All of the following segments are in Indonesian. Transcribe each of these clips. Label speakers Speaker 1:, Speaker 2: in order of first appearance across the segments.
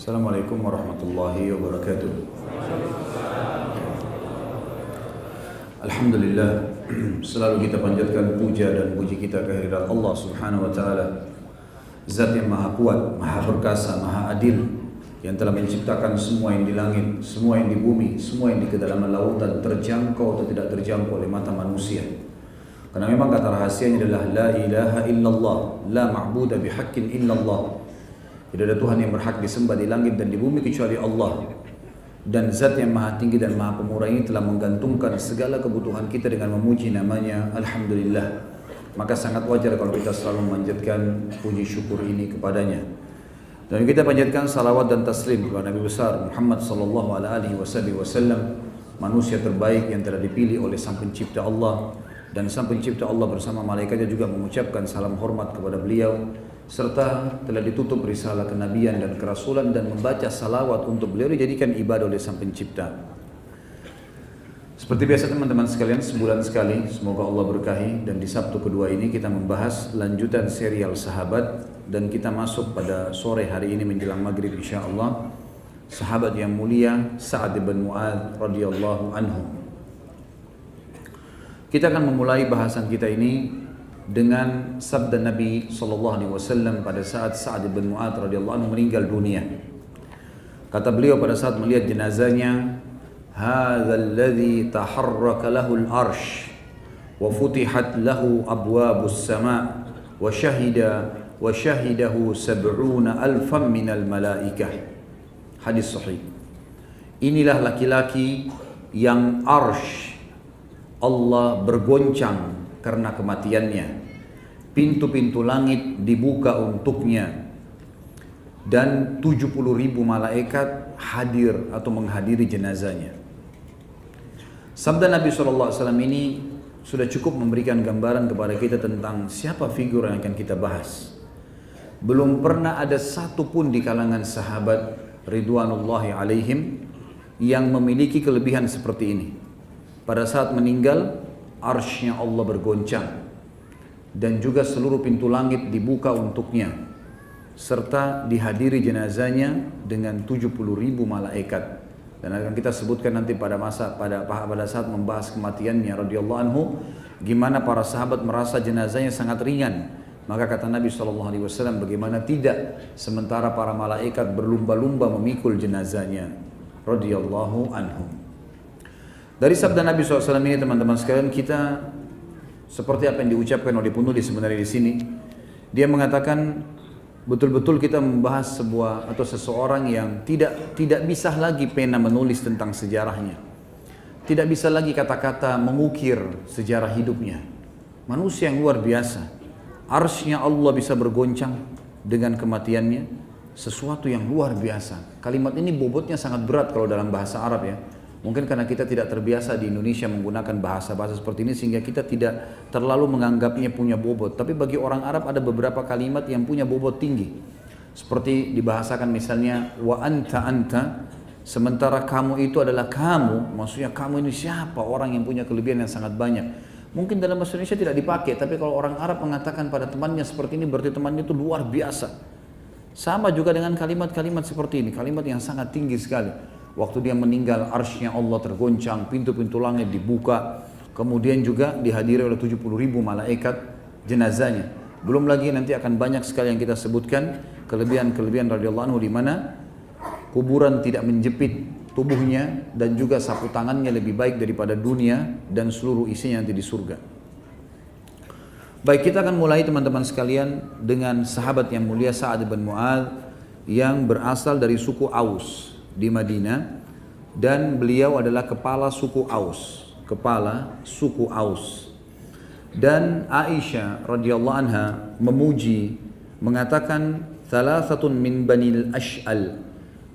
Speaker 1: Assalamualaikum warahmatullahi wabarakatuh. Alhamdulillah, selalu kita panjatkan puja dan puji kita kehadirat Allah Subhanahu wa taala. Zat yang maha kuat, maha perkasa, maha adil, yang telah menciptakan semua yang di langit, semua yang di bumi, semua yang di kedalaman lautan, terjangkau atau tidak terjangkau oleh mata manusia. Karena memang kata rahasianya adalah la ilaha illallah, la ma'budu bihaqqin illallah. Tidak ada Tuhan yang berhak disembah di langit dan di bumi kecuali Allah. Dan zat yang maha tinggi dan maha pemurah ini telah menggantungkan segala kebutuhan kita dengan memuji namanya Alhamdulillah. Maka sangat wajar kalau kita selalu memanjatkan puji syukur ini kepadanya. Dan kita panjatkan salawat dan taslim kepada Nabi besar Muhammad sallallahu alaihi wasallam, manusia terbaik yang telah dipilih oleh Sang Pencipta Allah. Dan Sang Pencipta Allah bersama malaikatnya juga mengucapkan salam hormat kepada beliau, serta telah ditutup risalah kenabian dan kerasulan dan membaca salawat untuk beliau dijadikan ibadah oleh Sang Pencipta. Seperti biasa teman-teman sekalian, sebulan sekali semoga Allah berkahi, dan di Sabtu kedua ini kita membahas lanjutan serial sahabat, dan kita masuk pada sore hari ini menjelang maghrib insyaallah sahabat yang mulia Sa'ad bin Mu'adz radhiyallahu anhu. Kita akan memulai bahasan kita ini dengan sabda Nabi SAW pada saat Sa'ad bin Mu'adz radhiyallahu anhu meninggal dunia. Kata beliau pada saat melihat jenazahnya, "Hadzal ladzi taharraka lahu al-'arsy wa futihat lahu abwabus sama' wa syahidahu 70,000 minal malaikah." Hadis sahih. Inilah laki-laki yang arsy Allah bergoncang karena kematiannya, pintu-pintu langit dibuka untuknya, dan 70,000 malaikat hadir atau menghadiri jenazahnya. Sabda Nabi SAW ini sudah cukup memberikan gambaran kepada kita tentang siapa figur yang akan kita bahas. Belum pernah ada satu pun di kalangan sahabat ridwanullahi alaihim yang memiliki kelebihan seperti ini. Pada saat meninggal, arsy-Nya Allah bergoncang dan juga seluruh pintu langit dibuka untuknya, serta dihadiri jenazahnya dengan 70,000 malaikat. Dan akan kita sebutkan nanti pada saat membahas kematiannya radhiyallahu anhu, gimana para sahabat merasa jenazahnya sangat ringan. Maka kata Nabi SAW, bagaimana tidak, sementara para malaikat berlumba-lumba memikul jenazahnya radhiyallahu anhu. Dari sabda Nabi SAW ini teman-teman sekalian, kita seperti apa yang diucapkan oleh penulis sebenarnya di sini. Dia mengatakan betul-betul kita membahas sebuah atau seseorang yang tidak bisa lagi pena menulis tentang sejarahnya. Tidak bisa lagi kata-kata mengukir sejarah hidupnya. Manusia yang luar biasa. Arsy-Nya Allah bisa bergoncang dengan kematiannya, sesuatu yang luar biasa. Kalimat ini bobotnya sangat berat kalau dalam bahasa Arab ya. Mungkin karena kita tidak terbiasa di Indonesia menggunakan bahasa-bahasa seperti ini sehingga kita tidak terlalu menganggapnya punya bobot. Tapi bagi orang Arab ada beberapa kalimat yang punya bobot tinggi. Seperti dibahasakan misalnya wa anta, sementara kamu itu adalah kamu. Maksudnya kamu ini siapa? Orang yang punya kelebihan yang sangat banyak. Mungkin dalam bahasa Indonesia tidak dipakai, tapi kalau orang Arab mengatakan pada temannya seperti ini, berarti temannya itu luar biasa. Sama juga dengan kalimat-kalimat seperti ini, kalimat yang sangat tinggi sekali. Waktu dia meninggal, arsy-Nya Allah tergoncang, pintu-pintu langit dibuka, kemudian juga dihadiri oleh 70,000 malaikat jenazahnya. Belum lagi nanti akan banyak sekali yang kita sebutkan kelebihan-kelebihan radhiyallahu anhu, di mana kuburan tidak menjepit tubuhnya dan juga sapu tangannya lebih baik daripada dunia dan seluruh isinya nanti di surga. Baik, kita akan mulai teman-teman sekalian dengan sahabat yang mulia Sa'ad bin Mu'adz yang berasal dari suku Aus di Madinah, dan beliau adalah kepala suku Aus. Dan Aisyah radhiyallahu anha memuji, mengatakan thalathatun min banil Ash'al.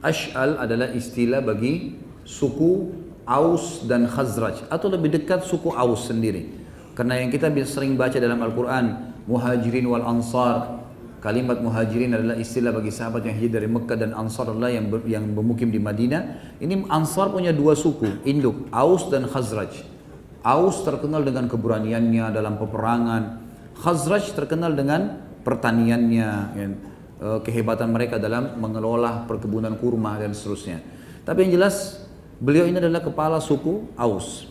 Speaker 1: Ash'al adalah istilah bagi suku Aus dan Khazraj, atau lebih dekat suku Aus sendiri. Karena yang kita sering baca dalam Al-Quran, Muhajirin wal Ansar, kalimat Muhajirin adalah istilah bagi sahabat yang hijrah dari Mekah, dan Ansar adalah yang bermukim di Madinah. Ini Ansar punya dua suku induk, Aus dan Khazraj. Aus terkenal dengan keberaniannya dalam peperangan, Khazraj terkenal dengan pertaniannya. kehebatan mereka dalam mengelola perkebunan kurma dan seterusnya. Tapi yang jelas beliau ini adalah kepala suku Aus.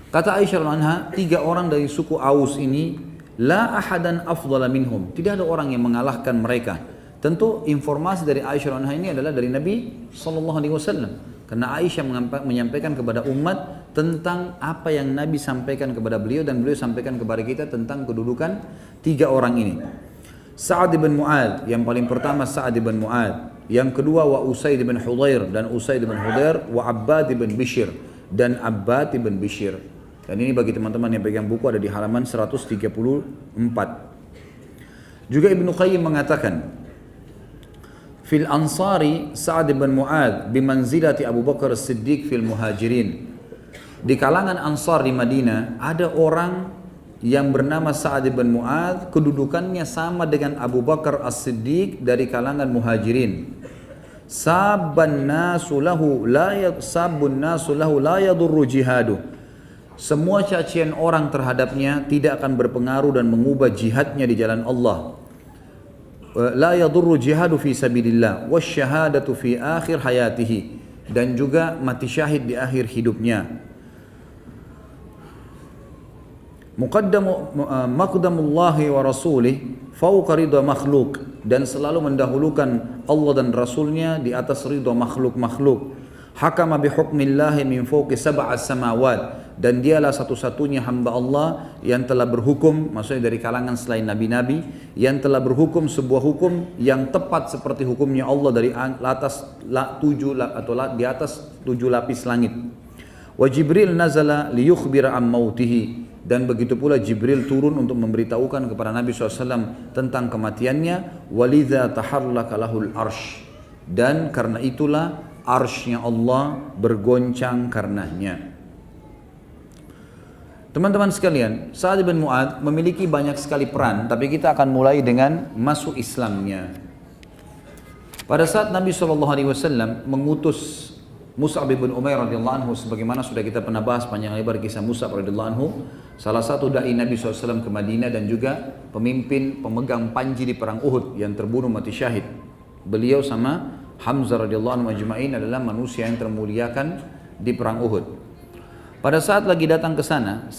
Speaker 1: Kata Aisyah radhiyallahu anha, 3 orang dari suku Aus ini la ahadan afdala minhum, tidak ada orang yang mengalahkan mereka. Tentu informasi dari Aisyah radhiyallahu anha ini adalah dari Nabi sallallahu alaihi wasallam. Karena Aisyah menyampaikan kepada umat tentang apa yang Nabi sampaikan kepada beliau dan beliau sampaikan kepada kita tentang kedudukan 3 orang ini. Sa'ad bin Mu'ad, yang paling pertama Sa'ad bin Mu'ad, yang kedua wa Usaid bin Hudhair, dan Usaid bin Hudhair, wa Abbad bin Bishr, dan Abbad bin Bishr. Dan ini bagi teman-teman yang pegang buku ada di halaman 134. Juga Ibnu Qayyim mengatakan, fil ansari Sa'ad bin Mu'ad bimanzilati Abu Bakar As-Siddiq fil muhajirin. Di kalangan Ansar di Madinah ada orang yang bernama Sa'ad bin Mu'ad, kedudukannya sama dengan Abu Bakar As-Siddiq dari kalangan muhajirin. Sabun nasu lahu la yadurru jihadu. Semua cacian orang terhadapnya tidak akan berpengaruh dan mengubah jihadnya di jalan Allah. La yadurru jihadu fi sabilillah wasyahadatu fi akhir hayatihi, dan juga mati syahid di akhir hidupnya. Maqdamullahi wa rasulih fauqa ridha makhluk, dan selalu mendahulukan Allah dan Rasulnya di atas ridha makhluk-makhluk. Hakama bihukmillahi min fawqi sab'as samawat, dan dialah satu-satunya hamba Allah yang telah berhukum, maksudnya dari kalangan selain nabi-nabi, yang telah berhukum sebuah hukum yang tepat seperti hukumnya Allah dari atas 7 lapis langit. Wa Jibril nazala liyukhbira am mautihi, dan begitu pula Jibril turun untuk memberitahukan kepada Nabi SAW tentang kematiannya. Walidha taharlaka lahul arsh, dan karena itulah arshnya Allah bergoncang karenanya. Teman-teman sekalian, Sa'ad bin Mu'ad memiliki banyak sekali peran, tapi kita akan mulai dengan masuk Islamnya. Pada saat Nabi SAW mengutus Mus'ab bin Umair radhiyallahu anhu, sebagaimana sudah kita pernah bahas panjang lebar kisah Mus'ab radhiyallahu anhu, salah satu dai Nabi SAW ke Madinah dan juga pemimpin pemegang panji di perang Uhud yang terbunuh mati syahid. Beliau sama Hamzah radhiyallahu anhu majma'in adalah manusia yang termuliakan di perang Uhud. Pada saat lagi datang ke sana,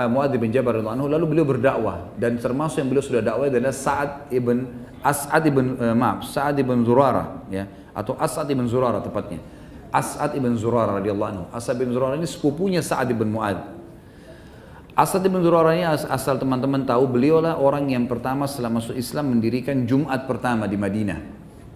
Speaker 1: Mu'adz bin Jabal radhiyallahu anhu, lalu beliau berdakwah, dan termasuk yang beliau sudah dakwah adalah Sa'ad ibn Zurarah, ya, atau As'ad ibn Zurarah tepatnya. As'ad ibn Zurarah radhiyallahu anhu. As'ad ibn Zurarah ini sepupunya Sa'ad ibn Mu'adz. As'ad ibn Zurarah ini, asal teman-teman tahu, beliaulah orang yang pertama setelah masuk Islam mendirikan Jumat pertama di Madinah.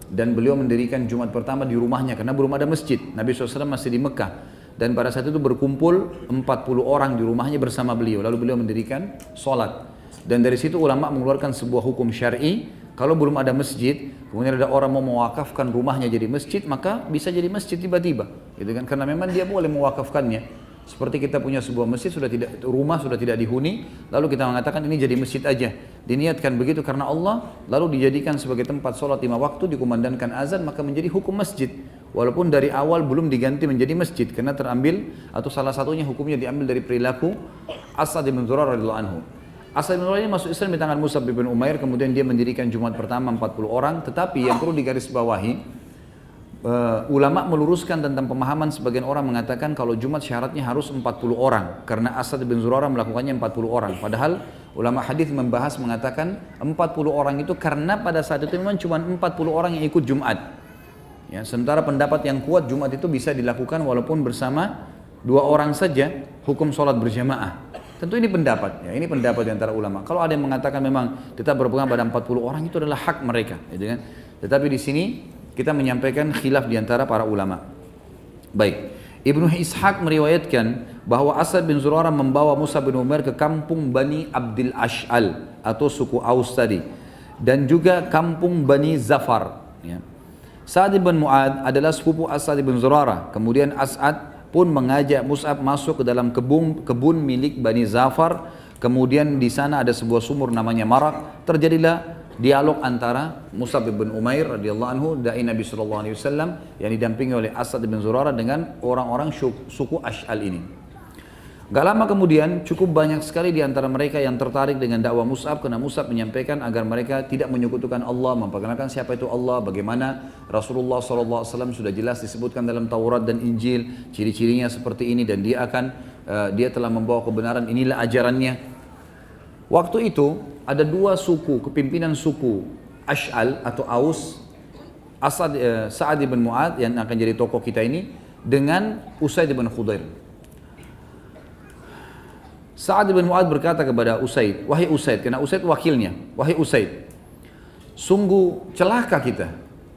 Speaker 1: Dan beliau mendirikan Jumat pertama di rumahnya karena belum ada masjid. Nabi SAW masih di Mekah. Dan pada saat itu berkumpul 40 orang di rumahnya bersama beliau. Lalu beliau mendirikan sholat. Dan dari situ ulama mengeluarkan sebuah hukum syar'i. Kalau belum ada masjid, kemudian ada orang mau mewakafkan rumahnya jadi masjid, maka bisa jadi masjid tiba-tiba, gitu kan? Karena memang dia boleh mewakafkannya. Seperti kita punya sebuah masjid, rumah sudah tidak dihuni, lalu kita mengatakan ini jadi masjid aja. Diniatkan begitu karena Allah, lalu dijadikan sebagai tempat sholat 5 waktu, dikumandangkan azan, maka menjadi hukum masjid. Walaupun dari awal belum diganti menjadi masjid, karena terambil atau salah satunya hukumnya diambil dari perilaku As'ad bin Zurarah radhiyallahu anhu. As'ad bin Zurarah ini masuk Islam di tangan Mus'ab bin Umair, kemudian dia mendirikan Jumat pertama 40 orang, tetapi yang perlu digarisbawahi, ulama meluruskan tentang pemahaman sebagian orang mengatakan kalau Jumat syaratnya harus 40 orang, karena As'ad bin Zurarah melakukannya 40 orang. Padahal ulama hadis membahas mengatakan 40 orang itu karena pada saat itu memang cuma 40 orang yang ikut Jumat. Ya, sementara pendapat yang kuat Jumat itu bisa dilakukan walaupun bersama 2 orang saja, hukum sholat berjamaah. Tentu ini pendapat, ya, ini pendapat di antara ulama. Kalau ada yang mengatakan memang tetap berpegang pada 40 orang, itu adalah hak mereka, gitu kan? Tetapi di sini kita menyampaikan khilaf di antara para ulama. Baik, Ibnu Ishaq meriwayatkan bahwa As'ad bin Zurarah membawa Mus'ab bin Umair ke kampung Bani Abdil Ash'al atau suku Aus tadi, dan juga kampung Bani Zafar. Ya. Sa'ad bin Mu'adz adalah sepupu As'ad bin Zurarah. Kemudian As'ad pun mengajak Mus'ab masuk ke dalam kebun milik Bani Zafar. Kemudian di sana ada sebuah sumur namanya Marak. Terjadilah dialog antara Mus'ab bin Umair radhiyallahu anhu, dai Nabi sallallahu alaihi wasallam, yang didampingi oleh As'ad bin Zurarah dengan orang-orang suku Ash'al ini. Gak lama kemudian cukup banyak sekali di antara mereka yang tertarik dengan dakwah Mus'ab karena Mus'ab menyampaikan agar mereka tidak menyekutukan Allah, memperkenalkan siapa itu Allah, bagaimana Rasulullah SAW sudah jelas disebutkan dalam Taurat dan Injil, ciri-cirinya seperti ini dan dia telah membawa kebenaran, inilah ajarannya. Waktu itu ada dua suku, kepimpinan suku Ash'al atau Aus, Sa'ad ibn Mu'ad yang akan jadi tokoh kita ini dengan Usaid ibn Khudair. Sa'ad bin Mu'ad berkata kepada Usaid, wahai Usaid, karena Usaid wakilnya, wahai Usaid, sungguh celaka kita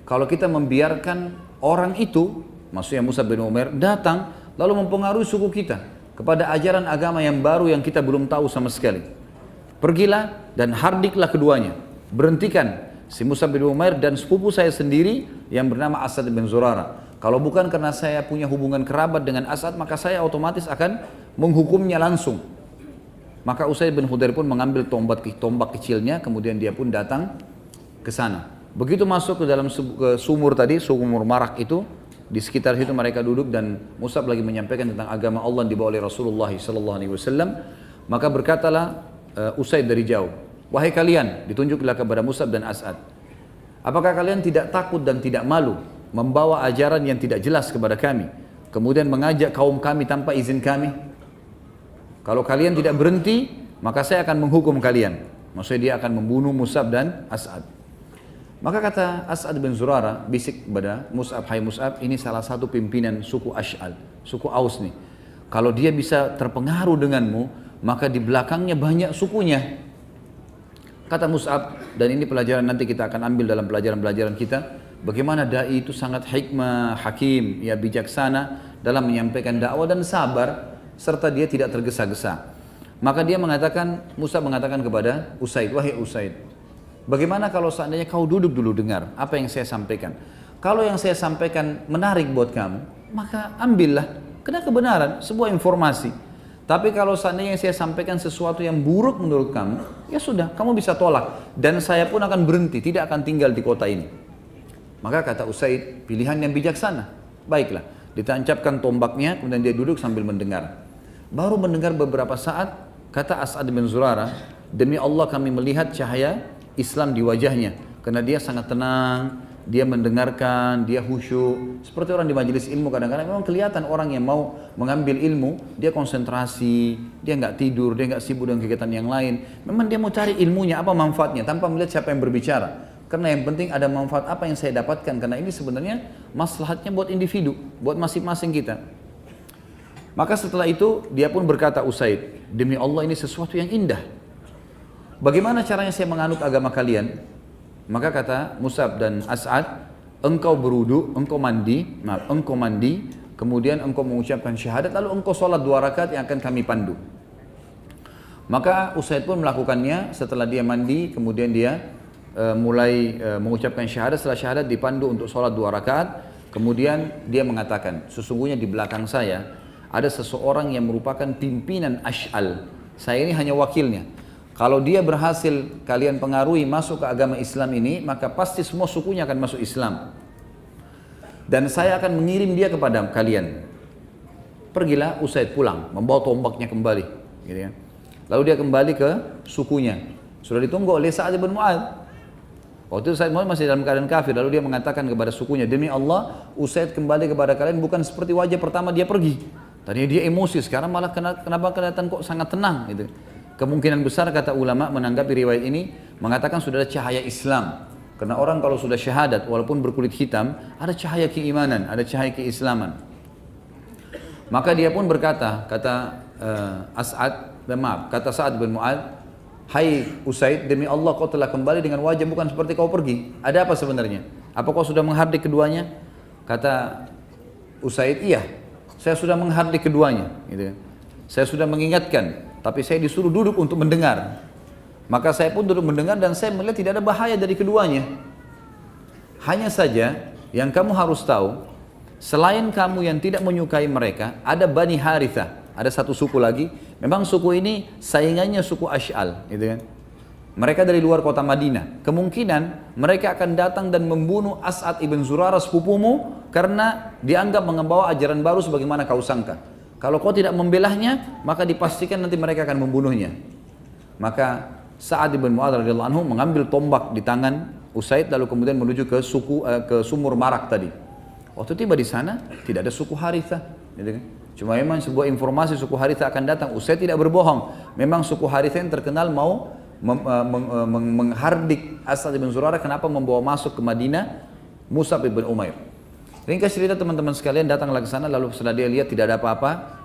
Speaker 1: kalau kita membiarkan orang itu, maksudnya Mus'ab bin Umair, datang lalu mempengaruhi suku kita kepada ajaran agama yang baru yang kita belum tahu sama sekali. Pergilah dan hardiklah keduanya, berhentikan si Mus'ab bin Umair dan sepupu saya sendiri yang bernama Asad bin Zurara. Kalau bukan karena saya punya hubungan kerabat dengan Asad, maka saya otomatis akan menghukumnya langsung. Maka Usaid bin Khudair pun mengambil tombak kecilnya, kemudian dia pun datang ke sana. Begitu masuk ke dalam sumur tadi, sumur Marak itu, di sekitar situ mereka duduk dan Mus'ab lagi menyampaikan tentang agama Allah yang dibawa oleh Rasulullah SAW. Maka berkatalah Usaid dari jauh, wahai kalian, ditunjuklah kepada Mus'ab dan As'ad, apakah kalian tidak takut dan tidak malu membawa ajaran yang tidak jelas kepada kami, kemudian mengajak kaum kami tanpa izin kami? Kalau kalian tidak berhenti, maka saya akan menghukum kalian. Maksudnya dia akan membunuh Mus'ab dan As'ad. Maka kata As'ad bin Zurara, bisik kepada Mus'ab, hai Mus'ab, ini salah satu pimpinan suku Ash'al, suku Aus nih. Kalau dia bisa terpengaruh denganmu, maka di belakangnya banyak sukunya. Kata Mus'ab, dan ini pelajaran nanti kita akan ambil dalam pelajaran-pelajaran kita, bagaimana da'i itu sangat hikmah, hakim, ya bijaksana dalam menyampaikan dakwah dan sabar, serta dia tidak tergesa-gesa. Maka dia mengatakan, Mus'ab mengatakan kepada Usaid, wahai Usaid, bagaimana kalau seandainya kau duduk dulu dengar apa yang saya sampaikan. Kalau yang saya sampaikan menarik buat kamu, maka ambillah, karena kebenaran, sebuah informasi. Tapi kalau seandainya yang saya sampaikan sesuatu yang buruk menurut kamu, ya sudah, kamu bisa tolak. Dan saya pun akan berhenti, tidak akan tinggal di kota ini. Maka kata Usaid, pilihan yang bijaksana. Baiklah, ditancapkan tombaknya, kemudian dia duduk sambil mendengar. Baru mendengar beberapa saat, kata As'ad bin Zurara, demi Allah kami melihat cahaya Islam di wajahnya. Karena dia sangat tenang, dia mendengarkan, dia khusyuk. Seperti orang di majelis ilmu kadang-kadang memang kelihatan orang yang mau mengambil ilmu, dia konsentrasi, dia nggak tidur, dia nggak sibuk dengan kegiatan yang lain. Memang dia mau cari ilmunya, apa manfaatnya, tanpa melihat siapa yang berbicara. Karena yang penting ada manfaat apa yang saya dapatkan, karena ini sebenarnya maslahatnya buat individu, buat masing-masing kita. Maka setelah itu dia pun berkata Usaid, demi Allah ini sesuatu yang indah. Bagaimana caranya saya menganut agama kalian? Maka kata Mus'ab dan As'ad, engkau berwudu, engkau mandi, kemudian engkau mengucapkan syahadat, lalu engkau sholat 2 rakaat yang akan kami pandu. Maka Usaid pun melakukannya. Setelah dia mandi, kemudian dia mulai mengucapkan syahadat. Setelah syahadat dipandu untuk sholat 2 rakaat. Kemudian dia mengatakan, sesungguhnya di belakang saya ada seseorang yang merupakan pimpinan Ash'al. Saya ini hanya wakilnya. Kalau dia berhasil kalian pengaruhi masuk ke agama Islam ini, maka pasti semua sukunya akan masuk Islam. Dan saya akan mengirim dia kepada kalian. Pergilah Usaid pulang, membawa tombaknya kembali. Gitu ya. Lalu dia kembali ke sukunya. Sudah ditunggu oleh Sa'ad bin Mu'ad. Waktu itu Sa'ad bin Mu'ad masih dalam keadaan kafir. Lalu dia mengatakan kepada sukunya, demi Allah Usaid kembali kepada kalian bukan seperti wajah pertama dia pergi. Tadinya dia emosi, sekarang malah kenapa kelihatan kok sangat tenang gitu. Kemungkinan besar kata ulama menanggapi riwayat ini mengatakan sudah ada cahaya Islam. Karena orang kalau sudah syahadat walaupun berkulit hitam, ada cahaya keimanan, ada cahaya keislaman. Maka dia pun berkata, kata kata Sa'ad bin Mu'ad, hai Usaid, demi Allah kau telah kembali dengan wajah bukan seperti kau pergi. Ada apa sebenarnya? Apa kau sudah menghardik keduanya? Kata Usaid, iya. Saya sudah menghardik keduanya, gitu. Saya sudah mengingatkan, tapi saya disuruh duduk untuk mendengar. Maka saya pun duduk mendengar dan saya melihat tidak ada bahaya dari keduanya. Hanya saja yang kamu harus tahu, selain kamu yang tidak menyukai mereka, ada Bani Harithah, ada satu suku lagi. Memang suku ini saingannya suku Ash'al, gitu kan. Mereka dari luar kota Madinah. Kemungkinan mereka akan datang dan membunuh As'ad ibn Zurara sepupumu karena dianggap membawa ajaran baru sebagaimana kau sangka. Kalau kau tidak membelahnya, maka dipastikan nanti mereka akan membunuhnya. Maka Sa'ad bin Mu'adz radhiyallahu anhu mengambil tombak di tangan Usaid lalu kemudian menuju ke sumur Marak tadi. Waktu tiba di sana tidak ada suku Harithah, gitu kan? Cuma memang sebuah informasi suku Harithah akan datang. Usaid tidak berbohong. Memang suku Harithah yang terkenal mau menghardik Asad bin Zurarah kenapa membawa masuk ke Madinah Mus'ab bin Umair. Ringkas cerita teman-teman sekalian, datanglah ke sana lalu setelah dia lihat tidak ada apa-apa,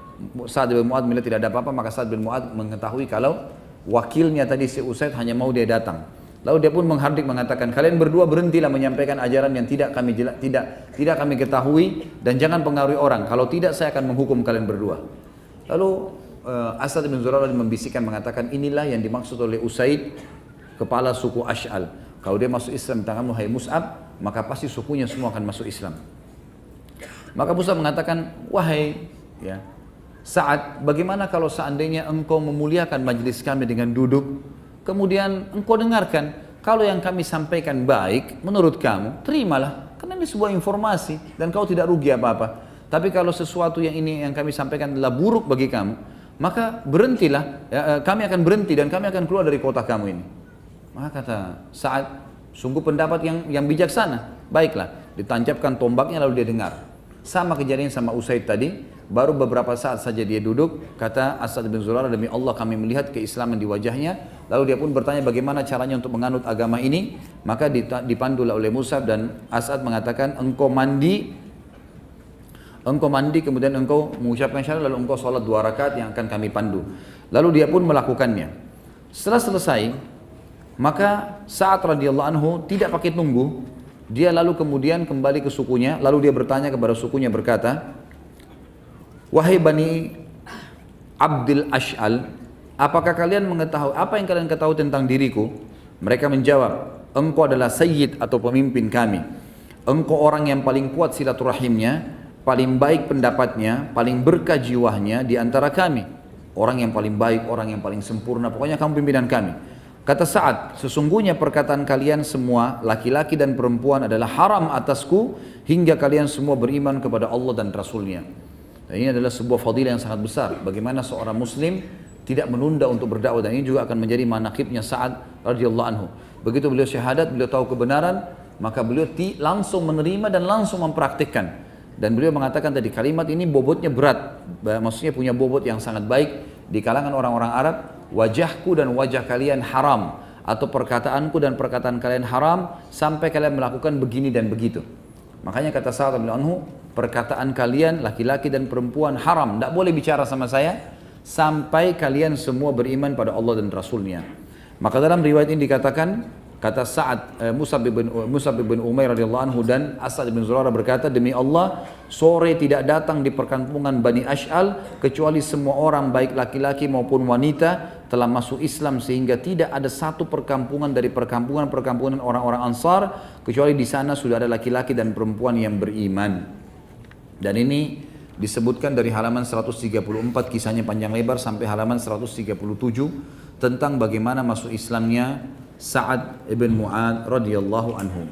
Speaker 1: Sa'ad bin Mu'adz melihat tidak ada apa-apa, maka Sa'ad bin Mu'adz mengetahui kalau wakilnya tadi si Usaid hanya mau dia datang. Lalu dia pun menghardik mengatakan, kalian berdua berhentilah menyampaikan ajaran yang tidak kami ketahui dan jangan pengaruhi orang. Kalau tidak saya akan menghukum kalian berdua. Lalu Asad bin Zurarah membisikkan mengatakan, inilah yang dimaksud oleh Usaid, kepala suku Ash'al. Kalau dia masuk Islam di tanganmu hai Mus'ab, maka pasti sukunya semua akan masuk Islam. Maka Mus'ab mengatakan, wahai ya Sa'ad, bagaimana kalau seandainya engkau memuliakan majelis kami dengan duduk, kemudian engkau dengarkan, kalau yang kami sampaikan baik menurut kamu, terimalah, karena ini sebuah informasi dan kau tidak rugi apa-apa. Tapi kalau sesuatu yang ini yang kami sampaikan adalah buruk bagi kamu, maka berhentilah, ya, kami akan berhenti dan kami akan keluar dari kota kamu ini. Maka kata Sa'ad, sungguh pendapat yang bijaksana. Baiklah, ditancapkan tombaknya lalu dia dengar. Sama kejadian sama Usaid tadi, baru beberapa saat saja dia duduk, kata Asad bin Zurarah, demi Allah kami melihat keislaman di wajahnya. Lalu dia pun bertanya bagaimana caranya untuk menganut agama ini. Maka dipandulah oleh Mus'ab dan Asad mengatakan, engkau mandi kemudian engkau mengucapkan syahadat lalu engkau sholat 2 rakaat yang akan kami pandu. Lalu dia pun melakukannya. Setelah selesai, maka Sa'ad radhiyallahu anhu tidak pakai tunggu, dia lalu kemudian kembali ke sukunya, lalu dia bertanya kepada sukunya berkata, wahai Bani Abdil Ash'al, apakah kalian mengetahui apa yang kalian ketahui tentang diriku? Mereka menjawab, engkau adalah sayyid atau pemimpin kami. Engkau orang yang paling kuat silaturahimnya, paling baik pendapatnya, paling berkah jiwanya di antara kami. Orang yang paling baik, orang yang paling sempurna, pokoknya kamu pimpinan kami. Kata Sa'ad, sesungguhnya perkataan kalian semua, laki-laki dan perempuan adalah haram atasku hingga kalian semua beriman kepada Allah dan Rasulnya. Dan ini adalah sebuah fadilah yang sangat besar. Bagaimana seorang muslim tidak menunda untuk berdakwah, dan ini juga akan menjadi manaqibnya Sa'ad radhiyallahu anhu. Begitu beliau syahadat, beliau tahu kebenaran, maka beliau langsung menerima dan langsung mempraktikkan. Dan beliau mengatakan tadi kalimat ini bobotnya berat, maksudnya punya bobot yang sangat baik di kalangan orang-orang Arab. Wajahku dan wajah kalian haram, atau perkataanku dan perkataan kalian haram sampai kalian melakukan begini dan begitu. Makanya kata Sa'ad bin Anhu, perkataan kalian laki-laki dan perempuan haram, tidak boleh bicara sama saya sampai kalian semua beriman pada Allah dan Rasulnya. Maka dalam riwayat ini dikatakan, kata Sa'ad, Mus'ab bin Umair radhiyallahu anhu dan Asad bin Zurarah berkata, demi Allah, sore tidak datang di perkampungan Bani Ash'al kecuali semua orang baik laki-laki maupun wanita telah masuk Islam, sehingga tidak ada satu perkampungan dari perkampungan orang-orang Ansar kecuali di sana sudah ada laki-laki dan perempuan yang beriman. Dan ini disebutkan dari halaman 134, kisahnya panjang lebar, sampai halaman 137 tentang bagaimana masuk Islamnya Sa'ad ibn Mu'adz radhiyallahu anhu.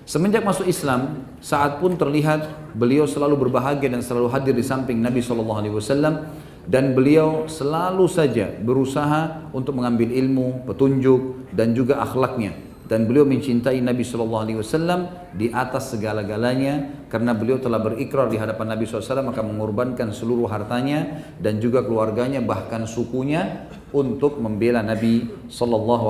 Speaker 1: Semenjak masuk Islam, Sa'ad pun terlihat beliau selalu berbahagia dan selalu hadir di samping Nabi SAW, dan beliau selalu saja berusaha untuk mengambil ilmu, petunjuk dan juga akhlaknya. Dan beliau mencintai Nabi SAW di atas segala-galanya, karena beliau telah berikrar di hadapan Nabi SAW maka mengorbankan seluruh hartanya dan juga keluarganya, bahkan sukunya, untuk membela Nabi SAW.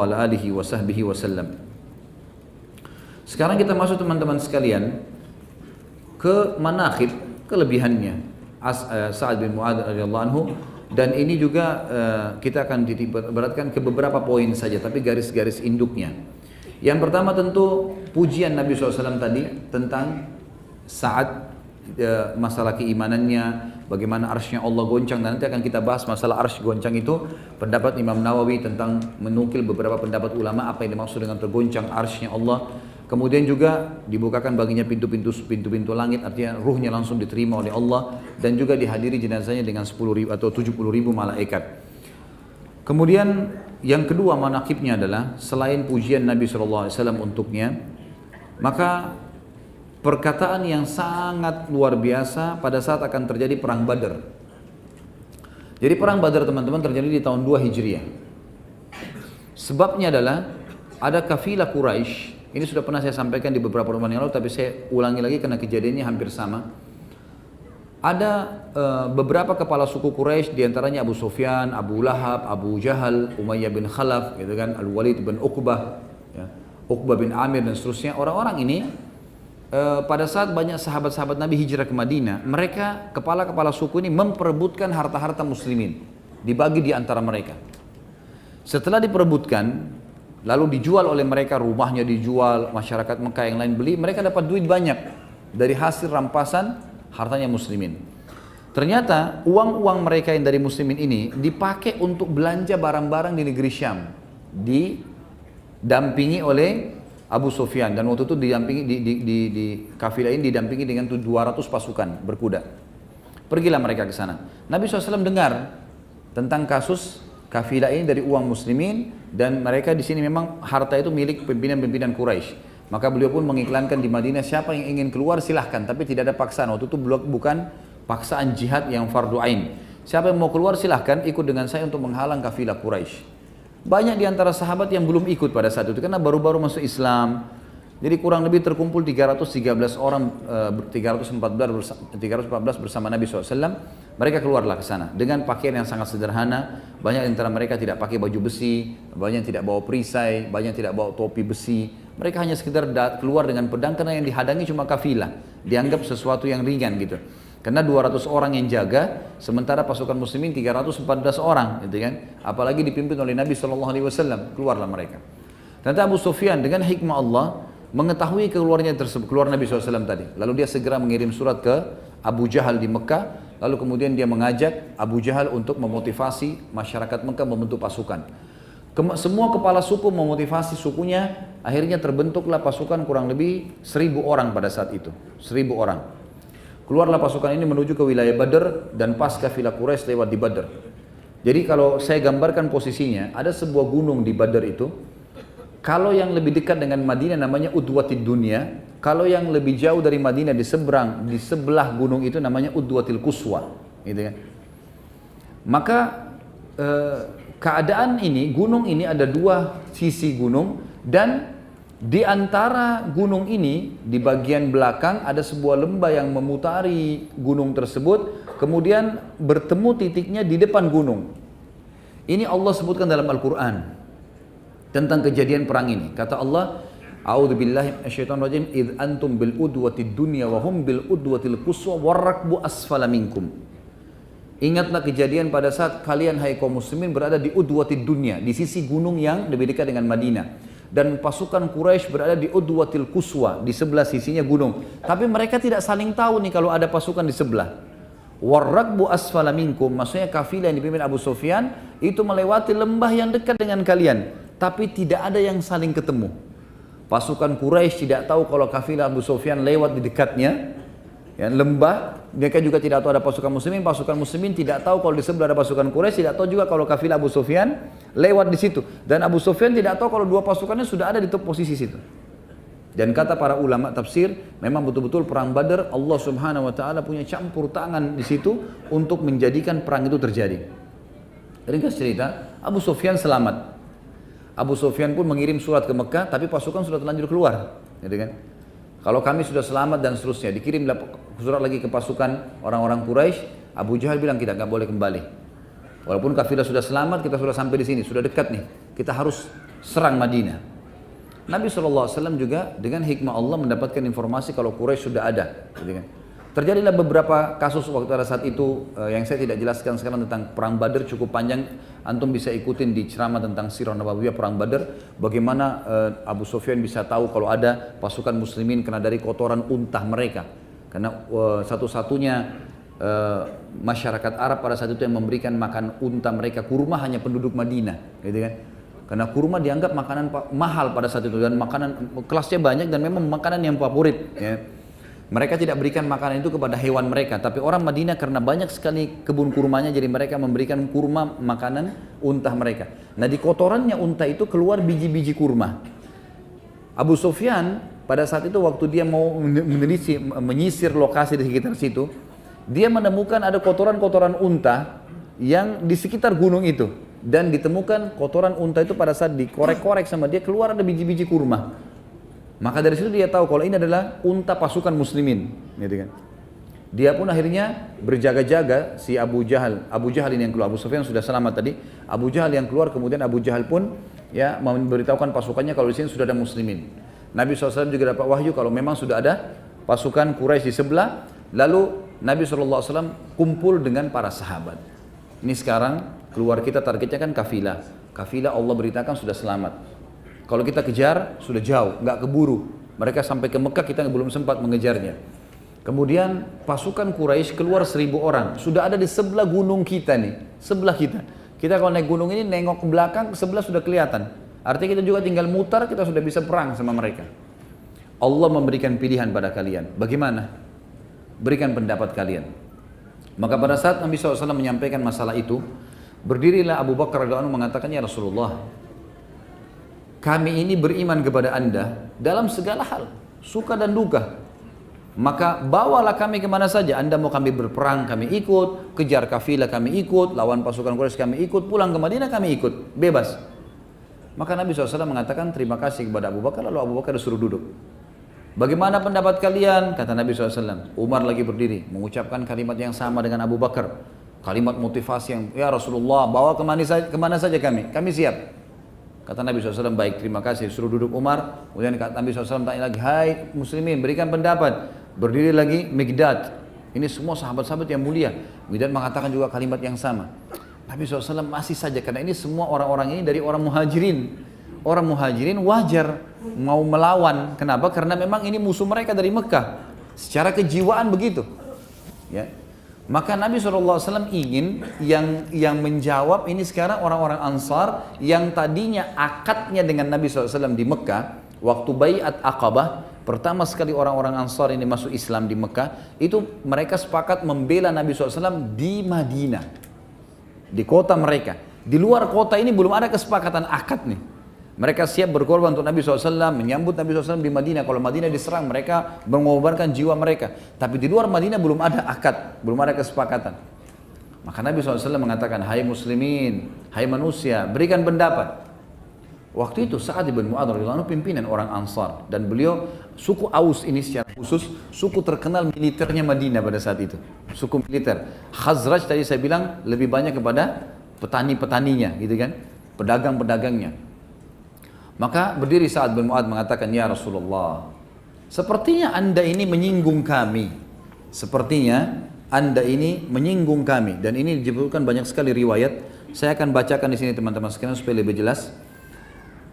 Speaker 1: Sekarang kita masuk teman-teman sekalian ke manaqib, kelebihannya Sa'ad bin Mu'adz radhiyallahu anhu. Dan ini juga kita akan diberatkan ke beberapa poin saja, tapi garis-garis induknya. Yang pertama tentu pujian Nabi SAW tadi tentang Sa'ad, masalah keimanannya, bagaimana arsy-nya Allah goncang, dan nanti akan kita bahas masalah arsy goncang itu, pendapat Imam Nawawi tentang menukil beberapa pendapat ulama apa yang dimaksud dengan tergoncang arsy-nya Allah. Kemudian juga dibukakan baginya pintu-pintu langit, artinya ruhnya langsung diterima oleh Allah, dan juga dihadiri jenazahnya dengan 10.000 atau 70.000 malaikat. Kemudian yang kedua manaqibnya adalah selain pujian Nabi SAW untuknya, maka perkataan yang sangat luar biasa pada saat akan terjadi perang Badar. Jadi perang Badar teman-teman terjadi di tahun 2 Hijriah. Sebabnya adalah ada kafilah Quraisy. Ini sudah pernah saya sampaikan di beberapa pertemuan yang lalu, tapi saya ulangi lagi karena kejadiannya hampir sama. Ada beberapa kepala suku Quraisy, diantaranya Abu Sufyan, Abu Lahab, Abu Jahal, Umayyah bin Khalaf, gitu kan, Al-Walid bin Uqbah, ya, Uqbah bin Amir dan seterusnya. Orang-orang ini pada saat banyak sahabat-sahabat Nabi hijrah ke Madinah, mereka kepala-kepala suku ini memperebutkan harta-harta muslimin, dibagi di antara mereka. Setelah diperebutkan, lalu dijual oleh mereka, rumahnya dijual, masyarakat Mekah yang lain beli, mereka dapat duit banyak dari hasil rampasan hartanya muslimin. Ternyata uang-uang mereka yang dari muslimin ini dipakai untuk belanja barang-barang di negeri Syam, didampingi oleh Abu Sufyan, dan waktu itu didampingi di kafilah ini didampingi dengan 200 pasukan berkuda. Pergilah mereka ke sana. Nabi SAW dengar tentang kasus kafilah ini dari uang muslimin, dan mereka di sini memang harta itu milik pimpinan-pimpinan Quraisy. Maka beliau pun mengiklankan di Madinah, siapa yang ingin keluar silahkan, tapi tidak ada paksaan. Waktu itu bukan paksaan jihad yang fardu ain. Siapa yang mau keluar silahkan ikut dengan saya untuk menghalang kafilah Quraisy. Banyak di antara sahabat yang belum ikut pada saat itu karena baru-baru masuk Islam. Jadi kurang lebih terkumpul 313 orang, 314 bersama Nabi SAW. Mereka keluarlah ke sana dengan pakaian yang sangat sederhana. Banyak di antara mereka tidak pakai baju besi, banyak yang tidak bawa perisai, banyak yang tidak bawa topi besi. Mereka hanya sekedar keluar dengan pedang karena yang dihadangi cuma kafilah. Dianggap sesuatu yang ringan gitu. Karena 200 orang yang jaga, sementara pasukan muslimin 314 orang, gitu kan? Apalagi dipimpin oleh Nabi SAW, keluarlah mereka. Ternyata Abu Sufyan dengan hikmah Allah mengetahui keluar Nabi SAW tadi. Lalu dia segera mengirim surat ke Abu Jahal di Mekah, lalu kemudian dia mengajak Abu Jahal untuk memotivasi masyarakat Mekah membentuk pasukan. Semua kepala suku memotivasi sukunya, akhirnya terbentuklah pasukan kurang lebih 1000 orang pada saat itu, 1000 orang. Keluarlah pasukan ini menuju ke wilayah Badr, dan pas kafilah Quraisy lewat di Badr. Jadi kalau saya gambarkan posisinya, ada sebuah gunung di Badr itu. Kalau yang lebih dekat dengan Madinah namanya Udwatid Dunya, kalau yang lebih jauh dari Madinah di sebelah gunung itu namanya Udwatil Quswa, gitu kan. Maka keadaan ini, gunung ini ada 2 sisi gunung, dan di antara gunung ini, di bagian belakang ada sebuah lembah yang memutari gunung tersebut, kemudian bertemu titiknya di depan gunung. Ini Allah sebutkan dalam Al-Quran tentang kejadian perang ini. Kata Allah, A'udzubillahi minasyaitonirrajim, idh antum bil udwatid dunya wa hum bil udwatil quswa warrakbu asfala minkum. Ingatlah kejadian pada saat kalian hai kaum muslimin berada di udwatid dunya, di sisi gunung yang lebih dekat dengan Madinah. Dan pasukan Quraisy berada di Udwatil Quswa, di sebelah sisinya gunung. Tapi mereka tidak saling tahu nih kalau ada pasukan di sebelah. Warrakbu asfala minkum, maksudnya kafilah yang dipimpin Abu Sufyan itu melewati lembah yang dekat dengan kalian, tapi tidak ada yang saling ketemu. Pasukan Quraisy tidak tahu kalau kafilah Abu Sufyan lewat di dekatnya, ya, lembah. Mereka juga tidak tahu ada pasukan muslimin tidak tahu kalau di sebelah ada pasukan Quraisy, tidak tahu juga kalau kafilah Abu Sufyan lewat di situ. Dan Abu Sufyan tidak tahu kalau 2 pasukannya sudah ada di posisi situ. Dan kata para ulama tafsir, memang betul-betul perang Badar Allah Subhanahu wa taala punya campur tangan di situ untuk menjadikan perang itu terjadi. Ringkas cerita, Abu Sufyan selamat. Abu Sufyan pun mengirim surat ke Mekah, tapi pasukan sudah terlanjur keluar, gitu kan? Kalau kami sudah selamat dan seterusnya, dikirimlah surat lagi ke pasukan orang-orang Quraisy. Abu Jahal bilang kita nggak boleh kembali. Walaupun kafilah sudah selamat, kita sudah sampai di sini, sudah dekat nih. Kita harus serang Madinah. Nabi SAW juga dengan hikmah Allah mendapatkan informasi kalau Quraisy sudah ada. Gitu kan. Terjadilah beberapa kasus waktu pada saat itu yang saya tidak jelaskan sekarang tentang perang Badar, cukup panjang. Antum bisa ikutin di ceramah tentang Sirah Nabawiyah perang Badar, bagaimana Abu Sufyan bisa tahu kalau ada pasukan muslimin kena dari kotoran unta mereka. Karena satu-satunya masyarakat Arab pada saat itu yang memberikan makan unta mereka kurma hanya penduduk Madinah, gitu kan? Karena kurma dianggap makanan mahal pada saat itu dan makanan kelasnya banyak dan memang makanan yang favorit, ya. Mereka tidak berikan makanan itu kepada hewan mereka, tapi orang Madinah karena banyak sekali kebun kurmanya, jadi mereka memberikan kurma makanan unta mereka. Nah di kotorannya unta itu keluar biji-biji kurma. Abu Sufyan pada saat itu waktu dia mau menyisir lokasi di sekitar situ, dia menemukan ada kotoran-kotoran unta yang di sekitar gunung itu. Dan ditemukan kotoran unta itu pada saat dikorek-korek sama dia keluar ada biji-biji kurma. Maka dari situ dia tahu kalau ini adalah unta pasukan muslimin, gitu kan. Dia pun akhirnya berjaga-jaga si Abu Jahal. Abu Jahal ini yang keluar, Abu Sufyan sudah selamat tadi. Abu Jahal yang keluar, kemudian Abu Jahal pun ya memberitahukan pasukannya kalau di sini sudah ada muslimin. Nabi SAW juga dapat wahyu kalau memang sudah ada pasukan Quraisy di sebelah. Lalu Nabi SAW kumpul dengan para sahabat. Ini sekarang keluar kita targetnya kan kafilah. Kafilah Allah beritakan sudah selamat. Kalau kita kejar sudah jauh, nggak keburu. Mereka sampai ke Mekah kita belum sempat mengejarnya. Kemudian pasukan Quraisy keluar 1000 orang. Sudah ada di sebelah gunung kita nih, sebelah kita. Kita kalau naik gunung ini nengok ke belakang, ke sebelah sudah kelihatan. Artinya kita juga tinggal mutar, kita sudah bisa perang sama mereka. Allah memberikan pilihan pada kalian. Bagaimana? Berikan pendapat kalian. Maka pada saat Nabi SAW menyampaikan masalah itu, berdirilah Abu Bakar radhiyallahu anhu mengatakan, ya Rasulullah, kami ini beriman kepada Anda dalam segala hal, suka dan duka. Maka bawalah kami kemana saja. Anda mau kami berperang, kami ikut. Kejar kafilah, kami ikut. Lawan pasukan Quraisy, kami ikut. Pulang ke Madinah, kami ikut. Bebas. Maka Nabi SAW mengatakan terima kasih kepada Abu Bakar. Lalu Abu Bakar disuruh duduk. Bagaimana pendapat kalian? Kata Nabi SAW. Umar lagi berdiri, mengucapkan kalimat yang sama dengan Abu Bakar. Kalimat motivasi yang, ya Rasulullah, bawa kemana saja kami siap. Kata Nabi SAW, baik, terima kasih. Suruh duduk Umar. Kemudian Nabi SAW tanya lagi, hai muslimin, berikan pendapat. Berdiri lagi Mikdad. Ini semua sahabat-sahabat yang mulia. Mikdad mengatakan juga kalimat yang sama. Nabi SAW masih saja, karena ini semua orang-orang ini dari orang muhajirin. Orang muhajirin wajar mau melawan. Kenapa? Karena memang ini musuh mereka dari Mekah. Secara kejiwaan begitu. Ya. Maka Nabi SAW ingin yang menjawab ini sekarang orang-orang Ansar yang tadinya akadnya dengan Nabi SAW di Mekah, waktu Bai'at Aqabah, pertama sekali orang-orang Ansar ini masuk Islam di Mekah, itu mereka sepakat membela Nabi SAW di Madinah, di kota mereka. Di luar kota ini belum ada kesepakatan akad nih. Mereka siap berkorban untuk Nabi SAW, menyambut Nabi SAW di Madinah. Kalau Madinah diserang, mereka mengorbankan jiwa mereka. Tapi di luar Madinah belum ada akad, belum ada kesepakatan. Maka Nabi SAW mengatakan, hai muslimin, hai manusia, berikan pendapat. Waktu itu Sa'ad bin Mu'adz radhiyallahu anhu pimpinan orang Ansar. Dan beliau, suku Aus ini secara khusus, suku terkenal militernya Madinah pada saat itu. Suku militer. Khazraj tadi saya bilang lebih banyak kepada petani-petaninya, gitu kan, pedagang-pedagangnya. Maka berdiri Sa'ad bin Mu'adz mengatakan, ya Rasulullah, sepertinya anda ini menyinggung kami. Sepertinya anda ini menyinggung kami. Dan ini disebutkan banyak sekali riwayat. Saya akan bacakan di sini teman-teman sekalian supaya lebih jelas.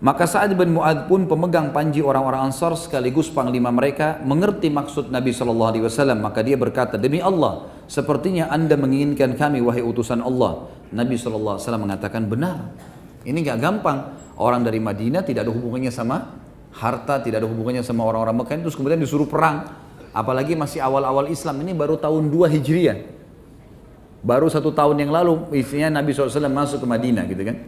Speaker 1: Maka Sa'ad bin Mu'adz pun pemegang panji orang-orang Ansar sekaligus panglima mereka mengerti maksud Nabi SAW. Maka dia berkata, demi Allah, sepertinya anda menginginkan kami wahai utusan Allah. Nabi SAW mengatakan, benar. Ini gak gampang. Orang dari Madinah tidak ada hubungannya sama harta, tidak ada hubungannya sama orang-orang Mekah, terus kemudian disuruh perang. Apalagi masih awal-awal Islam, ini baru tahun 2 Hijriah. Baru 1 tahun yang lalu isinya Nabi SAW masuk ke Madinah, gitu kan.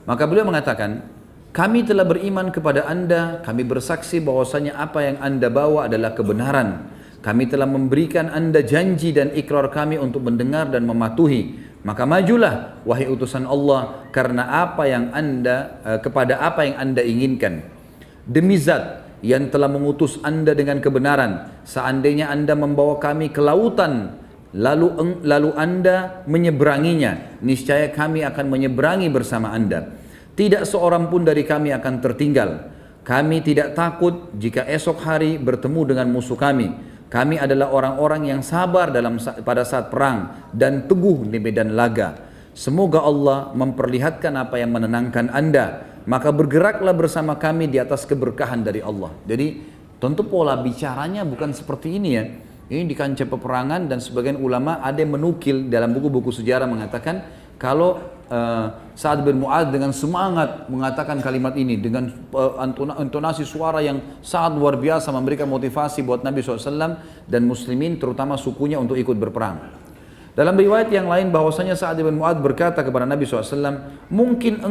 Speaker 1: Maka beliau mengatakan, kami telah beriman kepada anda, kami bersaksi bahwasanya apa yang anda bawa adalah kebenaran. Kami telah memberikan anda janji dan ikrar kami untuk mendengar dan mematuhi. Maka majulah wahai utusan Allah karena apa yang anda kepada apa yang anda inginkan. Demi Zat yang telah mengutus anda dengan kebenaran, seandainya anda membawa kami ke lautan lalu anda menyeberanginya, niscaya kami akan menyeberangi bersama anda. Tidak seorang pun dari kami akan tertinggal. Kami tidak takut jika esok hari bertemu dengan musuh kami. Kami adalah orang-orang yang sabar pada saat perang dan teguh di medan laga. Semoga Allah memperlihatkan apa yang menenangkan anda. Maka bergeraklah bersama kami di atas keberkahan dari Allah. Jadi tentu pola bicaranya bukan seperti ini ya. Ini di kancah peperangan dan sebagian ulama ada yang menukil dalam buku-buku sejarah mengatakan kalau Sa'ad bin Mu'adz dengan semangat mengatakan kalimat ini dengan intonasi suara yang sangat luar biasa memberikan motivasi buat Nabi SAW dan muslimin terutama sukunya untuk ikut berperang. Dalam riwayat yang lain bahwasanya Sa'ad bin Mu'adz berkata kepada Nabi SAW, mungkin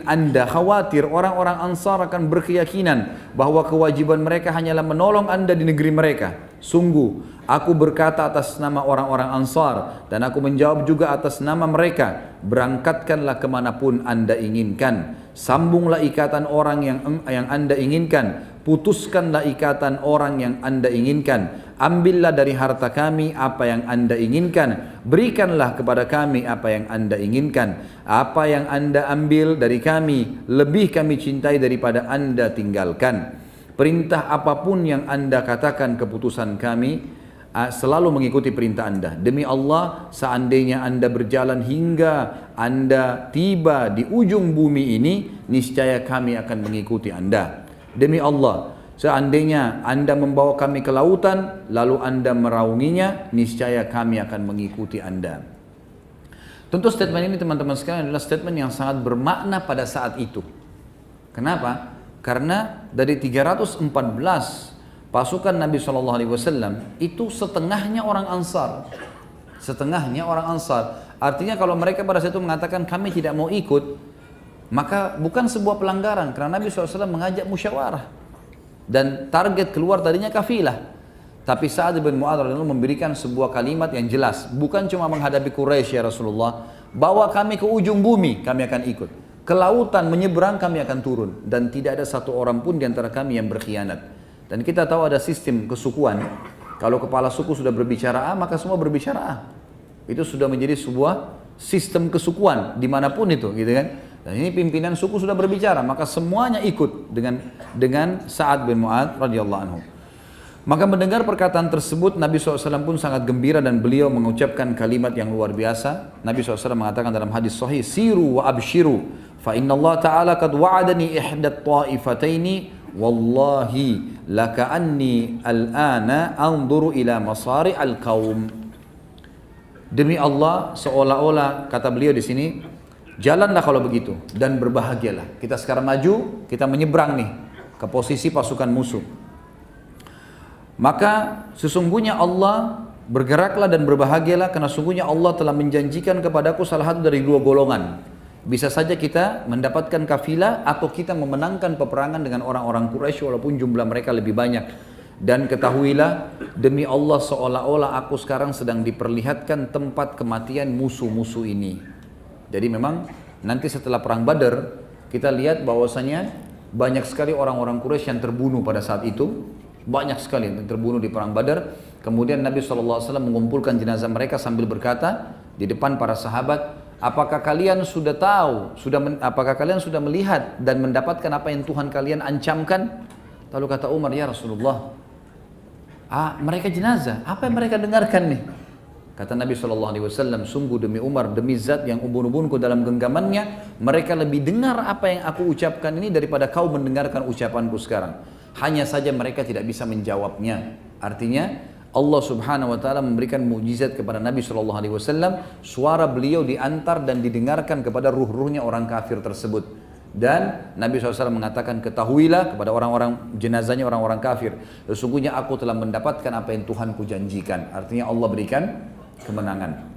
Speaker 1: anda khawatir orang-orang Ansar akan berkeyakinan bahwa kewajiban mereka hanyalah menolong anda di negeri mereka. Sungguh, aku berkata atas nama orang-orang Ansar dan aku menjawab juga atas nama mereka. Berangkatkanlah kemanapun anda inginkan. Sambunglah ikatan orang yang anda inginkan. Putuskanlah ikatan orang yang anda inginkan. Ambillah dari harta kami apa yang anda inginkan. Berikanlah kepada kami apa yang anda inginkan. Apa yang anda ambil dari kami, lebih kami cintai daripada anda tinggalkan. Perintah apapun yang anda katakan keputusan kami, selalu mengikuti perintah anda. Demi Allah, seandainya anda berjalan hingga anda tiba di ujung bumi ini, niscaya kami akan mengikuti anda. Demi Allah, seandainya anda membawa kami ke lautan, lalu anda meraunginya, niscaya kami akan mengikuti anda. Tentu statement ini teman-teman sekalian adalah statement yang sangat bermakna pada saat itu. Kenapa? Karena dari 314 pasukan Nabi SAW itu setengahnya orang Ansar. Setengahnya orang Ansar. Artinya kalau mereka pada saat itu mengatakan kami tidak mau ikut, maka bukan sebuah pelanggaran, karena Nabi SAW mengajak musyawarah dan target keluar tadinya kafilah. Tapi Sa'ad bin Mu'adz radhiyallahu memberikan sebuah kalimat yang jelas, bukan cuma menghadapi Quraisy ya Rasulullah, bawa kami ke ujung bumi, kami akan ikut. Ke lautan menyeberang kami akan turun, dan tidak ada satu orang pun di antara kami yang berkhianat. Dan kita tahu ada sistem kesukuan, kalau kepala suku sudah berbicara A, maka semua berbicara A. Itu sudah menjadi sebuah sistem kesukuan dimanapun itu, gitu kan? Dan ini pimpinan suku sudah berbicara, maka semuanya ikut dengan Sa'ad bin Mu'adz radhiyallahu anhu. Maka mendengar perkataan tersebut, Nabi SAW pun sangat gembira dan beliau mengucapkan kalimat yang luar biasa. Nabi SAW mengatakan dalam hadis sahih, siru wa abshiru, fa inna Allah Ta'ala qad wa'adani ihdat ta'ifataini, wallahi laka'anni al-ana anzuru ila masari al-qaum. Demi Allah, seolah-olah kata beliau di sini, jalanlah kalau begitu dan berbahagialah. Kita sekarang maju, kita menyeberang nih ke posisi pasukan musuh. Maka sesungguhnya Allah, bergeraklah dan berbahagialah karena sesungguhnya Allah telah menjanjikan kepadaku salah satu dari dua golongan. Bisa saja kita mendapatkan kafilah atau kita memenangkan peperangan dengan orang-orang Quraisy walaupun jumlah mereka lebih banyak. Dan ketahuilah, demi Allah seolah-olah aku sekarang sedang diperlihatkan tempat kematian musuh-musuh ini. Jadi memang nanti setelah perang Badar kita lihat bahwasanya banyak sekali orang-orang Quraisy yang terbunuh pada saat itu. Banyak sekali yang terbunuh di perang Badar. Kemudian Nabi SAW mengumpulkan jenazah mereka sambil berkata di depan para sahabat, apakah kalian sudah tahu, apakah kalian sudah melihat dan mendapatkan apa yang Tuhan kalian ancamkan? Lalu kata Umar, ya Rasulullah, mereka jenazah, apa yang mereka dengarkan nih? Kata Nabi SAW, sungguh demi Umar, demi zat yang ubun-ubunku dalam genggamannya, mereka lebih dengar apa yang aku ucapkan ini daripada kau mendengarkan ucapanku sekarang. Hanya saja mereka tidak bisa menjawabnya. Artinya Allah Subhanahu wa taala memberikan mukjizat kepada Nabi SAW, suara beliau diantar dan didengarkan kepada ruh-ruhnya orang kafir tersebut. Dan Nabi SAW mengatakan, ketahuilah kepada orang-orang jenazahnya orang-orang kafir, sesungguhnya aku telah mendapatkan apa yang Tuhanku janjikan. Artinya Allah berikan kemenangan.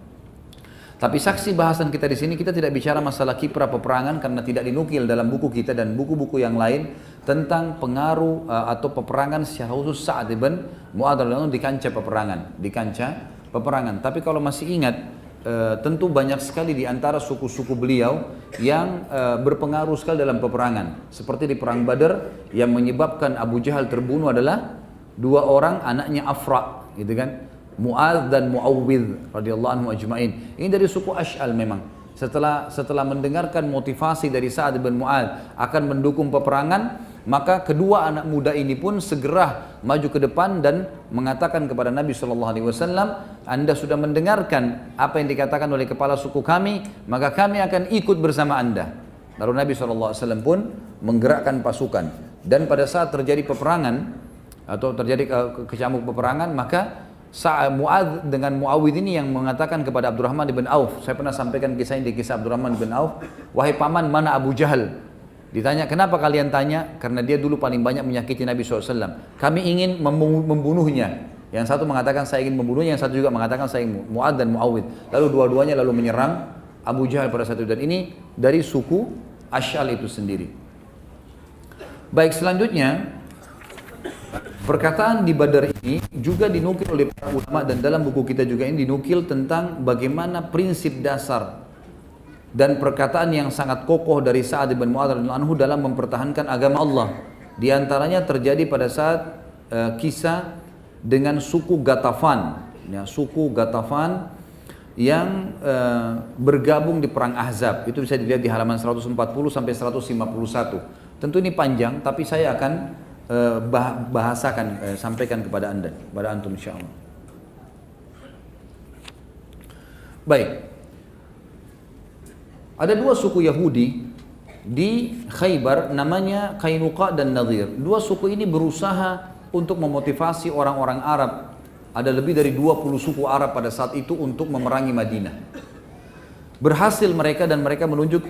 Speaker 1: Tapi saksi bahasan kita di sini, kita tidak bicara masalah kiprah peperangan karena tidak dinukil dalam buku kita dan buku-buku yang lain tentang pengaruh atau peperangan secara khusus Sa'ad bin Mu'adz di kancah peperangan. Tapi kalau masih ingat, tentu banyak sekali di antara suku-suku beliau yang berpengaruh sekali dalam peperangan. Seperti di perang Badar yang menyebabkan Abu Jahal terbunuh adalah dua orang anaknya Afra, gitu kan? Mu'adz dan Mu'awwidh radhiyallahu anhu ajma'in. Ini dari suku Ash'al memang. Setelah mendengarkan motivasi dari Sa'ad bin Mu'adz akan mendukung peperangan, maka kedua anak muda ini pun segera maju ke depan dan mengatakan kepada Nabi SAW, Anda sudah mendengarkan apa yang dikatakan oleh kepala suku kami, maka kami akan ikut bersama Anda. Lalu Nabi SAW pun menggerakkan pasukan. Dan pada saat terjadi peperangan atau terjadi kecamuk peperangan, maka Mu'adz dengan Mu'awwidh ini yang mengatakan kepada Abdurrahman bin Auf, saya pernah sampaikan kisah ini di kisah Abdurrahman bin Auf, wahai paman, mana Abu Jahal? Ditanya, kenapa kalian tanya? Karena dia dulu paling banyak menyakiti Nabi SAW. Kami ingin membunuhnya. Yang satu mengatakan saya ingin membunuhnya, yang satu juga mengatakan saya ingin Mu'ad dan Mu'awid. Lalu dua-duanya lalu menyerang Abu Jahal pada saat itu. Dan ini dari suku Ash'al itu sendiri. Baik, selanjutnya perkataan di Badar ini juga dinukil oleh para ulama, dan dalam buku kita juga ini dinukil tentang bagaimana prinsip dasar dan perkataan yang sangat kokoh dari Sa'ad bin Mu'adz radhiyallahu anhu dalam mempertahankan agama Allah. Di antaranya terjadi pada saat kisah dengan suku Ghatafan, ya, suku Ghatafan yang bergabung di perang Ahzab. Itu bisa dilihat di halaman 140 sampai 151. Tentu ini panjang, tapi saya akan bahasakan, sampaikan kepada Anda, kepada antum insyaallah. Baik. Ada dua suku Yahudi di Khaybar namanya Qainuqa dan Nadhir. Dua suku ini berusaha untuk memotivasi orang-orang Arab. Ada lebih dari 20 suku Arab pada saat itu untuk memerangi Madinah. Berhasil mereka, dan mereka menunjuk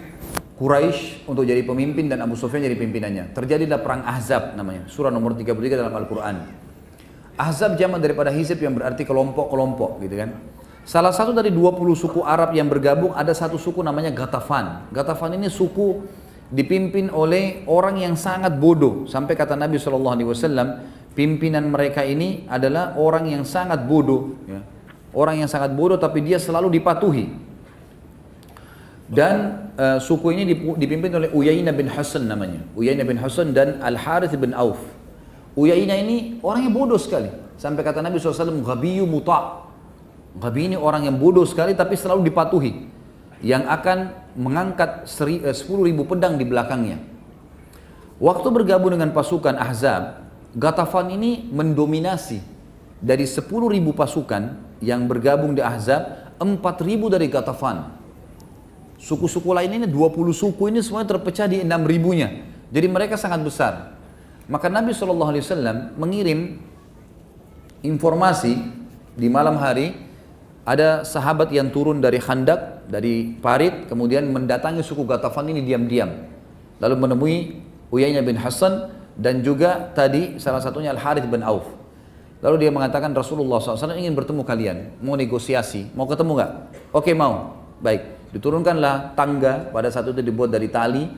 Speaker 1: Quraisy untuk jadi pemimpin dan Abu Sufyan jadi pimpinannya. Terjadilah perang Ahzab namanya. Surah nomor 33 dalam Al-Quran. Ahzab jamak daripada hizb yang berarti kelompok-kelompok gitu kan. Salah satu dari 20 suku Arab yang bergabung, ada satu suku namanya Ghatafan. Ghatafan ini suku dipimpin oleh orang yang sangat bodoh. Sampai kata Nabi SAW, pimpinan mereka ini adalah orang yang sangat bodoh. Ya. Orang yang sangat bodoh tapi dia selalu dipatuhi. Dan suku ini dipimpin oleh Uyainah bin Hasan namanya. Uyainah bin Hasan dan Al-Harith bin Auf. Uyainah ini orang yang bodoh sekali. Sampai kata Nabi SAW, Ghabiyyu muta'. Ghabi ini orang yang bodoh sekali tapi selalu dipatuhi, yang akan mengangkat 10.000 pedang di belakangnya. Waktu bergabung dengan pasukan Ahzab, Ghatafan ini mendominasi. Dari 10.000 pasukan yang bergabung di Ahzab, 4.000 dari Ghatafan. Suku-suku lain ini, 20 suku ini semuanya terpecah di 6.000-nya. Jadi mereka sangat besar. Maka Nabi SAW mengirim informasi di malam hari. Ada sahabat yang turun dari Khandak, dari parit, kemudian mendatangi suku Ghatafan ini diam-diam. Lalu menemui Uyainah bin Hasan dan juga tadi salah satunya Al-Harith bin Auf. Lalu dia mengatakan, Rasulullah SAW ingin bertemu kalian, mau negosiasi, mau ketemu nggak? Oke, mau. Baik, diturunkanlah tangga, pada saat itu dibuat dari tali.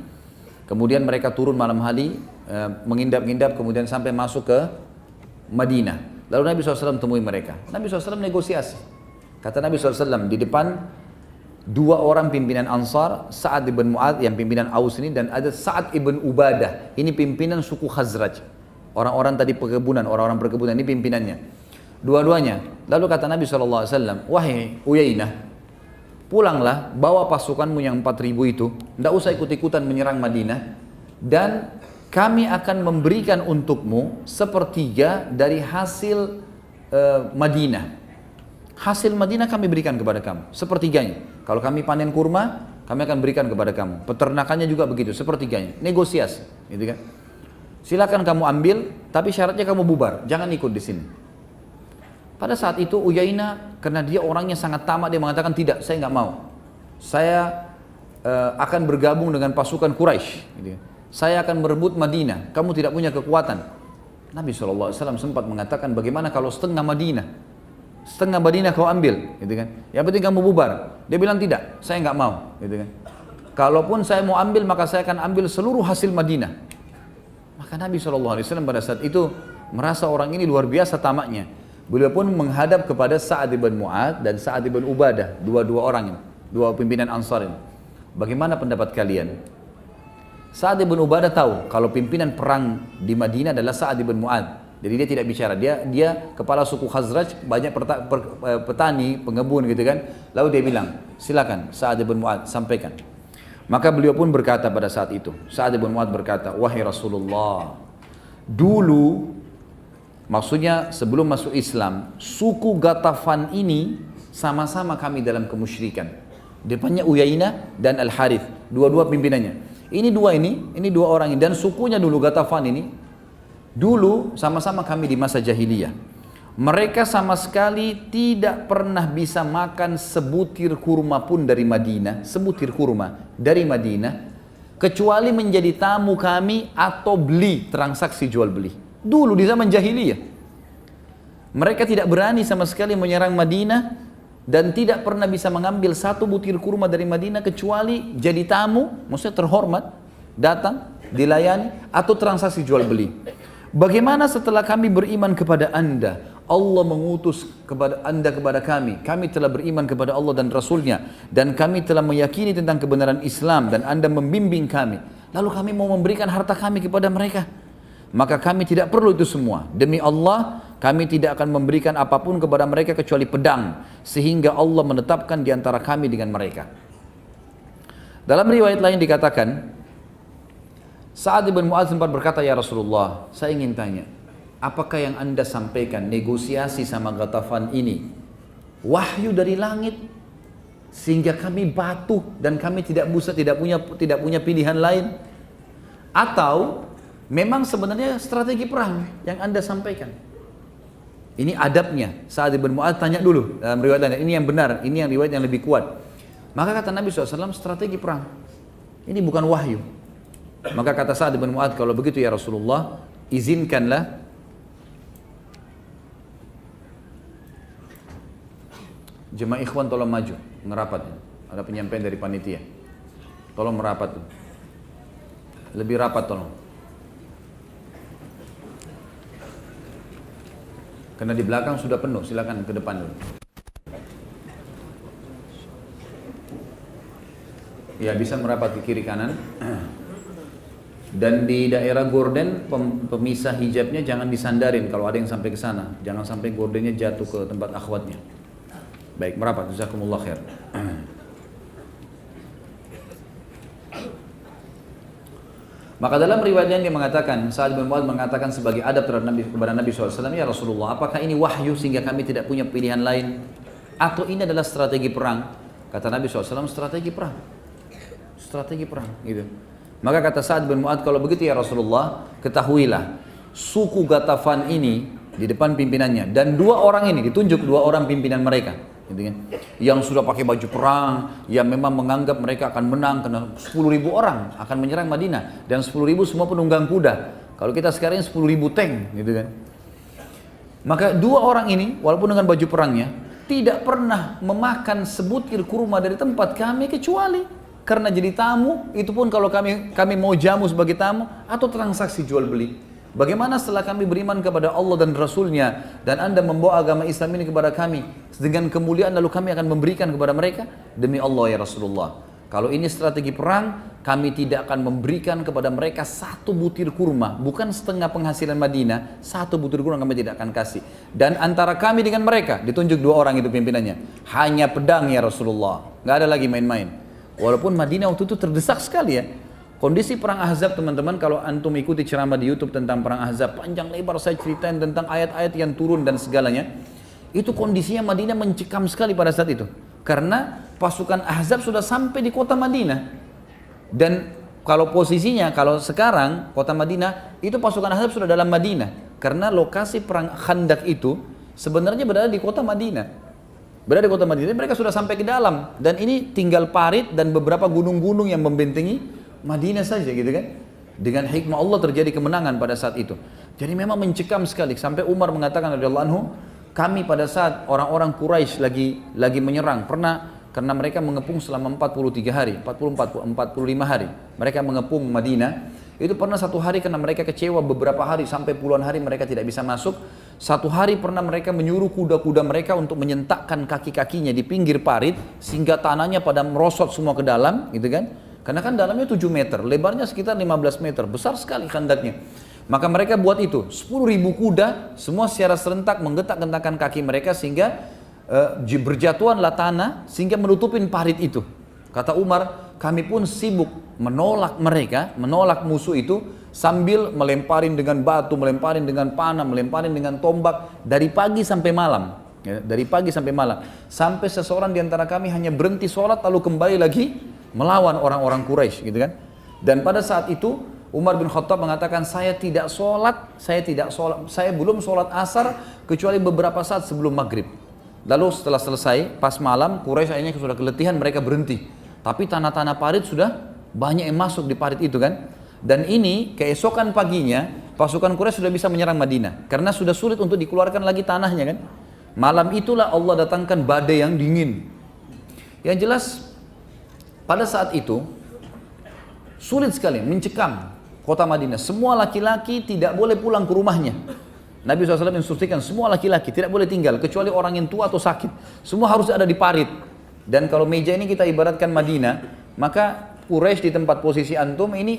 Speaker 1: Kemudian mereka turun malam hari, mengindap-indap, kemudian sampai masuk ke Madinah. Lalu Nabi SAW temui mereka. Nabi SAW negosiasi. Kata Nabi SAW, di depan dua orang pimpinan Ansar, Sa'ad ibn Mu'adz yang pimpinan Aus ini, dan ada Sa'ad ibn Ubadah, ini pimpinan suku Khazraj. Orang-orang tadi perkebunan, orang-orang perkebunan ini pimpinannya. Dua-duanya. Lalu kata Nabi SAW, wahai Uyainah, pulanglah, bawa pasukanmu yang 4.000 itu, tidak usah ikut-ikutan menyerang Madinah, dan kami akan memberikan untukmu sepertiga dari hasil Madinah. Hasil Madinah kami berikan kepada kamu, sepertiganya. Kalau kami panen kurma, kami akan berikan kepada kamu. Peternakannya juga begitu, sepertiganya. Negosiasi, gitu kan? Silakan kamu ambil, tapi syaratnya kamu bubar, jangan ikut di sini. Pada saat itu Uyainah, karena dia orangnya sangat tamak, dia mengatakan tidak, saya nggak mau. Saya akan bergabung dengan pasukan Quraisy. Gitu. Saya akan merebut Madinah. Kamu tidak punya kekuatan. Nabi SAW sempat mengatakan, bagaimana kalau setengah Madinah? Setengah Madinah kau ambil, gitu kan? Yang penting kamu bubar. Dia bilang tidak, saya nggak mau, gitu kan? Kalaupun saya mau ambil, maka saya akan ambil seluruh hasil Madinah. Maka Nabi SAW pada saat itu merasa orang ini luar biasa tamaknya. Beliau pun menghadap kepada Sa'ad ibn Mu'adz dan Sa'ad ibn Ubadah, dua-dua orang ini, dua pimpinan Ansar ini. Bagaimana pendapat kalian? Sa'ad ibn Ubadah tahu kalau pimpinan perang di Madinah adalah Sa'ad ibn Mu'adz. Jadi dia tidak bicara, dia kepala suku Khazraj, banyak petani, pengebun gitu kan. Lalu dia bilang, silakan Sa'ad ibn Mu'adz sampaikan. Maka beliau pun berkata pada saat itu, Sa'ad ibn Mu'adz berkata, wahai Rasulullah, dulu, maksudnya sebelum masuk Islam, suku Ghatafan ini sama-sama kami dalam kemusyrikan. Depannya Uyainah dan Al-Harith, dua-dua pimpinannya. Ini dua orang ini, dan sukunya dulu Ghatafan ini, dulu sama-sama kami di masa jahiliyah. Mereka sama sekali tidak pernah bisa makan sebutir kurma pun dari Madinah, sebutir kurma dari Madinah, kecuali menjadi tamu kami atau beli, transaksi jual beli. Dulu di zaman jahiliyah. Mereka tidak berani sama sekali menyerang Madinah dan tidak pernah bisa mengambil satu butir kurma dari Madinah kecuali jadi tamu, maksudnya terhormat, datang, dilayani, atau transaksi jual beli. Bagaimana setelah kami beriman kepada anda, Allah mengutus kepada anda kepada kami telah beriman kepada Allah dan Rasulnya, dan kami telah meyakini tentang kebenaran Islam, dan anda membimbing kami, lalu kami mau memberikan harta kami kepada mereka, maka kami tidak perlu itu semua. Demi Allah, kami tidak akan memberikan apapun kepada mereka kecuali pedang, sehingga Allah menetapkan di antara kami dengan mereka. Dalam riwayat lain dikatakan, Sa'ad bin Mu'adz sempat berkata, ya Rasulullah, saya ingin tanya, apakah yang anda sampaikan negosiasi sama Ghatafan ini wahyu dari langit sehingga kami batu dan kami tidak punya pilihan lain, atau memang sebenarnya strategi perang yang anda sampaikan? Ini adabnya. Sa'ad bin Mu'adz tanya dulu dalam riwayatnya, ini yang benar, ini yang riwayat yang lebih kuat. Maka kata Nabi SAW, strategi perang, ini bukan wahyu. Maka kata Sa'ad bin Mu'adz, kalau begitu ya Rasulullah, izinkanlah jemaah ikhwan tolong maju, ngerapat. Ada penyampaian dari panitia, tolong merapat, lebih rapat tolong. Karena di belakang sudah penuh, silakan ke depan dulu. Ya, bisa merapat ke kiri kanan. Dan di daerah gorden, pemisah hijabnya jangan disandarin kalau ada yang sampai ke sana. Jangan sampai gordennya jatuh ke tempat akhwatnya. Baik, merapat. Jazakumullah khair. Maka dalam riwayatnya dia mengatakan, Sa'ad bin Mu'adz mengatakan sebagai adab terhadap Nabi, kepada Nabi SAW, ya Rasulullah, apakah ini wahyu sehingga kami tidak punya pilihan lain? Atau ini adalah strategi perang? Kata Nabi SAW, strategi perang. Strategi perang, gitu. Maka kata Sa'ad bin Mu'adz, kalau begitu ya Rasulullah, ketahuilah, suku Ghatafan ini di depan pimpinannya, dan dua orang ini, ditunjuk dua orang pimpinan mereka, gitu kan, yang sudah pakai baju perang, yang memang menganggap mereka akan menang karena 10.000 orang akan menyerang Madinah, dan 10.000 semua penunggang kuda. Kalau kita sekarang 10.000 tank, gitu kan. Maka dua orang ini, walaupun dengan baju perangnya, tidak pernah memakan sebutir kurma dari tempat kami kecuali karena jadi tamu. Itu pun kalau kami mau jamu sebagai tamu atau transaksi jual beli. Bagaimana setelah kami beriman kepada Allah dan Rasulnya, dan anda membawa agama Islam ini kepada kami dengan kemuliaan, lalu kami akan memberikan kepada mereka? Demi Allah ya Rasulullah, kalau ini strategi perang, kami tidak akan memberikan kepada mereka satu butir kurma, bukan setengah penghasilan Madinah, satu butir kurma kami tidak akan kasih. Dan antara kami dengan mereka, ditunjuk dua orang itu pimpinannya, hanya pedang ya Rasulullah, nggak ada lagi main-main. Walaupun Madinah waktu itu terdesak sekali ya. Kondisi perang Ahzab, teman-teman, kalau antum ikuti ceramah di YouTube tentang perang Ahzab, panjang lebar saya ceritain tentang ayat-ayat yang turun dan segalanya. Itu kondisinya Madinah mencekam sekali pada saat itu. Karena pasukan Ahzab sudah sampai di kota Madinah. Dan kalau posisinya, kalau sekarang kota Madinah, itu pasukan Ahzab sudah dalam Madinah. Karena lokasi perang Khandak itu sebenarnya berada di kota Madinah. Berada di kota Madinah, mereka sudah sampai ke dalam. Dan ini tinggal parit dan beberapa gunung-gunung yang membentengi Madinah saja, gitu kan. Dengan hikmah Allah terjadi kemenangan pada saat itu. Jadi memang mencekam sekali. Sampai Umar mengatakan radhiyallahu anhu, kami pada saat orang-orang Quraisy lagi menyerang, pernah, karena mereka mengepung selama 43 hari, 45 hari. Mereka mengepung Madinah. Itu pernah satu hari karena mereka kecewa beberapa hari, sampai puluhan hari mereka tidak bisa masuk. Satu hari pernah mereka menyuruh kuda-kuda mereka untuk menyentakkan kaki-kakinya di pinggir parit, sehingga tanahnya pada merosot semua ke dalam, gitu kan. Karena kan dalamnya 7 meter, lebarnya sekitar 15 meter, besar sekali khandaknya. Maka mereka buat itu, 10.000 kuda, semua secara serentak menggetak-gentakan kaki mereka sehingga berjatuhanlah tanah, sehingga menutupin parit itu. Kata Umar, kami pun sibuk menolak mereka, menolak musuh itu, sambil melemparin dengan batu, melemparin dengan panah, melemparin dengan tombak, dari pagi sampai malam. Ya, dari pagi sampai malam. Sampai seseorang di antara kami hanya berhenti sholat, lalu kembali lagi melawan orang-orang Quraisy, gitu kan. Dan pada saat itu Umar bin Khattab mengatakan, saya belum sholat asar kecuali beberapa saat sebelum maghrib. Lalu setelah selesai, pas malam, Quraisy akhirnya sudah keletihan, mereka berhenti. Tapi tanah-tanah parit sudah banyak yang masuk di parit itu kan. Dan ini keesokan paginya pasukan Quraisy sudah bisa menyerang Madinah karena sudah sulit untuk dikeluarkan lagi tanahnya kan. Malam itulah Allah datangkan badai yang dingin. Yang jelas pada saat itu sulit sekali mencekam kota Madinah. Semua laki-laki tidak boleh pulang ke rumahnya. Nabi SAW instruksikan semua laki-laki tidak boleh tinggal kecuali orang yang tua atau sakit. Semua harus ada di parit. Dan kalau meja ini kita ibaratkan Madinah, maka Quraisy di tempat posisi antum ini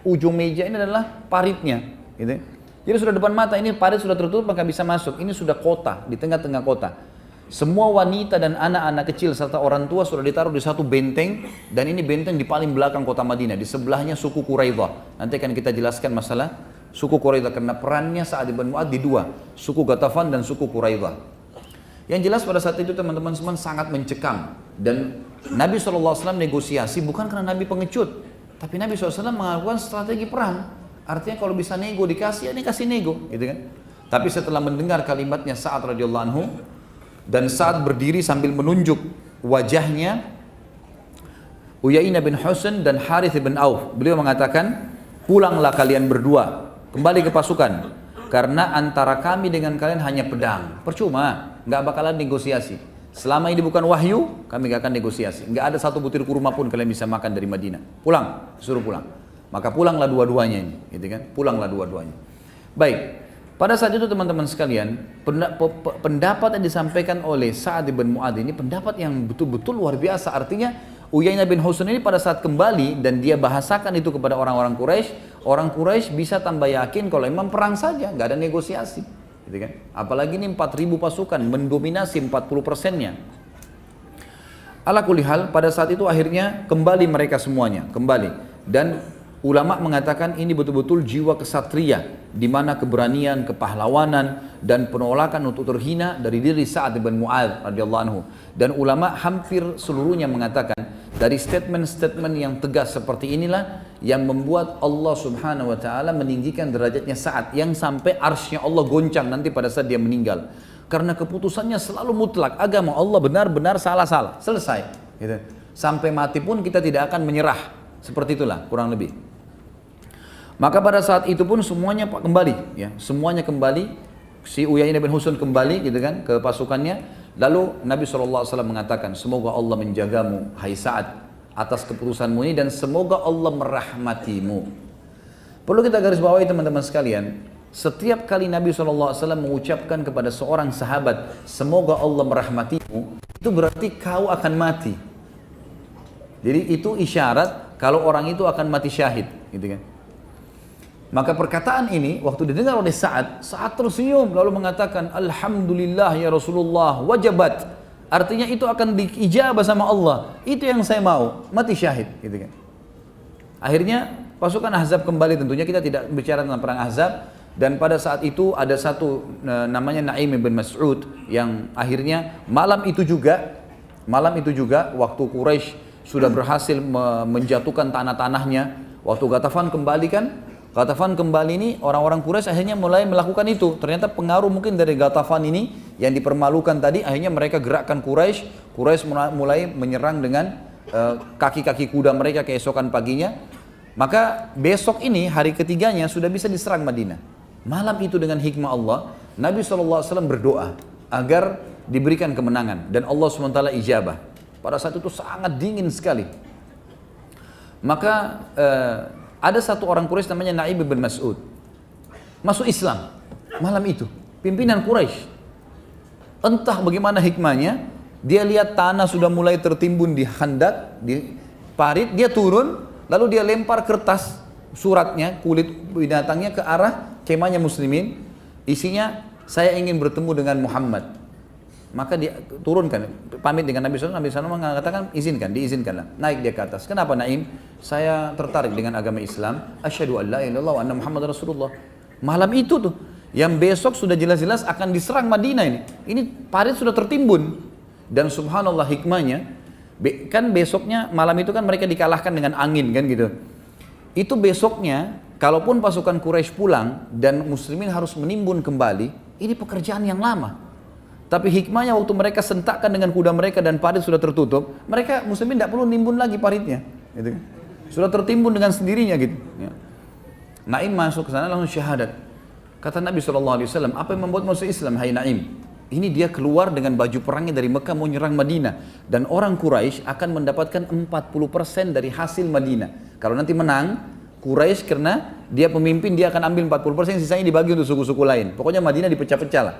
Speaker 1: ujung meja ini adalah paritnya, gitu. Jadi sudah depan mata ini parit sudah tertutup maka bisa masuk. Ini sudah kota di tengah-tengah kota. Semua wanita dan anak-anak kecil serta orang tua sudah ditaruh di satu benteng dan ini benteng di paling belakang kota Madinah. Di sebelahnya suku Quraidah. Nanti akan kita jelaskan masalah suku Quraidah karena perannya Sa'ad bin Mu'adz di dua, suku Ghatafan dan suku Quraidah. Yang jelas pada saat itu teman-teman semua sangat mencekam dan Nabi SAW negosiasi bukan karena Nabi pengecut, tapi Nabi SAW melakukan strategi perang. Artinya kalau bisa nego dikasih, ya dikasih nego, gitu kan? Tapi setelah mendengar kalimatnya Sa'ad radhiyallahu anhu dan Sa'ad berdiri sambil menunjuk wajahnya Uyainah bin Husain dan Harith bin Auf, beliau mengatakan, pulanglah kalian berdua, kembali ke pasukan. Karena antara kami dengan kalian hanya pedang. Percuma, nggak bakalan negosiasi. Selama ini bukan wahyu, kami nggak akan negosiasi. Nggak ada satu butir kurma pun kalian bisa makan dari Madinah. Pulang, suruh pulang. Maka pulanglah dua-duanya ini, gitu kan? Pulanglah dua-duanya. Baik, pada saat itu teman-teman sekalian, pendapat yang disampaikan oleh Sa'ad bin Mu'adz ini pendapat yang betul-betul luar biasa. Artinya Uyainah bin Husain ini pada saat kembali dan dia bahasakan itu kepada orang-orang Quraisy bisa tambah yakin kalau memang perang saja, nggak ada negosiasi, gitu kan? Apalagi ini 4.000 pasukan mendominasi 40%-nya. Ala kulli hal, pada saat itu akhirnya kembali mereka semuanya, kembali. Dan ulama mengatakan ini betul-betul jiwa kesatria, di mana keberanian, kepahlawanan, dan penolakan untuk terhina dari diri Sa'ad bin Mu'adz radhiyallahu anhu. Dan ulama hampir seluruhnya mengatakan dari statement-statement yang tegas seperti inilah yang membuat Allah Subhanahu wa taala meninggikan derajatnya Sa'ad yang sampai arsy-nya Allah goncang nanti pada saat dia meninggal. Karena keputusannya selalu mutlak, agama Allah benar-benar salah-salah, selesai, gitu. Sampai mati pun kita tidak akan menyerah. Seperti itulah kurang lebih. Maka pada saat itu pun semuanya kembali, ya, semuanya kembali. Si Uyainah bin Husain kembali, gitu kan, ke pasukannya. Lalu Nabi SAW mengatakan, semoga Allah menjagamu, hai Sa'ad, atas keputusanmu ini dan semoga Allah merahmatimu. Perlu kita garis bawahi teman-teman sekalian, setiap kali Nabi SAW mengucapkan kepada seorang sahabat, semoga Allah merahmatimu, itu berarti kau akan mati. Jadi itu isyarat kalau orang itu akan mati syahid, gitu kan. Maka perkataan ini waktu didengar oleh Sa'ad tersenyum lalu mengatakan alhamdulillah ya Rasulullah wajabat. Artinya itu akan diijabah sama Allah. Itu yang saya mau, mati syahid, gitu kan. Akhirnya pasukan Ahzab kembali, tentunya kita tidak bicara tentang perang Ahzab, dan pada saat itu ada satu namanya Naim bin Mas'ud yang akhirnya malam itu juga waktu Quraisy sudah berhasil menjatuhkan tanah-tanahnya, waktu Ghatafan kembali kan, Ghatafan kembali ini orang-orang Quraisy akhirnya mulai melakukan itu. Ternyata pengaruh mungkin dari Ghatafan ini yang dipermalukan tadi, akhirnya mereka gerakkan Quraisy mulai menyerang dengan kaki-kaki kuda mereka keesokan paginya. Maka besok ini hari ketiganya sudah bisa diserang Madinah. Malam itu dengan hikmah Allah, Nabi SAW berdoa agar diberikan kemenangan dan Allah SWT ijabah. Pada saat itu sangat dingin sekali. Maka ada satu orang Quraisy namanya Naim bin Mas'ud masuk Islam malam itu, pimpinan Quraisy. Entah bagaimana hikmahnya, dia lihat tanah sudah mulai tertimbun di khandak, di parit, dia turun, lalu dia lempar kertas suratnya, kulit binatangnya ke arah kemahnya muslimin, isinya saya ingin bertemu dengan Muhammad. Maka dia turunkan, pamit dengan Nabi SAW, Nabi SAW mengatakan diizinkanlah. Naik dia ke atas. Kenapa Naim? Saya tertarik dengan agama Islam. Asyhadu an la ilaha illallah wa anna Muhammad Rasulullah. Malam itu tuh, yang besok sudah jelas-jelas akan diserang Madinah ini. Ini parit sudah tertimbun. Dan subhanallah hikmahnya, kan besoknya malam itu kan mereka dikalahkan dengan angin kan gitu. Itu besoknya, kalaupun pasukan Quraisy pulang dan muslimin harus menimbun kembali, ini pekerjaan yang lama. Tapi hikmahnya waktu mereka sentakkan dengan kuda mereka dan parit sudah tertutup, mereka muslimin tidak perlu nimbun lagi paritnya, gitu. Sudah tertimbun dengan sendirinya gitu. Ya. Naim masuk ke sana langsung syahadat. Kata Nabi SAW, apa yang membuat masuk Islam, hai Naim? Ini dia keluar dengan baju perangnya dari Mekah mau nyerang Madinah. Dan orang Quraisy akan mendapatkan 40% dari hasil Madinah. Kalau nanti menang, Quraisy karena dia pemimpin, dia akan ambil 40%, sisanya dibagi untuk suku-suku lain. Pokoknya Madinah dipecah-pecah lah.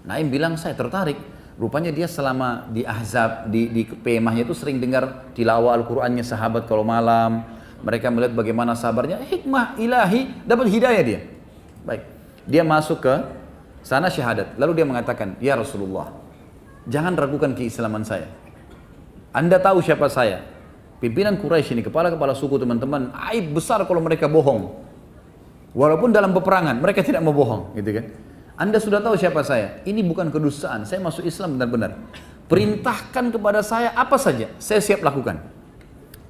Speaker 1: Naim bilang, saya tertarik. Rupanya dia selama di Ahzab, di kemahnya itu sering dengar tilawah Al-Qur'annya sahabat kalau malam. Mereka melihat bagaimana sabarnya, hikmah ilahi, dapat hidayah dia. Baik, dia masuk ke sana syahadat. Lalu dia mengatakan, ya Rasulullah, jangan ragukan keislaman saya. Anda tahu siapa saya? Pimpinan Quraisy ini, kepala-kepala suku teman-teman, aib besar kalau mereka bohong. Walaupun dalam peperangan, mereka tidak mau bohong, gitu kan? Anda sudah tahu siapa saya. Ini bukan kedustaan, saya masuk Islam benar-benar. Perintahkan kepada saya apa saja, saya siap lakukan.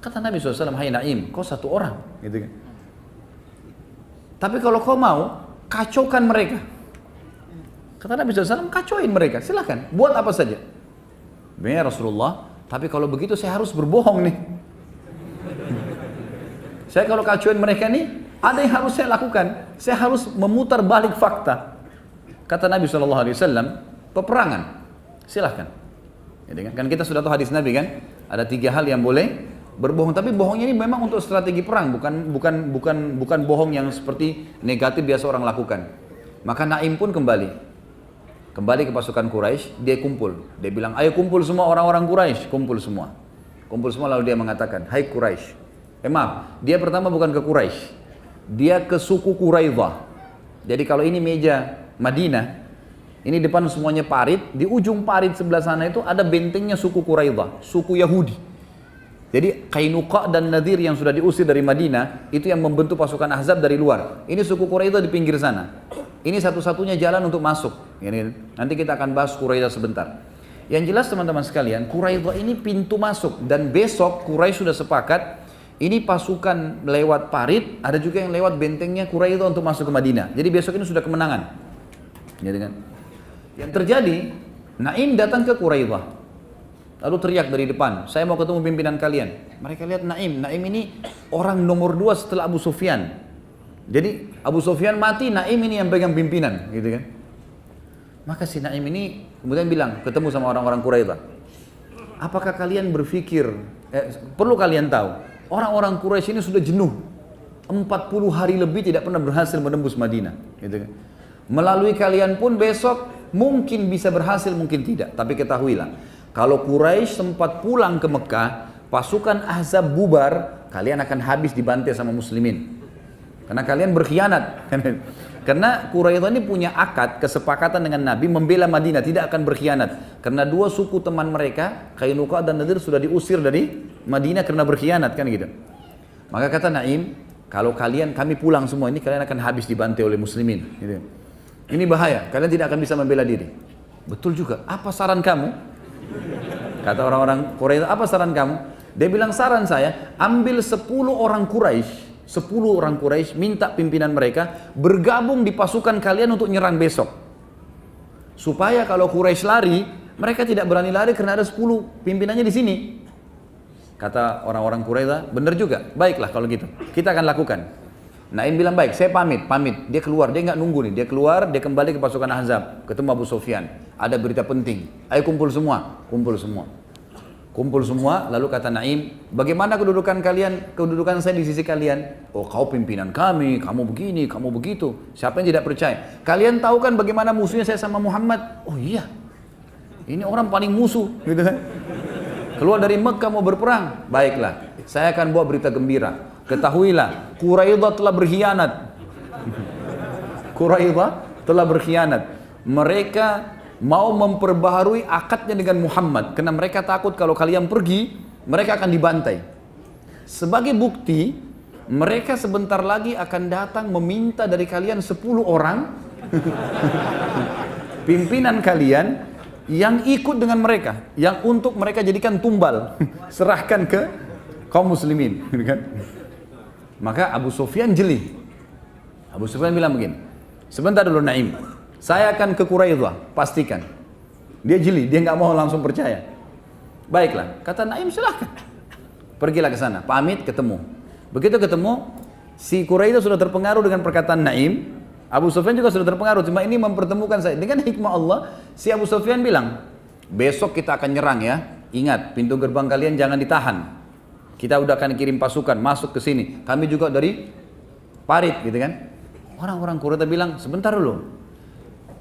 Speaker 1: Kata Nabi SAW, hai Naim, kau satu orang, gitu kan? Tapi kalau kau mau, kacaukan mereka. Kata Nabi SAW, kacauin mereka, silahkan, buat apa saja. Ya Rasulullah, tapi kalau begitu saya harus berbohong nih. Saya kalau kacauin mereka nih, ada yang harus saya lakukan. Saya harus memutar balik fakta. Kata Nabi SAW, peperangan, silahkan. Kan kita sudah tahu hadis Nabi kan, ada 3 hal yang boleh berbohong. Tapi bohongnya ini memang untuk strategi perang, bukan bohong yang seperti negatif biasa orang lakukan. Maka Naim pun kembali ke pasukan Quraisy, dia kumpul. Dia bilang, ayo kumpul semua orang-orang Quraisy, kumpul semua. Kumpul semua lalu dia mengatakan, hai Quraisy. Maaf, dia pertama bukan ke Quraisy. Dia ke suku Quraidah. Jadi kalau ini meja Madinah, ini depan semuanya parit, di ujung parit sebelah sana itu ada bentengnya suku Quraidah, suku Yahudi. Jadi Qainuqa dan Nadir yang sudah diusir dari Madinah, itu yang membentuk pasukan Ahzab dari luar. Ini suku Quraidah di pinggir sana. Ini satu-satunya jalan untuk masuk. Nanti kita akan bahas Quraidah sebentar. Yang jelas teman-teman sekalian, Quraidah ini pintu masuk. Dan besok Quraisy sudah sepakat, ini pasukan lewat parit, ada juga yang lewat bentengnya Quraidah untuk masuk ke Madinah. Jadi besok ini sudah kemenangan. Yang terjadi, Naim datang ke Quraidah. Lalu teriak dari depan, saya mau ketemu pimpinan kalian. Mereka lihat Naim ini orang nomor 2 setelah Abu Sufyan. Jadi Abu Sufyan mati, Naim ini yang pegang pimpinan, gitu kan. Maka si Naim ini kemudian bilang, ketemu sama orang-orang Quraidah. Apakah kalian berpikir, perlu kalian tahu, orang-orang Quraisy ini sudah jenuh. 40 hari lebih tidak pernah berhasil menembus Madinah, gitu kan. Melalui kalian pun besok mungkin bisa berhasil, mungkin tidak. Tapi ketahuilah, kalau Quraisy sempat pulang ke Mekah, pasukan Ahzab bubar, kalian akan habis dibantai sama muslimin. Karena kalian berkhianat. Karena Quraidah ini punya akad, kesepakatan dengan Nabi membela Madinah, tidak akan berkhianat. Karena 2 suku teman mereka, Qainuqa dan Nadir sudah diusir dari Madinah karena berkhianat, kan gitu. Maka kata Naim, kalau kami pulang semua ini, kalian akan habis dibantai oleh muslimin. Gitu. Ini bahaya, kalian tidak akan bisa membela diri. Betul juga, apa saran kamu? Kata orang-orang Quraidah, apa saran kamu? Dia bilang, saran saya, ambil 10 orang Quraisy, minta pimpinan mereka bergabung di pasukan kalian untuk nyerang besok. Supaya kalau Quraisy lari, mereka tidak berani lari karena ada 10 pimpinannya di sini. Kata orang-orang Quraidah, benar juga, baiklah kalau gitu, kita akan lakukan. Naim bilang, baik, saya pamit. Dia keluar, dia nggak nunggu nih, dia keluar, dia kembali ke pasukan Ahzab, ketemu Abu Sufyan. Ada berita penting, ayo kumpul semua. Kumpul semua, lalu kata Naim, bagaimana kedudukan saya di sisi kalian? Oh, kau pimpinan kami, kamu begini, kamu begitu. Siapa yang tidak percaya? Kalian tahu kan bagaimana musuhnya saya sama Muhammad? Oh iya, ini orang paling musuh, gitu kan? Keluar dari Mekah mau berperang, baiklah, saya akan bawa berita gembira. Ketahuilah, Quraidah telah berkhianat. Mereka mau memperbaharui akadnya dengan Muhammad karena mereka takut kalau kalian pergi mereka akan dibantai. Sebagai bukti, mereka sebentar lagi akan datang meminta dari kalian 10 orang pimpinan kalian yang ikut dengan mereka, yang untuk mereka jadikan tumbal, serahkan ke kaum muslimin, kan? Maka Abu Sufyan jeli. Abu Sufyan bilang begini, sebentar dulu Naim, saya akan ke Quraidah, pastikan. Dia jeli, dia nggak mau langsung percaya. Baiklah, kata Naim, silahkan. Pergilah ke sana, pamit, ketemu. Begitu ketemu, Si Quraidah sudah terpengaruh dengan perkataan Naim, Abu Sufyan juga sudah terpengaruh, cuma ini mempertemukan saya. Dengan hikmah Allah, si Abu Sufyan bilang, besok kita akan nyerang ya, ingat pintu gerbang kalian jangan ditahan. Kita udah akan kirim pasukan masuk ke sini, kami juga dari parit gitu kan. Orang-orang Quraidah bilang, sebentar dulu,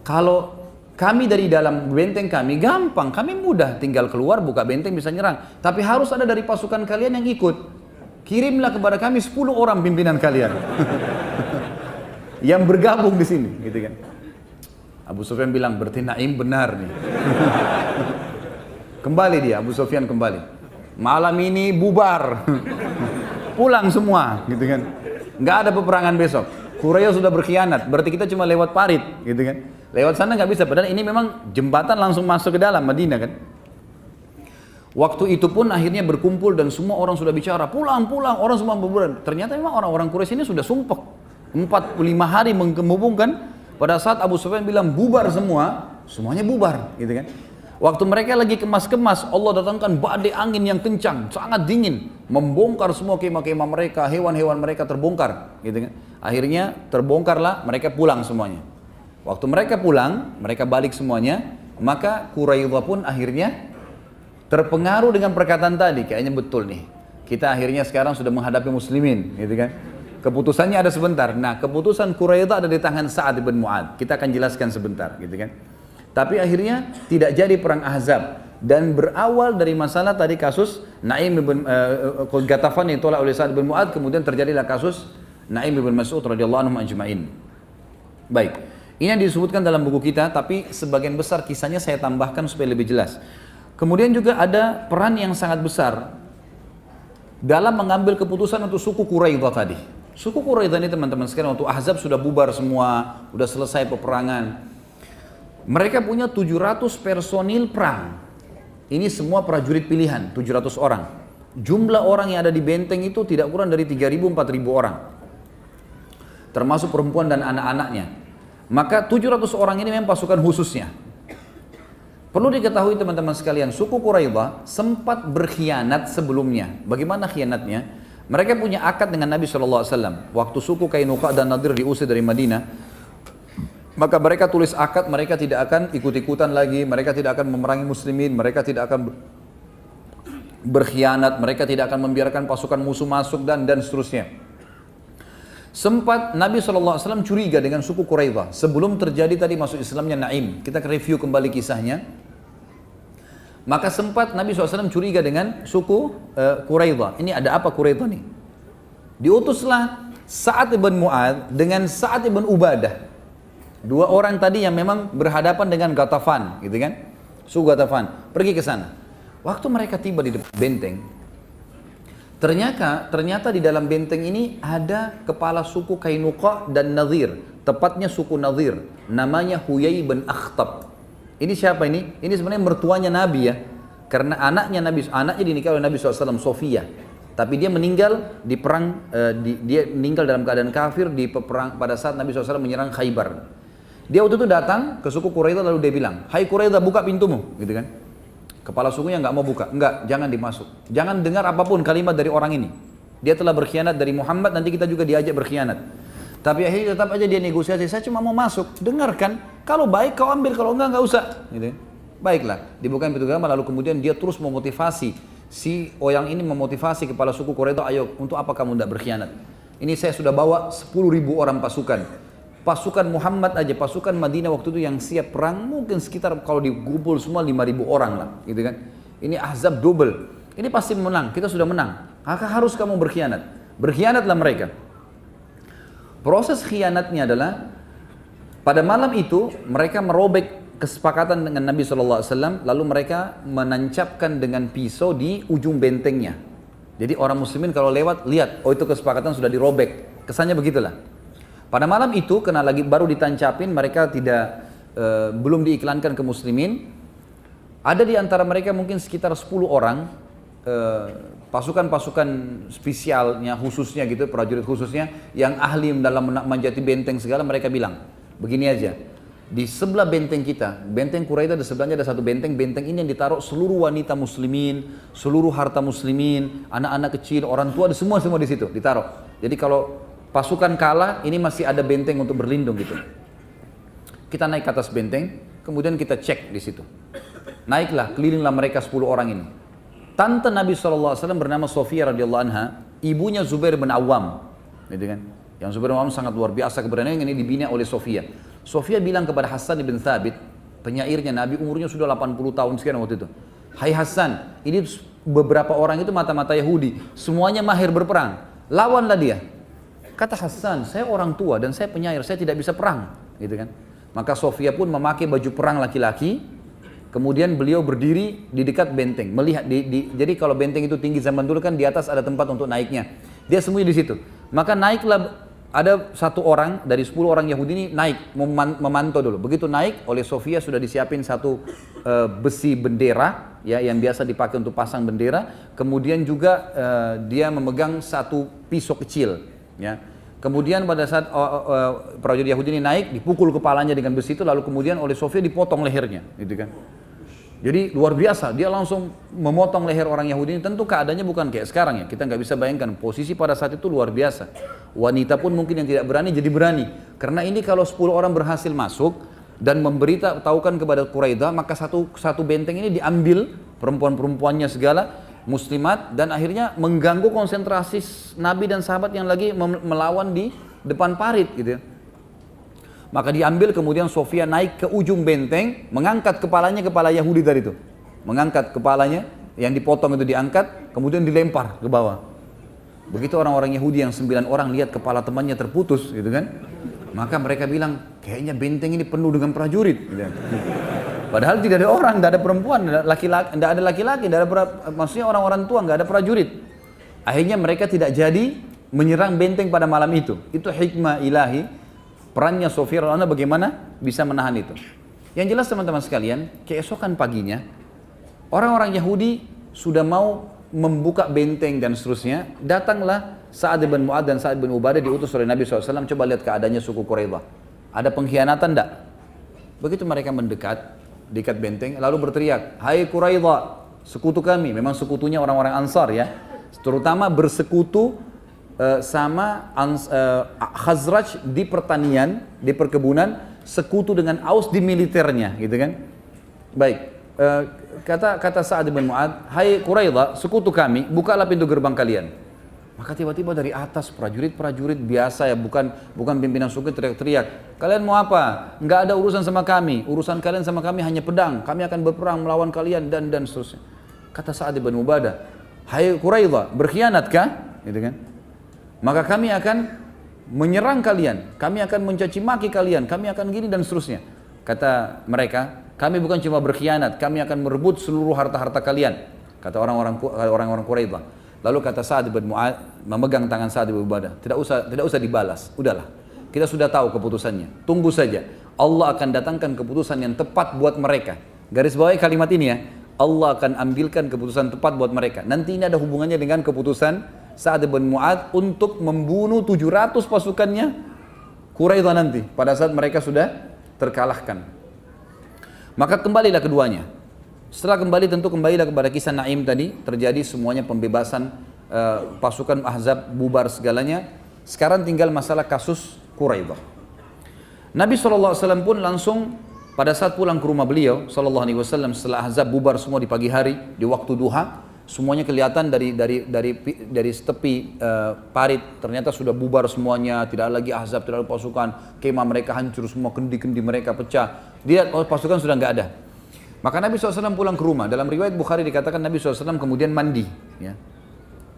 Speaker 1: kalau kami dari dalam benteng kami gampang, kami mudah tinggal keluar buka benteng bisa nyerang. Tapi harus ada dari pasukan kalian yang ikut. Kirimlah kepada kami 10 orang pimpinan kalian yang bergabung di sini, gitu kan. Abu Sufyan bilang berarti Naim benar nih. Kembali dia, Abu Sufyan kembali. Malam ini bubar, pulang semua, gitu kan. Nggak ada peperangan besok. Quraisy sudah berkhianat, berarti kita cuma lewat parit, gitu kan. Lewat sana nggak bisa, padahal ini memang jembatan langsung masuk ke dalam Madinah kan. Waktu itu pun akhirnya berkumpul dan semua orang sudah bicara, pulang, orang semua berbulan. Ternyata memang orang-orang Quraisy ini sudah sumpah. 45 hari menghubungkan, pada saat Abu Sufyan bilang bubar semua, semuanya bubar gitu kan. Waktu mereka lagi kemas-kemas, Allah datangkan badai angin yang kencang, sangat dingin, membongkar semua kemah-kemah mereka, hewan-hewan mereka terbongkar gitu kan. Akhirnya terbongkarlah, mereka pulang semuanya. Waktu mereka pulang, mereka balik semuanya, maka Quraidah pun akhirnya terpengaruh dengan perkataan tadi, kayaknya betul nih. Kita akhirnya sekarang sudah menghadapi muslimin, gitu kan. Keputusannya ada sebentar. Nah, keputusan Quraidah ada di tangan Sa'ad bin Mu'adz. Kita akan jelaskan sebentar, gitu kan. Tapi akhirnya tidak jadi perang Ahzab dan berawal dari masalah tadi kasus Naim bin Ghatafan yang ditolak oleh Sa'ad bin Mu'adz, kemudian terjadilah kasus Naim bin Mas'ud radhiyallahu anhu ajma'in. Baik. Ini yang disebutkan dalam buku kita, tapi sebagian besar kisahnya saya tambahkan supaya lebih jelas. Kemudian juga ada peran yang sangat besar dalam mengambil keputusan untuk suku Quraidah tadi. Suku Quraidah ini teman-teman sekalian, waktu Ahzab sudah bubar semua, sudah selesai peperangan. Mereka punya 700 personil perang. Ini semua prajurit pilihan, 700 orang. Jumlah orang yang ada di benteng itu tidak kurang dari 3.000-4.000 orang. Termasuk perempuan dan anak-anaknya. Maka 700 orang ini memang pasukan khususnya. Perlu diketahui teman-teman sekalian, suku Quraidah sempat berkhianat sebelumnya. Bagaimana khianatnya? Mereka punya akad dengan Nabi SAW. Waktu suku Qainuqa dan Nadir diusir dari Madinah, maka mereka tulis akad, mereka tidak akan ikut-ikutan lagi, mereka tidak akan memerangi muslimin, mereka tidak akan berkhianat, mereka tidak akan membiarkan pasukan musuh masuk dan seterusnya. Sempat Nabi SAW curiga dengan suku Quraidah sebelum terjadi tadi masuk Islamnya Naim. Kita review kembali kisahnya. Maka sempat Nabi SAW curiga dengan suku Quraidah. Ini ada apa Quraidah nih? Diutuslah Sa'ad ibn Mu'adz dengan Sa'ad ibn Ubadah. Dua orang tadi yang memang berhadapan dengan Ghatafan, gitu kan? Suku Ghatafan pergi ke sana. Waktu mereka tiba di depan benteng, ternyata di dalam benteng ini ada kepala suku Qainuqa dan Nadir, tepatnya suku Nadir, namanya Huyai bin Akhtab. Ini siapa ini? Ini sebenarnya mertuanya Nabi ya, karena anaknya dinikahi oleh Nabi SAW, Sofia. Tapi dia meninggal di perang, dia meninggal dalam keadaan kafir di peperang pada saat Nabi SAW menyerang Khaybar. Dia waktu itu datang ke suku Quraidah lalu dia bilang, "Hai Quraidah, buka pintumu," gitu kan. Kepala sukunya nggak mau buka, enggak, jangan dimasuk, jangan dengar apapun kalimat dari orang ini. Dia telah berkhianat dari Muhammad, nanti kita juga diajak berkhianat. Tapi akhirnya tetap aja dia negosiasi, saya cuma mau masuk, dengarkan, kalau baik kau ambil, kalau enggak usah. Gitu. Baiklah, dibukain pintu gerbang, lalu kemudian dia terus memotivasi, si Oyang ini memotivasi kepala suku Quraidah, ayo untuk apa kamu tidak berkhianat? Ini saya sudah bawa 10.000 orang pasukan. Pasukan Muhammad aja, pasukan Madinah waktu itu yang siap perang mungkin sekitar kalau dikumpul semua 5.000 orang lah, gitu kan. Ini Ahzab double, ini pasti menang, kita sudah menang, maka harus kamu berkhianat. Berkhianatlah mereka. Proses khianatnya adalah pada malam itu mereka merobek kesepakatan dengan Nabi SAW, lalu mereka menancapkan dengan pisau di ujung bentengnya. Jadi orang muslimin kalau lewat lihat, oh itu kesepakatan sudah dirobek, kesannya begitulah. Pada malam itu, karena lagi baru ditancapin, mereka belum diiklankan ke muslimin. Ada di antara mereka mungkin sekitar 10 orang, pasukan-pasukan spesialnya, khususnya gitu, prajurit khususnya, yang ahli dalam menjati benteng segala, mereka bilang, begini aja, di sebelah benteng kita, benteng Quraidah di sebelahnya ada satu benteng, benteng ini yang ditaruh seluruh wanita muslimin, seluruh harta muslimin, anak-anak kecil, orang tua, semua di situ ditaruh. Jadi kalau pasukan kalah, ini masih ada benteng untuk berlindung gitu. Kita naik ke atas benteng, kemudian kita cek di situ. Naiklah, kelilinglah mereka 10 orang ini. Tante Nabi SAW bernama Sofia radhiyallahu anha, ibunya Zubair bin Awam, gitu kan? Yang Zubair bin Awam sangat luar biasa keberanian, ini dibina oleh Sofia. Sofia bilang kepada Hasan bin Thabit, penyairnya Nabi, umurnya sudah 80 tahun sekian waktu itu. Hai Hasan, ini beberapa orang itu mata-mata Yahudi, semuanya mahir berperang, lawanlah dia. Kata Hasan, saya orang tua dan saya penyair, saya tidak bisa perang, gitu kan? Maka Sofia pun memakai baju perang laki-laki, kemudian beliau berdiri di dekat benteng, melihat jadi kalau benteng itu tinggi zaman dulu kan di atas ada tempat untuk naiknya. Dia sembunyi di situ. Maka naiklah, ada satu orang dari 10 orang Yahudi ini naik memantau dulu. Begitu naik, oleh Sofia sudah disiapin satu besi bendera ya yang biasa dipakai untuk pasang bendera. Kemudian juga dia memegang satu pisau kecil ya. Kemudian pada saat prajurit Yahudi ini naik, dipukul kepalanya dengan besi itu, lalu kemudian oleh Sofia dipotong lehernya, gitu kan. Jadi luar biasa, dia langsung memotong leher orang Yahudi ini. Tentu keadaannya bukan kayak sekarang ya, kita nggak bisa bayangkan posisi pada saat itu luar biasa. Wanita pun mungkin yang tidak berani jadi berani, karena ini kalau 10 orang berhasil masuk dan memberitahukan kepada Quraidah, maka satu benteng ini diambil perempuan-perempuannya segala, muslimat, dan akhirnya mengganggu konsentrasi Nabi dan sahabat yang lagi melawan di depan parit gitu ya. Maka diambil, kemudian Sofia naik ke ujung benteng, mengangkat kepalanya, kepala Yahudi tadi itu. Mengangkat kepalanya, yang dipotong itu diangkat, kemudian dilempar ke bawah. Begitu orang-orang Yahudi yang 9 orang lihat kepala temannya terputus gitu kan. Maka mereka bilang, kayaknya benteng ini penuh dengan prajurit gitu. Padahal tidak ada orang, tidak ada perempuan, tidak ada laki-laki, maksudnya orang-orang tua, nggak ada prajurit. Akhirnya mereka tidak jadi menyerang benteng pada malam itu. Itu hikmah ilahi, perannya Sofia radhiyallahu anha bagaimana bisa menahan itu. Yang jelas teman-teman sekalian, keesokan paginya, orang-orang Yahudi sudah mau membuka benteng dan seterusnya. Datanglah Sa'ad bin Mu'adz dan Sa'ad bin Ubadah diutus oleh Nabi SAW, coba lihat keadaannya suku Quraidah. Ada pengkhianatan enggak? Begitu mereka mendekat, dekat benteng, lalu berteriak, hai Quraidah, sekutu kami. Memang sekutunya orang-orang Ansar ya, terutama bersekutu sama Khazraj di pertanian, di perkebunan, sekutu dengan Aus di militernya, gitu kan. Baik, kata Sa'ad bin Mu'adz, hai Quraidah, sekutu kami, bukalah pintu gerbang kalian. Maka tiba-tiba dari atas prajurit-prajurit biasa ya, bukan pimpinan suku, teriak-teriak, kalian mau apa? Enggak ada urusan sama kami, urusan kalian sama kami hanya pedang, kami akan berperang melawan kalian dan seterusnya. Kata Sa'ad bin Ubadah, hai Quraidah, berkhianatkah? Gitu kan? Maka kami akan menyerang kalian, kami akan mencaci maki kalian, kami akan gini dan seterusnya. Kata mereka, kami bukan cuma berkhianat, kami akan merebut seluruh harta-harta kalian. Kata orang-orang Quraidah. Lalu kata Sa'ad bin Mu'adz, memegang tangan Sa'ad bin Ubadah, tidak usah dibalas, udahlah. Kita sudah tahu keputusannya, tunggu saja. Allah akan datangkan keputusan yang tepat buat mereka. Garis bawahi kalimat ini ya, Allah akan ambilkan keputusan tepat buat mereka. Nanti ini ada hubungannya dengan keputusan Sa'ad bin Mu'adz untuk membunuh 700 pasukannya Quraidah nanti, pada saat mereka sudah terkalahkan. Maka kembalilah keduanya. Setelah kembali, tentu kembalilah kepada kisah Naim tadi, terjadi semuanya pembebasan, pasukan Ahzab bubar segalanya. Sekarang tinggal masalah kasus Quraidah. Nabi SAW pun langsung pada saat pulang ke rumah beliau SAW setelah Ahzab bubar semua di pagi hari, di waktu duha, semuanya kelihatan dari tepi parit, ternyata sudah bubar semuanya, tidak ada lagi Ahzab, tidak ada pasukan, kemah mereka hancur semua, kendi-kendi mereka pecah. Dia pasukan sudah nggak ada. Maka Nabi SAW pulang ke rumah. Dalam riwayat Bukhari dikatakan Nabi SAW kemudian mandi. Ya.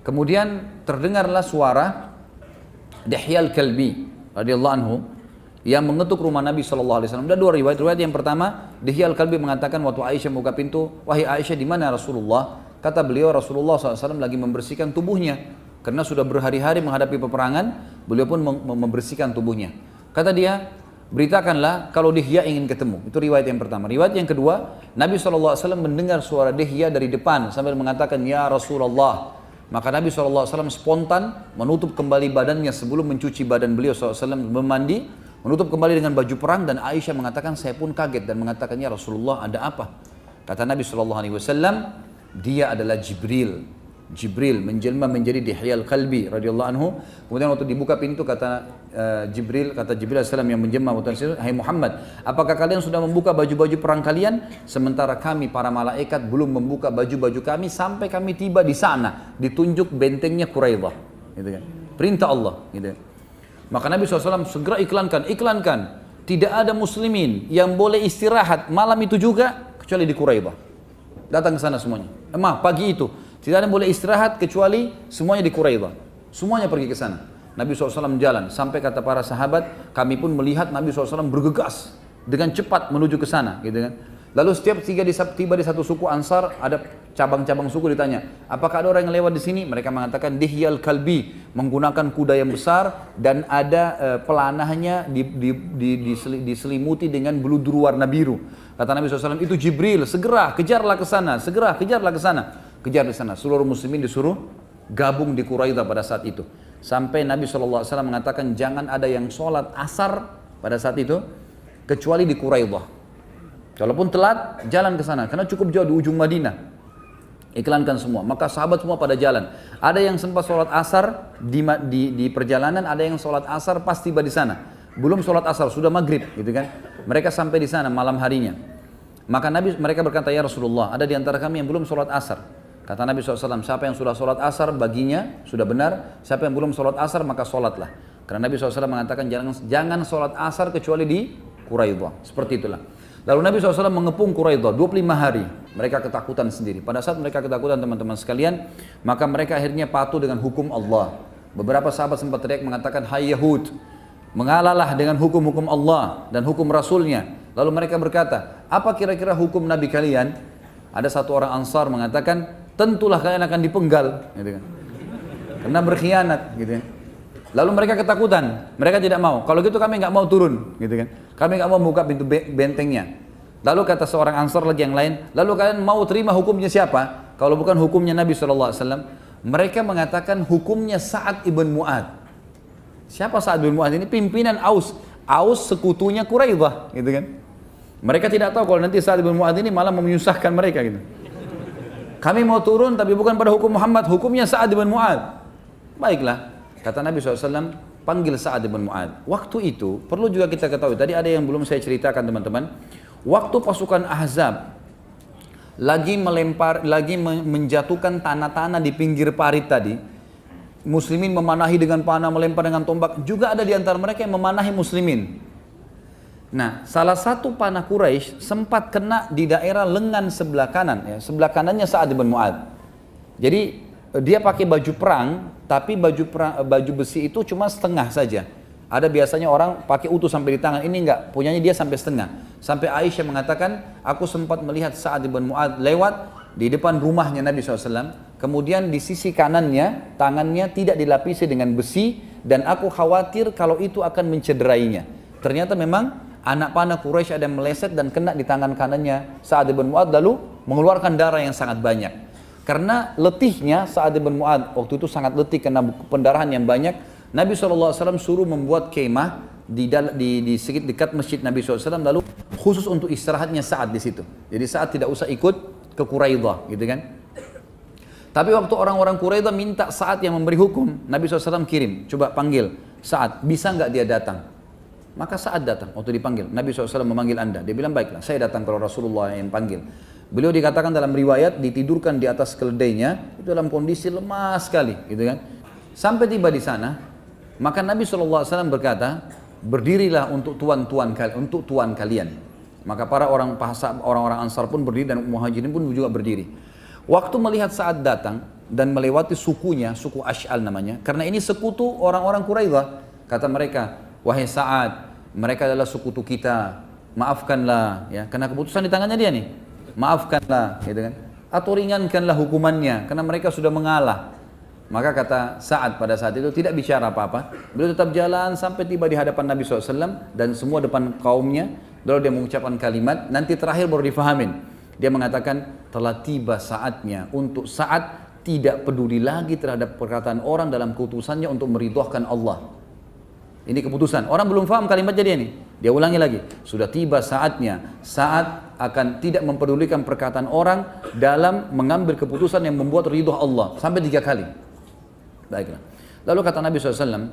Speaker 1: Kemudian terdengarlah suara Dihyal Kalbi radhiyallahu anhu yang mengetuk rumah Nabi SAW. Ada dua riwayat. Riwayat yang pertama, Dihyal Kalbi mengatakan waktu Aisyah buka pintu, wahai Aisyah, di mana Rasulullah? Kata beliau, Rasulullah SAW lagi membersihkan tubuhnya. Karena sudah berhari-hari menghadapi peperangan, beliau pun membersihkan tubuhnya. Kata dia, beritakanlah kalau Dihya ingin ketemu. Itu riwayat yang pertama. Riwayat yang kedua, Nabi SAW mendengar suara Dihya dari depan sambil mengatakan, ya Rasulullah. Maka Nabi SAW spontan menutup kembali badannya sebelum mencuci badan beliau SAW, memandi, menutup kembali dengan baju perang, dan Aisyah mengatakan, saya pun kaget dan mengatakan, ya Rasulullah, ada apa? Kata Nabi SAW, dia adalah Jibril. Jibril menjelma menjadi Dihyal Kalbi radhiyallahu anhu. Kemudian waktu dibuka pintu kata Jibril alaihissalam yang menjelma, hai Muhammad, apakah kalian sudah membuka baju-baju perang kalian? Sementara kami para malaikat belum membuka baju-baju kami sampai kami tiba di sana, ditunjuk bentengnya Quraidah, gitu kan. Perintah Allah, gitu. Maka Nabi SAW segera iklankan, tidak ada muslimin yang boleh istirahat malam itu juga kecuali di Quraidah. Datang ke sana semuanya. Pagi itu tidak ada yang boleh istirahat kecuali semuanya di Quraidah. Semuanya pergi ke sana. Nabi SAW jalan sampai kata para sahabat, kami pun melihat Nabi SAW bergegas dengan cepat menuju ke sana, gitu kan. Lalu setiap tiba di satu suku Ansar, ada cabang-cabang suku ditanya, apakah ada orang yang lewat di sini? Mereka mengatakan Dihyal Kalbi, menggunakan kuda yang besar dan ada pelanahnya diselimuti dengan bludur warna biru. Kata Nabi SAW, itu Jibril, segera kejarlah ke sana, kejar di sana. Seluruh muslimin disuruh gabung di Quraidah pada saat itu. Sampai Nabi SAW mengatakan jangan ada yang sholat asar pada saat itu kecuali di Quraidah. Kalaupun telat, jalan ke sana, karena cukup jauh di ujung Madinah. Iklankan semua, maka sahabat semua pada jalan. Ada yang sempat sholat asar di perjalanan, ada yang sholat asar pas tiba di sana. Belum sholat asar, sudah maghrib, gitu kan. Mereka sampai di sana malam harinya. Maka mereka berkata, ya Rasulullah, ada di antara kami yang belum sholat asar. Kata Nabi SAW, siapa yang sudah sholat asar baginya sudah benar, siapa yang belum sholat asar maka sholatlah. Karena Nabi SAW mengatakan jangan sholat asar kecuali di Quraidah. Seperti itulah. Lalu Nabi SAW mengepung Quraidah 25 hari. Mereka ketakutan sendiri. Pada saat mereka ketakutan teman-teman sekalian, maka mereka akhirnya patuh dengan hukum Allah. Beberapa sahabat sempat teriak mengatakan, hai Yahud, mengalahlah dengan hukum-hukum Allah dan hukum Rasulnya. Lalu mereka berkata, apa kira-kira hukum Nabi kalian? Ada satu orang Ansar mengatakan, tentulah kalian akan dipenggal, gitu kan. Karena berkhianat, gitu kan. Lalu mereka ketakutan, mereka tidak mau. Kalau gitu kami nggak mau turun, gitu kan. Kami nggak mau buka pintu bentengnya. Lalu kata seorang Ansar lagi yang lain, lalu kalian mau terima hukumnya siapa? Kalau bukan hukumnya Nabi SAW. Mereka mengatakan hukumnya Sa'ad ibn Mu'ad. Siapa Sa'ad ibn Mu'ad ini? Pimpinan Aus. Aus sekutunya Quraidah, gitu kan. Mereka tidak tahu kalau nanti Sa'ad ibn Mu'ad ini malah menyusahkan mereka, gitu. Kami mau turun tapi bukan pada hukum Muhammad, hukumnya Sa'ad ibn Mu'ad. Baiklah, kata Nabi SAW, panggil Sa'ad ibn Mu'ad. Waktu itu, perlu juga kita ketahui, tadi ada yang belum saya ceritakan teman-teman. Waktu pasukan Ahzab lagi menjatuhkan tanah-tanah di pinggir parit tadi, muslimin memanahi dengan panah, melempar dengan tombak, juga ada di antara mereka yang memanahi muslimin. Nah, salah satu panah Quraisy sempat kena di daerah lengan sebelah kanan, ya, sebelah kanannya Sa'ad bin Mu'ad. Jadi dia pakai baju perang, tapi baju besi itu cuma setengah saja. Ada biasanya orang pakai utuh sampai di tangan, ini enggak, punyanya dia sampai setengah. Sampai Aisyah mengatakan, aku sempat melihat Sa'ad bin Mu'ad lewat di depan rumahnya Nabi SAW. Kemudian di sisi kanannya, tangannya tidak dilapisi dengan besi, dan aku khawatir kalau itu akan mencederainya. Ternyata memang anak panah Quraisy ada yang meleset dan kena di tangan kanannya Sa'ad bin Mu'ad, lalu mengeluarkan darah yang sangat banyak. Karena letihnya Sa'ad bin Mu'ad, waktu itu sangat letih karena pendarahan yang banyak, Nabi SAW suruh membuat kemah di dekat masjid Nabi SAW, lalu khusus untuk istirahatnya Sa'ad di situ. Jadi Sa'ad tidak usah ikut ke Quraidah, gitu kan. Tapi waktu orang-orang Quraidah minta Sa'ad yang memberi hukum, Nabi SAW kirim, coba panggil Sa'ad, bisa nggak dia datang? Maka Sa'ad datang, waktu dipanggil, Nabi SAW memanggil anda. Dia bilang, baiklah, saya datang kalau Rasulullah yang panggil. Beliau dikatakan dalam riwayat, ditidurkan di atas keledainya, itu dalam kondisi lemah sekali, gitu kan. Sampai tiba di sana, maka Nabi SAW berkata, berdirilah untuk tuan kalian. Maka para orang-orang Ansar pun berdiri dan Muhajirin pun juga berdiri. Waktu melihat Sa'ad datang dan melewati sukunya, suku Ash'al namanya, karena ini sekutu orang-orang Quraidah, kata mereka, wahai Sa'ad, mereka adalah sekutu kita, maafkanlah, ya, karena keputusan di tangannya dia nih, maafkanlah, gitu kan, atau ringankanlah hukumannya, karena mereka sudah mengalah. Maka kata Sa'ad pada saat itu tidak bicara apa-apa, beliau tetap jalan sampai tiba di hadapan Nabi SAW dan semua depan kaumnya, lalu dia mengucapkan kalimat, nanti terakhir baru difahamin. Dia mengatakan, telah tiba saatnya untuk Sa'ad tidak peduli lagi terhadap perkataan orang dalam keputusannya untuk meridhokan Allah. Ini keputusan. Orang belum paham kalimat jadi ini. Dia ulangi lagi, sudah tiba saatnya, saat akan tidak mempedulikan perkataan orang dalam mengambil keputusan yang membuat ridho Allah. Sampai 3 kali. Baiklah. Lalu kata Nabi SAW,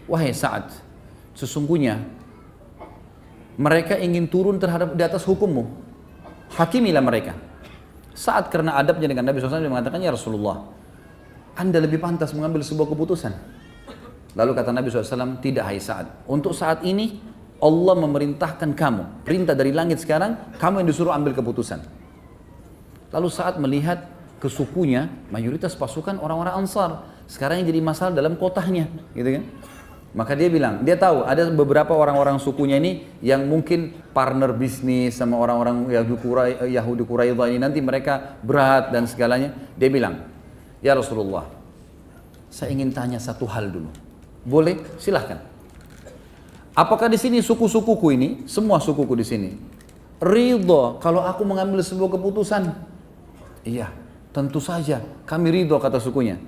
Speaker 1: wahai Sa'ad, sesungguhnya mereka ingin turun terhadap di atas hukummu. Hakimilah mereka. Sa'ad karena adabnya dengan Nabi SAW, dia mengatakan, ya Rasulullah, Anda lebih pantas mengambil sebuah keputusan. Lalu kata Nabi SAW, tidak hai Sa'ad, untuk saat ini Allah memerintahkan kamu, perintah dari langit sekarang, kamu yang disuruh ambil keputusan. Lalu saat melihat ke sukunya, mayoritas pasukan orang-orang Ansar, sekarang yang jadi masalah dalam kotanya, gitu kan? Maka dia bilang, dia tahu ada beberapa orang-orang sukunya ini yang mungkin partner bisnis sama orang-orang Yahudi Quraidah ini, nanti mereka berat dan segalanya. Dia bilang, ya Rasulullah, saya ingin tanya satu hal dulu. Boleh? Silahkan. Apakah di sini suku-sukuku ini, semua sukuku di sini, ridho kalau aku mengambil sebuah keputusan? Iya, tentu saja kami ridho, kata sukunya.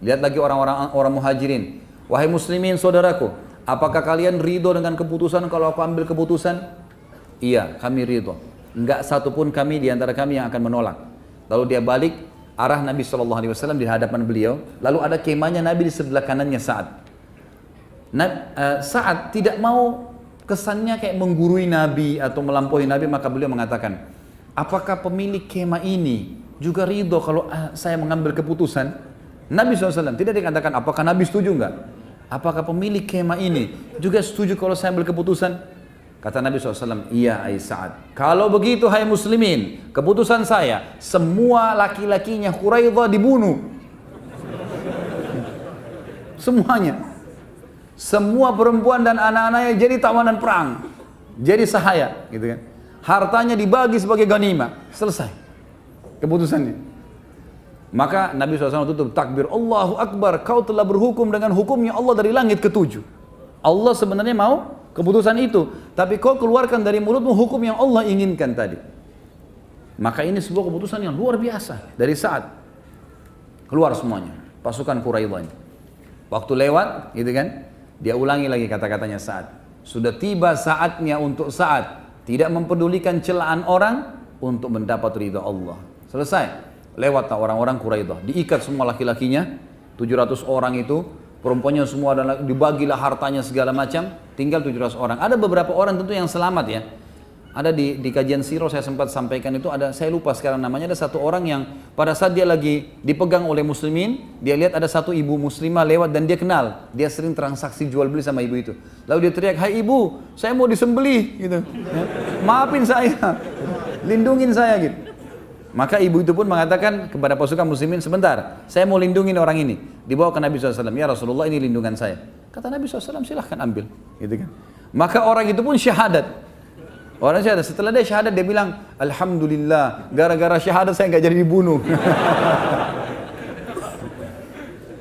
Speaker 1: Lihat lagi orang muhajirin. Wahai muslimin saudaraku, apakah kalian ridho dengan keputusan kalau aku ambil keputusan? Iya, kami ridho. Enggak satupun kami di antara kami yang akan menolak. Lalu dia balik arah Nabi SAW di hadapan beliau. Lalu ada kemahnya Nabi di sebelah kanannya Sa'ad. Saat tidak mau kesannya kayak menggurui Nabi atau melampaui Nabi, maka beliau mengatakan, apakah pemilik kemah ini juga ridho kalau saya mengambil keputusan? Nabi SAW tidak dikatakan apakah Nabi setuju enggak? Apakah pemilik kemah ini juga setuju kalau saya ambil keputusan? Kata Nabi SAW, iya hai Sa'ad, kalau begitu hai muslimin, keputusan saya, semua laki-lakinya Quraidah dibunuh. Semuanya. Semua perempuan dan anak-anaknya jadi tawanan perang, jadi sahaya, gitu kan? Hartanya dibagi sebagai ghanimah, selesai keputusannya. Maka Nabi SAW tutup takbir, Allahu Akbar, kau telah berhukum dengan hukumnya Allah dari langit ke-7. Allah sebenarnya mau keputusan itu, tapi kau keluarkan dari mulutmu hukum yang Allah inginkan tadi. Maka ini sebuah keputusan yang luar biasa dari Sa'ad. Keluar semuanya, pasukan Quraidah ini. Waktu lewat, gitu kan? Dia ulangi lagi kata-katanya Sa'ad. Sudah tiba saatnya untuk Sa'ad tidak mempedulikan celaan orang untuk mendapat ridha Allah. Selesai. Lewatlah orang-orang Quraidah. Diikat semua laki-lakinya, 700 orang itu. Perempuannya semua dibagilah hartanya segala macam. Tinggal 700 orang. Ada beberapa orang tentu yang selamat ya. Ada di kajian sirah saya sempat sampaikan itu, ada, saya lupa sekarang namanya, ada satu orang yang pada saat dia lagi dipegang oleh muslimin, dia lihat ada satu ibu muslimah lewat dan dia kenal, dia sering transaksi jual beli sama ibu itu. Lalu dia teriak, hai ibu, saya mau disembelih gitu. Ya, maafin saya, lindungin saya gitu. Maka ibu itu pun mengatakan kepada pasukan muslimin, sebentar, saya mau lindungin orang ini. Dibawa ke Nabi SAW, ya Rasulullah ini lindungan saya. Kata Nabi SAW, silahkan ambil. Gitu kan. Maka orang itu pun syahadat. Orang syahadat, setelah dia syahadat dia bilang, Alhamdulillah, gara-gara syahadat saya nggak jadi dibunuh.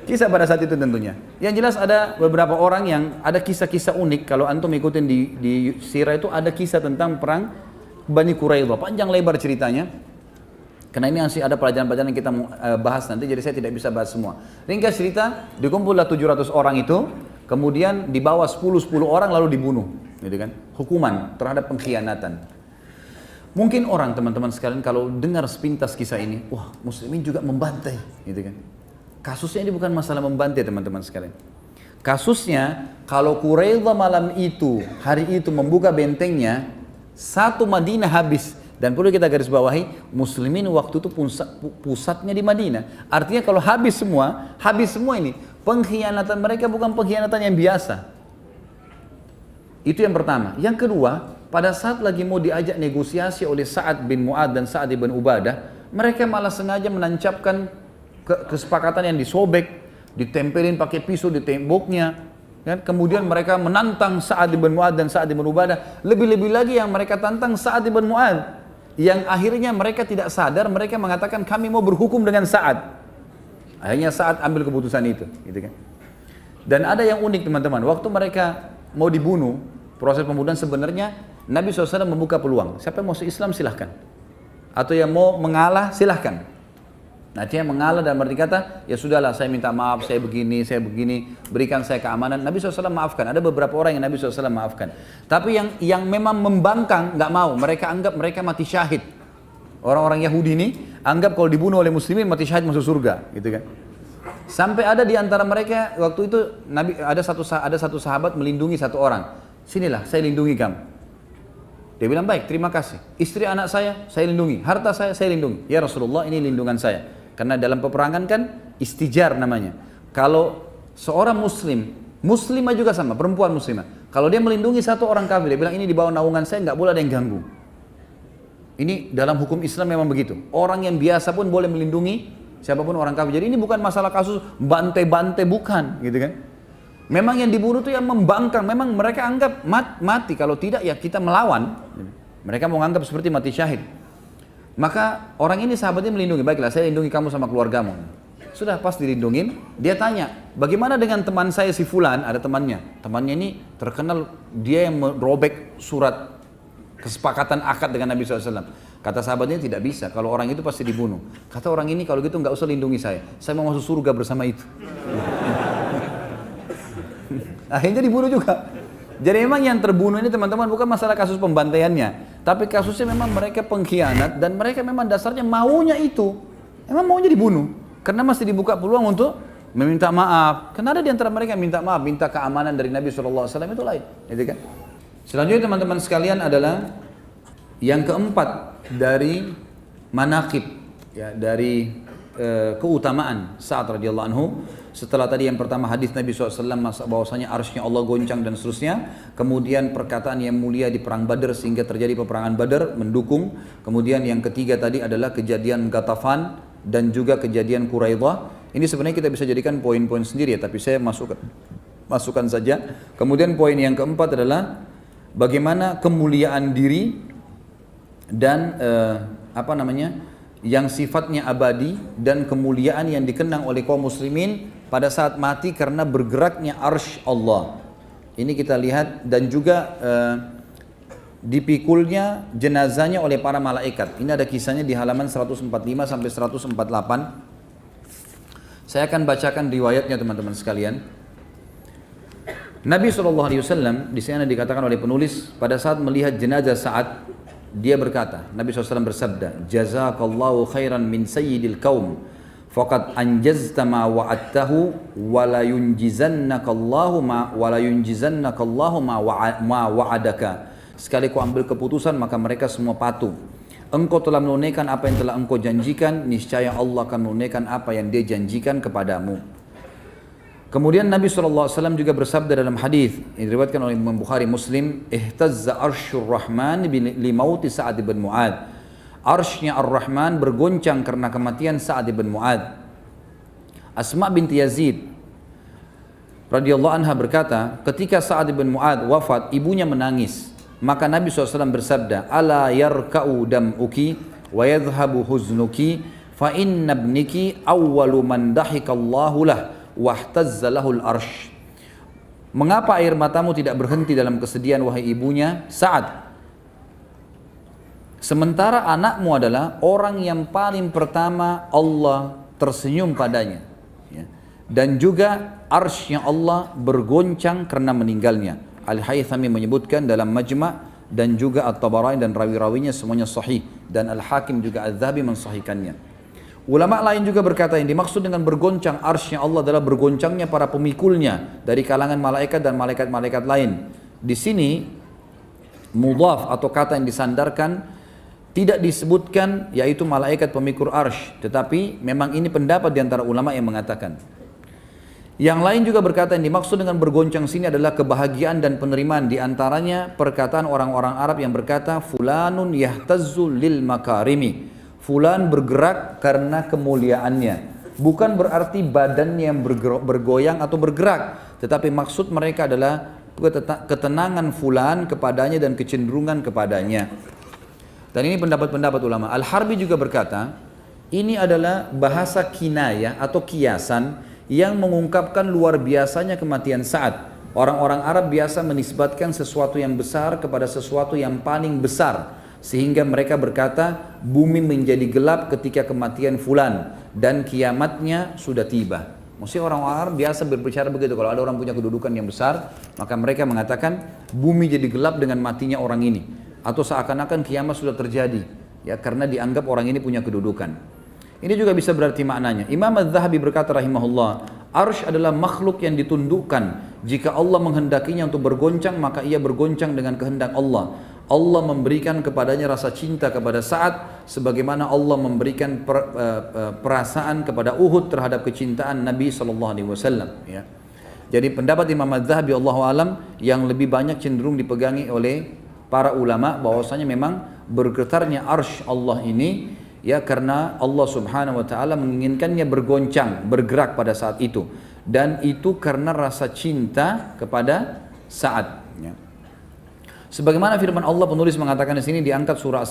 Speaker 1: Kisah pada saat itu tentunya. Yang jelas ada beberapa orang yang ada kisah-kisah unik. Kalau antum ikutin di sirah itu ada kisah tentang perang Bani Quraidah. Panjang lebar ceritanya. Karena ini masih ada pelajaran-pelajaran yang kita bahas nanti, jadi saya tidak bisa bahas semua. Ringkas cerita, dikumpullah 700 orang itu, kemudian dibawa 10 orang lalu dibunuh, gitu kan? Hukuman terhadap pengkhianatan. Mungkin orang teman-teman sekalian kalau dengar sepintas kisah ini, wah muslimin juga membantai, gitu kan? Kasusnya ini bukan masalah membantai teman-teman sekalian. Kasusnya kalau Quraidah malam itu, hari itu membuka bentengnya, satu Madinah habis. Dan perlu kita garis bawahi, muslimin waktu itu pusatnya di Madinah. Artinya kalau habis semua ini. Pengkhianatan mereka bukan pengkhianatan yang biasa. Itu yang pertama. Yang kedua, pada saat lagi mau diajak negosiasi oleh Sa'ad bin Mu'ad dan Sa'ad bin Ubadah, mereka malah sengaja menancapkan kesepakatan yang disobek, ditempelin pakai pisau di temboknya. Kan? Kemudian mereka menantang Sa'ad bin Mu'ad dan Sa'ad bin Ubadah. Lebih-lebih lagi yang mereka tantang Sa'ad bin Mu'ad. Yang akhirnya mereka tidak sadar, mereka mengatakan kami mau berhukum dengan Sa'ad. Akhirnya Sa'ad ambil keputusan itu, gitu kan. Dan ada yang unik teman-teman, waktu mereka mau dibunuh, proses pembunuhan sebenarnya Nabi SAW membuka peluang. Siapa yang mau Islam silahkan, atau yang mau mengalah silahkan. Nah, dia mengalah dan arti kata, ya sudahlah saya minta maaf, saya begini, berikan saya keamanan. Nabi SAW maafkan. Ada beberapa orang yang Nabi SAW maafkan. Tapi yang memang membangkang, nggak mau. Mereka anggap mereka mati syahid. Orang-orang Yahudi ini anggap kalau dibunuh oleh muslimin mati syahid masuk surga, gitu kan? Sampai ada di antara mereka waktu itu ada satu sahabat melindungi satu orang. Sinilah, saya lindungi kamu. Dia bilang baik, terima kasih. Istri anak saya lindungi. Harta saya lindungi. Ya Rasulullah, ini lindungan saya. Karena dalam peperangan kan istijar namanya. Kalau seorang muslimah juga sama, perempuan muslimah. Kalau dia melindungi satu orang kafir, dia bilang ini di bawah naungan saya, nggak boleh ada yang ganggu. Ini dalam hukum Islam memang begitu. Orang yang biasa pun boleh melindungi siapapun orang kafir. Jadi ini bukan masalah kasus bante-bante, bukan, gitu kan? Memang yang dibunuh itu yang membangkang. Memang mereka anggap mati. Kalau tidak ya kita melawan. Mereka mau anggap seperti mati syahid. Maka orang ini sahabatnya melindungi, baiklah saya lindungi kamu sama keluargamu. Sudah pas dilindungin, dia tanya, bagaimana dengan teman saya si Fulan, ada temannya. Temannya ini terkenal dia yang merobek surat kesepakatan akad dengan Nabi SAW. Kata sahabatnya tidak bisa, kalau orang itu pasti dibunuh. Kata orang ini kalau gitu nggak usah lindungi saya mau masuk surga bersama itu. Akhirnya dibunuh juga. Jadi memang yang terbunuh ini teman-teman bukan masalah kasus pembantaiannya, tapi kasusnya memang mereka pengkhianat dan mereka memang dasarnya maunya itu, memang maunya dibunuh, karena masih dibuka peluang untuk meminta maaf. Karena ada di antara mereka yang minta maaf, minta keamanan dari Nabi SAW itu lain, gitu kan? Selanjutnya teman-teman sekalian adalah yang keempat dari manaqib, ya, dari keutamaan Sa'ad radhiyallahu anhu. Setelah tadi yang pertama hadis Nabi SAW bahwasanya arsy-Nya Allah goncang dan seterusnya, kemudian perkataan yang mulia di perang Badar sehingga terjadi peperangan Badar mendukung, kemudian yang ketiga tadi adalah kejadian Ghatafan dan juga kejadian Quraidah. Ini sebenarnya kita bisa jadikan poin-poin sendiri ya, tapi saya masukkan saja. Kemudian poin yang keempat adalah bagaimana kemuliaan diri dan yang sifatnya abadi dan kemuliaan yang dikenang oleh kaum muslimin pada saat mati karena bergeraknya arsy Allah. Ini kita lihat dan juga dipikulnya jenazahnya oleh para malaikat. Ini ada kisahnya di halaman 145 sampai 148. Saya akan bacakan riwayatnya teman-teman sekalian. Nabi SAW di sini dikatakan oleh penulis pada saat melihat jenazah Sa'ad, dia berkata, Nabi SAW bersabda, jazakallahu khairan min sayyidil kaum, faqad anjazta ma wa'adtahu, wa la yunjizannakallahu ma wa'adaka. Sekali kau ambil keputusan, maka mereka semua patuh. Engkau telah menunaikan apa yang telah engkau janjikan, niscaya Allah akan menunaikan apa yang dia janjikan kepadamu. Kemudian Nabi SAW juga bersabda dalam hadis yang diriwayatkan oleh Imam Bukhari Muslim, ihtazza arsyur rahman li mauti Sa'ad bin Mu'ad. Arsynya Ar-Rahman bergoncang karena kematian Sa'ad bin Mu'ad. Asma binti Yazid radhiyallahu anha berkata, ketika Sa'ad bin Mu'ad wafat, ibunya menangis. Maka Nabi SAW bersabda, ala yarka'u dam'uki wa yadhhabu huznuki fa inna ibniki awwalu man dahikallahu lah wahtazza lahul arsh. Mengapa air matamu tidak berhenti dalam kesedihan wahai ibunya Sa'ad? Sementara anakmu adalah orang yang paling pertama Allah tersenyum padanya, ya. Dan juga arsy-Nya Allah bergoncang karena meninggalnya. Al-Haythami menyebutkan dalam Majma' dan juga At-Tabarani dan rawi-rawinya semuanya sahih, dan Al-Hakim juga Al-Dhahabi mensahihkannya. Ulama lain juga berkata yang dimaksud dengan bergoncang arsy-Nya Allah adalah bergoncangnya para pemikulnya dari kalangan malaikat dan malaikat-malaikat lain. Di sini mudhaf atau kata yang disandarkan tidak disebutkan yaitu malaikat pemikul arsy, tetapi memang ini pendapat di antara ulama yang mengatakan. Yang lain juga berkata yang dimaksud dengan bergoncang sini adalah kebahagiaan dan penerimaan, di antaranya perkataan orang-orang Arab yang berkata fulanun yahtazzu lil makarimi. Fulan bergerak karena kemuliaannya. Bukan berarti badannya yang bergoyang atau bergerak, tetapi maksud mereka adalah ketenangan fulan kepadanya dan kecenderungan kepadanya. Dan ini pendapat-pendapat ulama. Al-Harbi juga berkata, ini adalah bahasa kinayah atau kiasan yang mengungkapkan luar biasanya kematian Sa'ad. Orang-orang Arab biasa menisbatkan sesuatu yang besar kepada sesuatu yang paling besar. sehingga mereka berkata, bumi menjadi gelap ketika kematian fulan dan kiamatnya sudah tiba. Maksudnya orang-orang Arab biasa berbicara begitu, kalau ada orang punya kedudukan yang besar, maka mereka mengatakan bumi jadi gelap dengan matinya orang ini, atau seakan-akan kiamat sudah terjadi, ya, karena dianggap orang ini punya kedudukan. Ini juga bisa berarti maknanya. Imam Az-Zahabi berkata rahimahullah, arsy adalah makhluk yang ditundukkan. Jika Allah menghendakinya untuk bergoncang, maka ia bergoncang dengan kehendak Allah. Allah memberikan kepadanya rasa cinta kepada Sa'ad, sebagaimana Allah memberikan perasaan kepada Uhud terhadap kecintaan Nabi SAW. Ya. Jadi pendapat Imam Az-Zahabi Allahu alam yang lebih banyak cenderung dipegangi oleh para ulama, bahwasanya memang bergetarnya arsy Allah ini, ya, karena Allah Subhanahu wa taala menginginkannya bergoncang, bergerak pada saat itu, dan itu karena rasa cinta kepada Sa'ad, ya. Sebagaimana firman Allah, penulis mengatakan di sini diangkat surah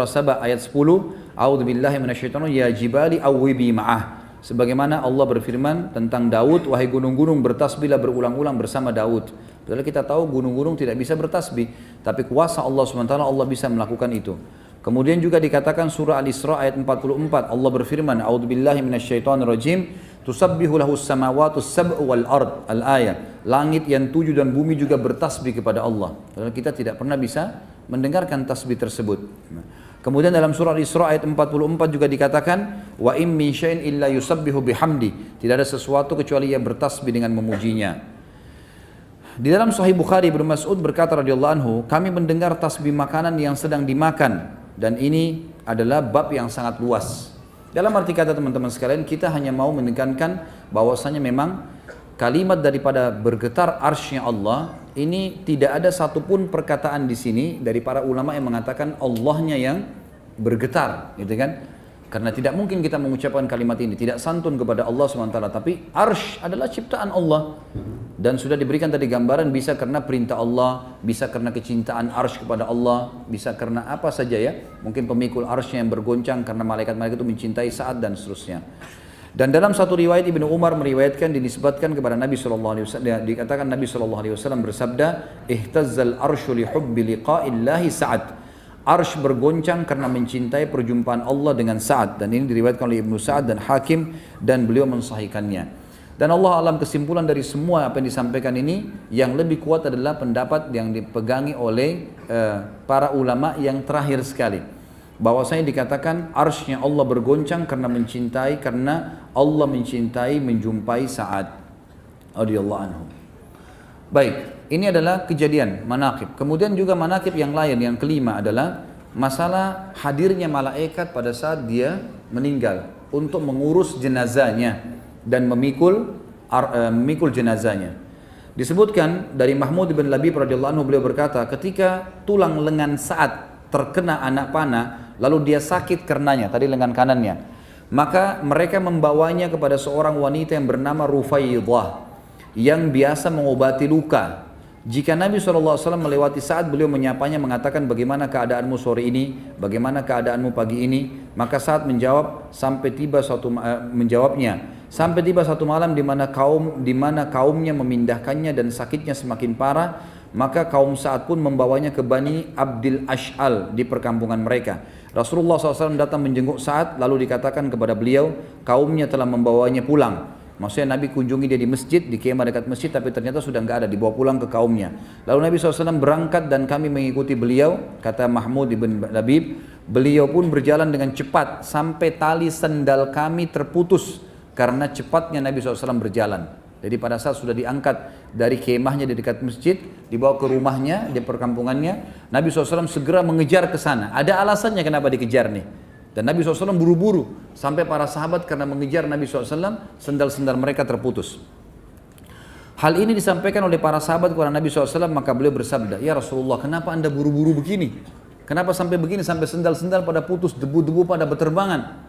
Speaker 1: Saba ayat 10, A'udzubillahi minasyaitonir ya jibali awwibi ma'ah. Sebagaimana Allah berfirman tentang Daud, wahai gunung-gunung bertasbihlah berulang-ulang bersama Daud. Padahal kita tahu gunung-gunung tidak bisa bertasbih, tapi kuasa Allah SWT, Allah bisa melakukan itu. Kemudian juga dikatakan surah Al-Isra ayat 44, Allah berfirman, A'udzubillahi minasyaitonirrajim, tusabbihu lahus samawati sab'u wal ard, al-ayat. Langit yang 7 dan bumi juga bertasbih kepada Allah. Padahal kita tidak pernah bisa mendengarkan tasbih tersebut. Kemudian dalam surah Al-Isra ayat 44 juga dikatakan, wa im min syai'in illa yusabbihu bihamdi. Tidak ada sesuatu kecuali ia bertasbih dengan memujinya. Di dalam Sahih Bukhari, Ibnu Mas'ud berkata radhiyallahu anhu, kami mendengar tasbih makanan yang sedang dimakan, dan ini adalah bab yang sangat luas. Dalam arti kata teman-teman sekalian, kita hanya mau menekankan bahwasanya memang kalimat daripada bergetar arsy-Nya Allah ini tidak ada satupun perkataan di sini dari para ulama yang mengatakan Allahnya yang bergetar, gitu kan? Karena tidak mungkin kita mengucapkan kalimat ini, tidak santun kepada Allah SWT. Tapi arsy adalah ciptaan Allah, dan sudah diberikan tadi gambaran, bisa karena perintah Allah, bisa karena kecintaan arsy kepada Allah, bisa karena apa saja, ya. Mungkin pemikul arsy yang bergoncang karena malaikat-malaikat itu mencintai Sa'ad dan seterusnya. Dan dalam satu riwayat Ibnu Umar meriwayatkan, dinisbatkan kepada Nabi SAW, dikatakan Nabi SAW bersabda, ihtazzal arsyu li hubbi liqa'illahi Sa'ad. Arsy bergoncang karena mencintai perjumpaan Allah dengan Sa'ad, dan ini diriwayatkan oleh Ibnu Sa'ad dan Hakim, dan beliau mensahihkannya. Dan Allah alam, kesimpulan dari semua apa yang disampaikan ini, yang lebih kuat adalah pendapat yang dipegangi oleh para ulama yang terakhir sekali, bahwasanya dikatakan arsy-Nya Allah bergoncang karena mencintai, karena Allah mencintai menjumpai Sa'ad radhiyallahu anhu. Baik, ini adalah kejadian manaqib. Kemudian juga manaqib yang lain, yang kelima adalah masalah hadirnya malaikat pada saat dia meninggal untuk mengurus jenazahnya dan memikul jenazahnya. Disebutkan dari Mahmud bin Labib radhiyallahu anhu, beliau berkata, ketika tulang lengan Sa'ad terkena anak panah, lalu dia sakit karenanya, tadi lengan kanannya, maka mereka membawanya kepada seorang wanita yang bernama Rufaidah, yang biasa mengobati luka. Jika Nabi SAW melewati Sa'ad, beliau menyapanya, mengatakan, bagaimana keadaanmu sore ini, bagaimana keadaanmu pagi ini. Maka Sa'ad menjawab, sampai tiba satu malam di mana kaumnya memindahkannya dan sakitnya semakin parah, maka kaum Sa'ad pun membawanya ke Bani Abdil Ash'al di perkampungan mereka. Rasulullah SAW datang menjenguk Sa'ad, lalu dikatakan kepada beliau, kaumnya telah membawanya pulang. Maksudnya Nabi kunjungi dia di masjid, di kemah dekat masjid, tapi ternyata sudah nggak ada, dibawa pulang ke kaumnya. Lalu Nabi SAW berangkat dan kami mengikuti beliau, kata Mahmud ibn Labib, beliau pun berjalan dengan cepat sampai tali sendal kami terputus karena cepatnya Nabi SAW berjalan. Jadi pada saat sudah diangkat dari kemahnya di dekat masjid, dibawa ke rumahnya di perkampungannya, Nabi SAW segera mengejar ke sana. Ada alasannya kenapa dikejar nih. Dan Nabi SAW buru-buru, sampai para sahabat karena mengejar Nabi SAW, sendal-sendal mereka terputus. Hal ini disampaikan oleh para sahabat kepada Nabi SAW, maka beliau bersabda, ya Rasulullah, kenapa anda buru-buru begini? Kenapa sampai begini, sampai sendal-sendal pada putus, debu-debu pada berterbangan?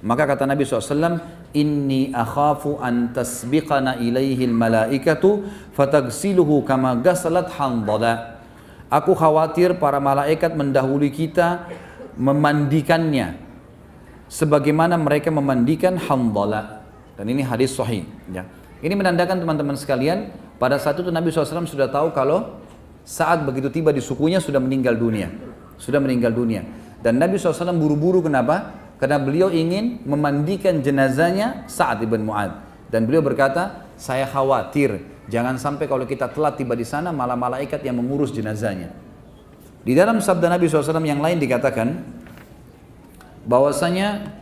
Speaker 1: Maka kata Nabi SAW, inni akhafu an tasbiqana ilaihil malaikatu fatagsiluhu kama gasalat handala. Aku khawatir para malaikat mendahului kita memandikannya sebagaimana mereka memandikan Handala. Dan ini hadis sahih, ya. Ini menandakan teman-teman sekalian, pada saat itu Nabi SAW sudah tahu kalau saat begitu tiba di sukunya sudah meninggal dunia. sudah meninggal dunia. Dan Nabi SAW buru-buru kenapa? Karena beliau ingin memandikan jenazahnya Sa'ad ibn Mu'adz. Dan beliau berkata, saya khawatir jangan sampai kalau kita telat tiba di sana malah malaikat yang mengurus jenazahnya. Di dalam sabda Nabi SAW yang lain dikatakan bahwasanya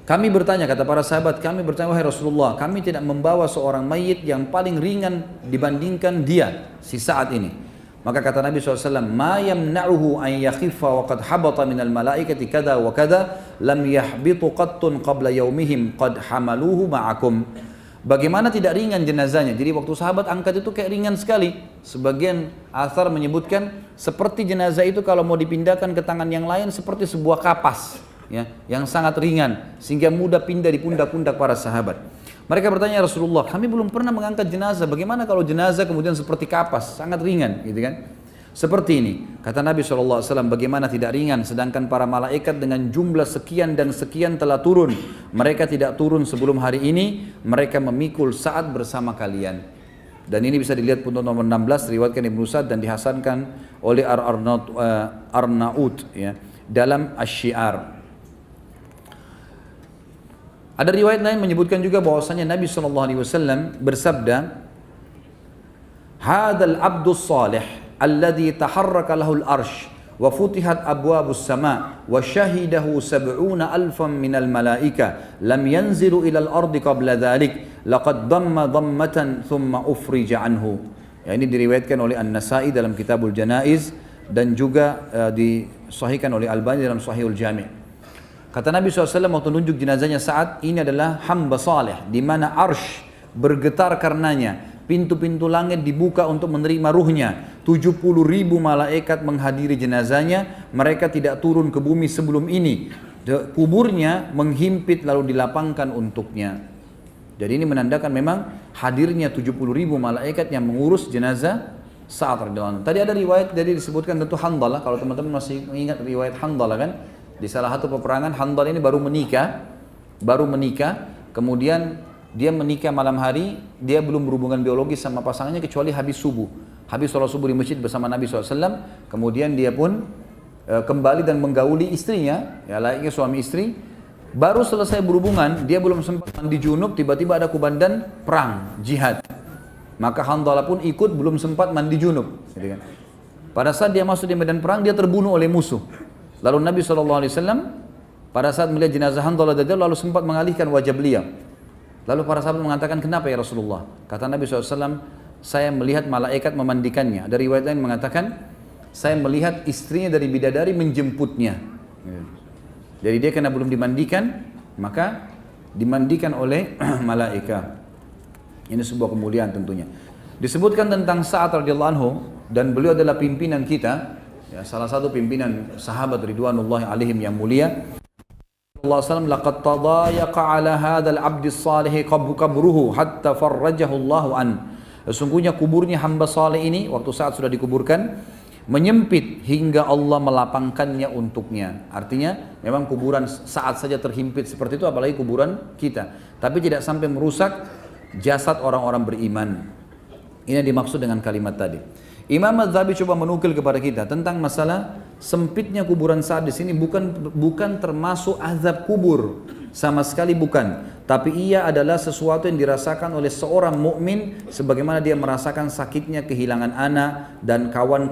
Speaker 1: kami bertanya, kata para sahabat, kami bertanya, wahai Rasulullah, kami tidak membawa seorang mayit yang paling ringan dibandingkan dia, si Sa'ad ini. Maka kata Nabi SAW, ma yamna'uhu an yakhiffa wa qad habata minal malaikati kada wa kada lam yahbitu qattun qabla yaumihim qad hamaluhu ma'akum. Bagaimana tidak ringan jenazahnya? Jadi waktu sahabat angkat itu kayak ringan sekali. Sebagian athar menyebutkan seperti jenazah itu kalau mau dipindahkan ke tangan yang lain seperti sebuah kapas, ya, yang sangat ringan sehingga mudah pindah di pundak-pundak para sahabat. Mereka bertanya, Rasulullah, kami belum pernah mengangkat jenazah. Bagaimana kalau jenazah kemudian seperti kapas, sangat ringan, gitu kan? Seperti ini, kata Nabi SAW, bagaimana tidak ringan, sedangkan para malaikat dengan jumlah sekian dan sekian telah turun. Mereka tidak turun sebelum hari ini, mereka memikul Sa'ad bersama kalian. Dan ini bisa dilihat pun nomor 16, riwayatkan Ibnu Sa'd dan dihasankan oleh Arnaud, ya, dalam Asy-Syiar. Ada riwayat lain menyebutkan juga bahwasanya Nabi SAW bersabda, Hadal abdus salih alladhi taharraka lahul arsh wa futihat abwabus sama wa syahidahu sab'una alfan minal malaika lam yanzilu ilal ardi qabla dhalik laqad dhamma dhammatan thumma ufrija anhu. Ya, ini diriwayatkan oleh An-Nasa'i dalam Kitabul Janaiz dan juga disahihkan oleh Albani dalam Sahihul Jami'. Kata Nabi SAW waktu tunjuk jenazahnya Sa'ad, ini adalah hamba saleh di mana arsh bergetar karenanya. Pintu-pintu langit dibuka untuk menerima ruhnya. 70.000 malaikat menghadiri jenazahnya. Mereka tidak turun ke bumi sebelum ini. Kuburnya menghimpit lalu dilapangkan untuknya. Jadi ini menandakan memang hadirnya 70.000 malaikat yang mengurus jenazah Sa'ad radhiyallahu anhu. Tadi ada riwayat jadi disebutkan tentu Handalah. Kalau teman-teman masih ingat riwayat Handalah kan? Di salah satu peperangan Handalah ini baru menikah, kemudian dia menikah malam hari, dia belum berhubungan biologis sama pasangannya kecuali habis subuh. Habis sholat subuh di masjid bersama Nabi SAW, kemudian dia pun kembali dan menggauli istrinya, ya layaknya suami istri. Baru selesai berhubungan, dia belum sempat mandi junub, tiba-tiba ada kubandan perang, jihad. Maka Handalah pun ikut, belum sempat mandi junub. Pada saat dia masuk di medan perang, dia terbunuh oleh musuh. Lalu Nabi SAW pada saat melihat jenazah Handalah lalu sempat mengalihkan wajah beliau. Lalu para sahabat mengatakan, kenapa ya Rasulullah? Kata Nabi SAW, saya melihat malaikat memandikannya. Ada riwayat lain mengatakan, saya melihat istrinya dari bidadari menjemputnya. Jadi dia karena belum dimandikan, maka dimandikan oleh malaikat. Ini sebuah kemuliaan tentunya. Disebutkan tentang Sa'ad radhiyallahu anhu, dan beliau adalah pimpinan kita, ya, salah satu pimpinan sahabat ridwanullahi alaihim yang mulia. Allah SAW laqad tadayaqa ala hadzal abdi salih qabruhu hatta farrajahu Allahu an. Sesungguhnya kuburnya hamba saleh ini waktu saat sudah dikuburkan menyempit hingga Allah melapangkannya untuknya. Artinya memang kuburan saat saja terhimpit seperti itu, apalagi kuburan kita. Tapi tidak sampai merusak jasad orang-orang beriman. Ini yang dimaksud dengan kalimat tadi. Imam Az-Zahabi coba menukil kepada kita tentang masalah sempitnya kuburan Sa'ad di sini bukan termasuk azab kubur, sama sekali bukan. Tapi ia adalah sesuatu yang dirasakan oleh seorang mukmin sebagaimana dia merasakan sakitnya kehilangan anak dan kawan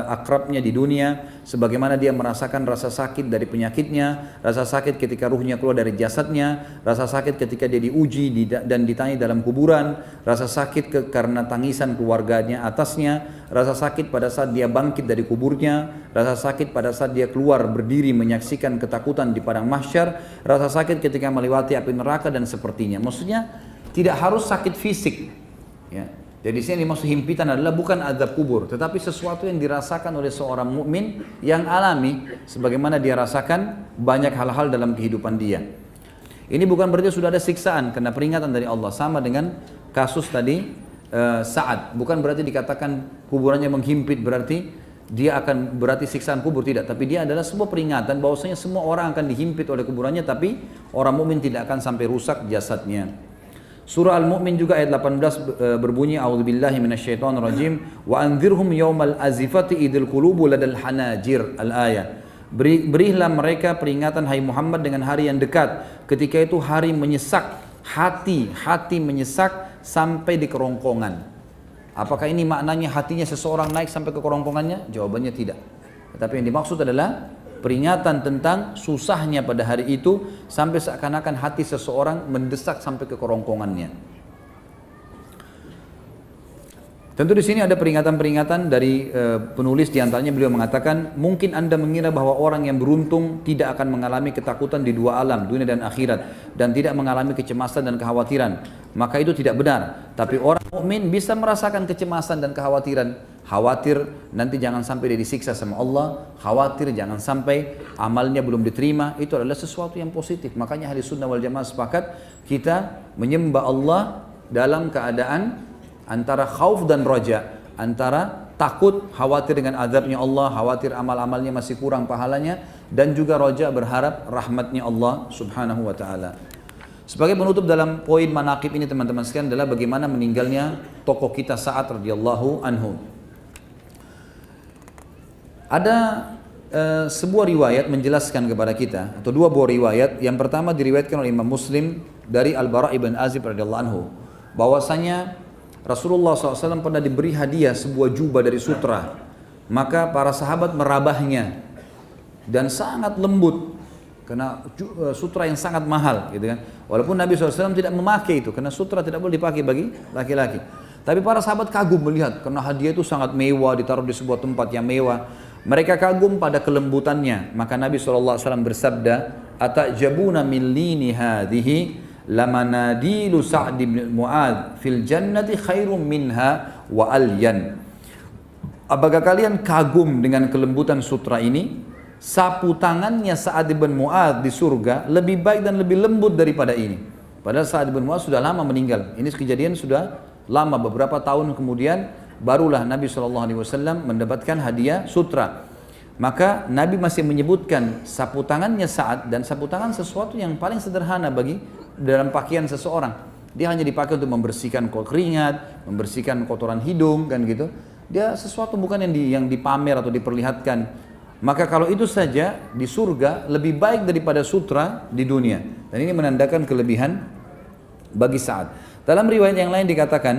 Speaker 1: akrabnya di dunia, sebagaimana dia merasakan rasa sakit dari penyakitnya, rasa sakit ketika ruhnya keluar dari jasadnya, rasa sakit ketika dia diuji dan ditanya dalam kuburan, rasa sakit karena tangisan keluarganya atasnya, rasa sakit pada saat dia bangkit dari kuburnya, rasa sakit pada saat dia keluar berdiri menyaksikan ketakutan di padang mahsyar, rasa sakit ketika melewati api neraka dan sepertinya. Maksudnya tidak harus sakit fisik, ya. Jadi sini dimaksud himpitan adalah bukan azab kubur, tetapi sesuatu yang dirasakan oleh seorang mukmin yang alami, sebagaimana dia rasakan banyak hal-hal dalam kehidupan dia. Ini bukan berarti sudah ada siksaan karena peringatan dari Allah, sama dengan kasus tadi Sa'ad. Bukan berarti dikatakan kuburannya menghimpit berarti dia akan berarti siksaan kubur, tidak, tapi dia adalah sebuah peringatan bahwasanya semua orang akan dihimpit oleh kuburannya, tapi orang mukmin tidak akan sampai rusak jasadnya. Surah Al-Mu'min juga ayat 18 berbunyi a'udzubillahi minasyaitonirrajim wa anzirhum yaumal azifati idil qulubu ladal hanajir al-ayat. Berilah mereka peringatan hai Muhammad dengan hari yang dekat, ketika itu hari menyesak, hati menyesak sampai di kerongkongan. Apakah ini maknanya hatinya seseorang naik sampai ke kerongkongannya? Jawabannya tidak. Tetapi yang dimaksud adalah peringatan tentang susahnya pada hari itu sampai seakan-akan hati seseorang mendesak sampai ke kerongkongannya. Tentu di sini ada peringatan-peringatan dari penulis, diantaranya beliau mengatakan mungkin Anda mengira bahwa orang yang beruntung tidak akan mengalami ketakutan di dua alam, dunia dan akhirat, dan tidak mengalami kecemasan dan kekhawatiran. Maka itu tidak benar. Tapi orang mukmin bisa merasakan kecemasan dan kekhawatiran. Khawatir nanti jangan sampai dia disiksa sama Allah, khawatir jangan sampai amalnya belum diterima. Itu adalah sesuatu yang positif. Makanya ahli sunnah wal jamaah sepakat kita menyembah Allah dalam keadaan antara khauf dan roja, antara takut, khawatir dengan azabnya Allah, khawatir amal-amalnya masih kurang pahalanya, dan juga roja, berharap rahmatnya Allah subhanahu wa ta'ala. Sebagai penutup dalam poin manaqib ini teman-teman sekalian adalah bagaimana meninggalnya tokoh kita Sa'ad radhiyallahu anhu. Ada sebuah riwayat menjelaskan kepada kita, atau dua buah riwayat. Yang pertama diriwayatkan oleh Imam Muslim dari Al-Bara' ibn Azib radhiyallahu anhu, bahwasanya Rasulullah SAW pernah diberi hadiah sebuah jubah dari sutra, maka para sahabat merabahnya dan sangat lembut karena sutra yang sangat mahal, gitu kan. Walaupun Nabi SAW tidak memakai itu karena sutra tidak boleh dipakai bagi laki-laki, tapi para sahabat kagum melihat karena hadiah itu sangat mewah, ditaruh di sebuah tempat yang mewah. Mereka kagum pada kelembutannya, maka Nabi SAW bersabda, "Atajabuna min lini hadhihi lamanadilu Sa'd bin Mu'adz fil jannati khairum minha wa alyan." Apakah kalian kagum dengan kelembutan sutra ini? Sapu tangannya Sa'd bin Mu'adz di surga lebih baik dan lebih lembut daripada ini. Padahal Sa'd bin Mu'adz sudah lama meninggal. Ini kejadian sudah lama, beberapa tahun kemudian barulah Nabi SAW mendapatkan hadiah sutra. Maka Nabi masih menyebutkan sapu tangannya Sa'ad, dan sapu tangan sesuatu yang paling sederhana bagi dalam pakaian seseorang. Dia hanya dipakai untuk membersihkan keringat, membersihkan kotoran hidung, kan gitu. Dia sesuatu bukan yang dipamer atau diperlihatkan. Maka kalau itu saja di surga lebih baik daripada sutra di dunia. Dan ini menandakan kelebihan bagi Sa'ad. Dalam riwayat yang lain dikatakan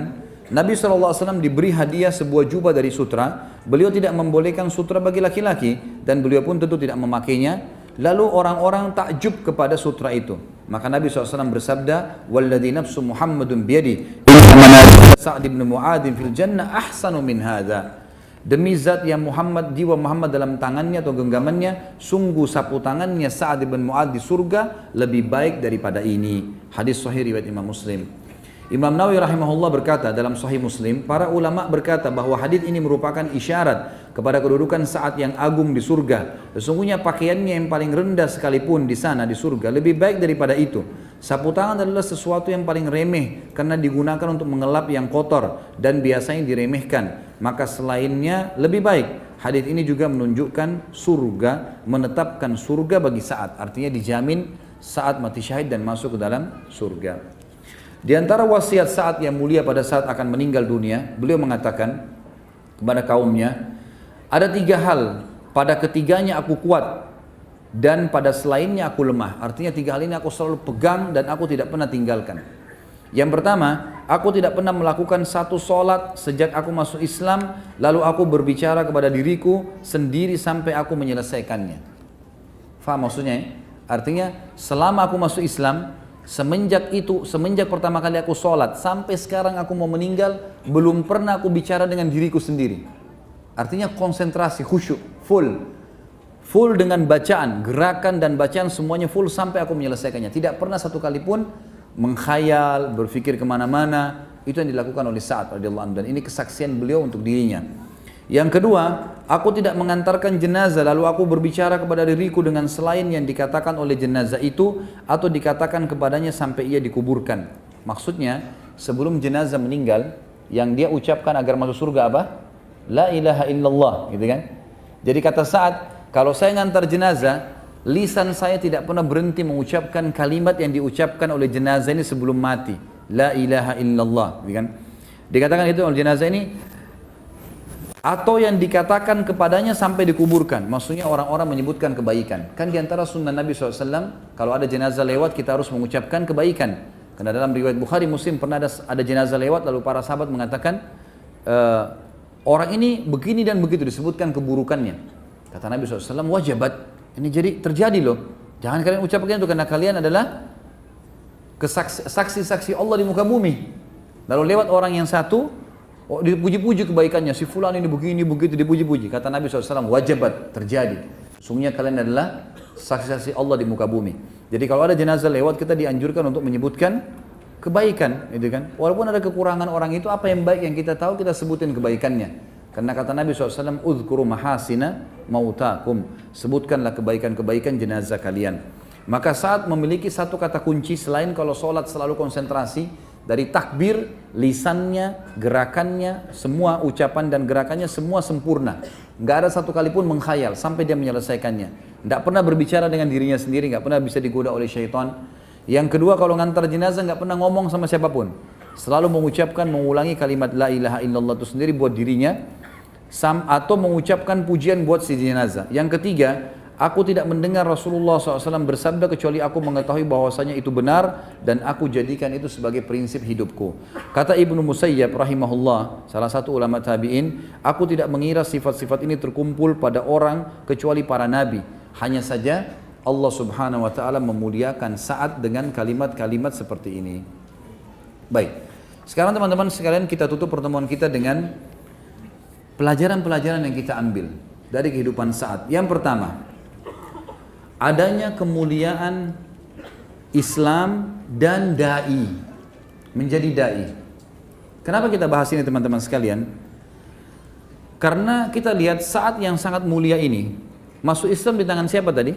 Speaker 1: Nabi SAW diberi hadiah sebuah jubah dari sutra. Beliau tidak membolehkan sutra bagi laki-laki dan beliau pun tentu tidak memakainya. Lalu orang-orang takjub kepada sutra itu. Maka Nabi SAW bersabda, "Walladzi nafsu Muhammadun biyadi, inna manazil Sa'd bin Mu'adz fil jannah ahsanu min hadza." Demi zat yang jiwa Muhammad dalam tangannya atau genggamannya, sungguh sapu tangannya Sa'd bin Mu'adz di surga lebih baik daripada ini. Hadis sahih riwayat Imam Muslim. Imam Nawawi rahimahullah berkata dalam Sahih Muslim, para ulama berkata bahwa hadis ini merupakan isyarat kepada kedudukan Sa'ad yang agung di surga. Sesungguhnya pakaiannya yang paling rendah sekalipun di sana di surga lebih baik daripada itu. Sapu tangan adalah sesuatu yang paling remeh karena digunakan untuk mengelap yang kotor dan biasanya diremehkan. Maka selainnya lebih baik. Hadis ini juga menunjukkan surga, menetapkan surga bagi Sa'ad. Artinya dijamin Sa'ad mati syahid dan masuk ke dalam surga. Di antara wasiat Sa'ad yang mulia pada saat akan meninggal dunia, beliau mengatakan kepada kaumnya, ada 3 hal, pada ketiganya aku kuat dan pada selainnya aku lemah. Artinya 3 hal ini aku selalu pegang dan aku tidak pernah tinggalkan. Yang pertama, aku tidak pernah melakukan satu solat sejak aku masuk Islam, lalu aku berbicara kepada diriku sendiri sampai aku menyelesaikannya. Faham maksudnya ya? Artinya selama aku masuk Islam, semenjak pertama kali aku sholat sampai sekarang aku mau meninggal, belum pernah aku bicara dengan diriku sendiri. Artinya konsentrasi, khusyuk, full dengan bacaan, gerakan dan bacaan semuanya full sampai aku menyelesaikannya. Tidak pernah satu kali pun mengkhayal, berpikir kemana-mana. Itu yang dilakukan oleh Sa'ad radhiyallahu anhu, dan ini kesaksian beliau untuk dirinya. Yang kedua, aku tidak mengantarkan jenazah lalu aku berbicara kepada diriku dengan selain yang dikatakan oleh jenazah itu atau dikatakan kepadanya sampai ia dikuburkan. Maksudnya, sebelum jenazah meninggal, yang dia ucapkan agar masuk surga apa? La ilaha illallah, gitu kan? Jadi kata Sa'ad, kalau saya ngantar jenazah, lisan saya tidak pernah berhenti mengucapkan kalimat yang diucapkan oleh jenazah ini sebelum mati. la ilaha illallah, kan? Dikatakan itu jenazah ini, atau yang dikatakan kepadanya sampai dikuburkan. Maksudnya orang-orang menyebutkan kebaikan. Kan diantara sunnah Nabi SAW, kalau ada jenazah lewat kita harus mengucapkan kebaikan. Karena dalam riwayat Bukhari Muslim pernah ada jenazah lewat, lalu para sahabat mengatakan, orang ini begini dan begitu, disebutkan keburukannya. Kata Nabi SAW, wajabat, ini jadi terjadi loh. Jangan kalian ucapkan itu, karena kalian adalah saksi-saksi Allah di muka bumi. Lalu lewat orang yang satu, dipuji-puji kebaikannya, si fulan ini begini, begitu, dipuji-puji. Kata Nabi SAW, wajabat, terjadi. Sesungguhnya kalian adalah saksi-saksi Allah di muka bumi. Jadi kalau ada jenazah lewat, kita dianjurkan untuk menyebutkan kebaikan, gitu kan? Walaupun ada kekurangan orang itu, apa yang baik yang kita tahu, kita sebutin kebaikannya. Karena kata Nabi SAW, udhkuru mahasina mautakum. Sebutkanlah kebaikan-kebaikan jenazah kalian. Maka saat memiliki satu kata kunci, selain kalau sholat selalu konsentrasi, dari takbir, lisannya, gerakannya, semua ucapan dan gerakannya semua sempurna. Nggak ada satu kali pun mengkhayal sampai dia menyelesaikannya. Nggak pernah berbicara dengan dirinya sendiri, nggak pernah bisa digoda oleh syaitan. Yang kedua, kalau ngantar jenazah nggak pernah ngomong sama siapapun. Selalu mengucapkan, mengulangi kalimat la ilaha illallah itu sendiri buat dirinya, atau mengucapkan pujian buat si jenazah. Yang ketiga, aku tidak mendengar Rasulullah SAW bersabda kecuali aku mengetahui bahwasanya itu benar dan aku jadikan itu sebagai prinsip hidupku. Kata Ibnu Musayyab rahimahullah, salah satu ulama tabi'in, aku tidak mengira sifat-sifat ini terkumpul pada orang kecuali para nabi. Hanya saja Allah Subhanahu wa taala memuliakan Sa'ad dengan kalimat-kalimat seperti ini. Baik. Sekarang teman-teman sekalian, kita tutup pertemuan kita dengan pelajaran-pelajaran yang kita ambil dari kehidupan Sa'ad. Yang pertama, adanya kemuliaan Islam dan da'i, menjadi da'i. Kenapa kita bahas ini teman-teman sekalian? Karena kita lihat Sa'ad yang sangat mulia ini masuk Islam di tangan siapa tadi?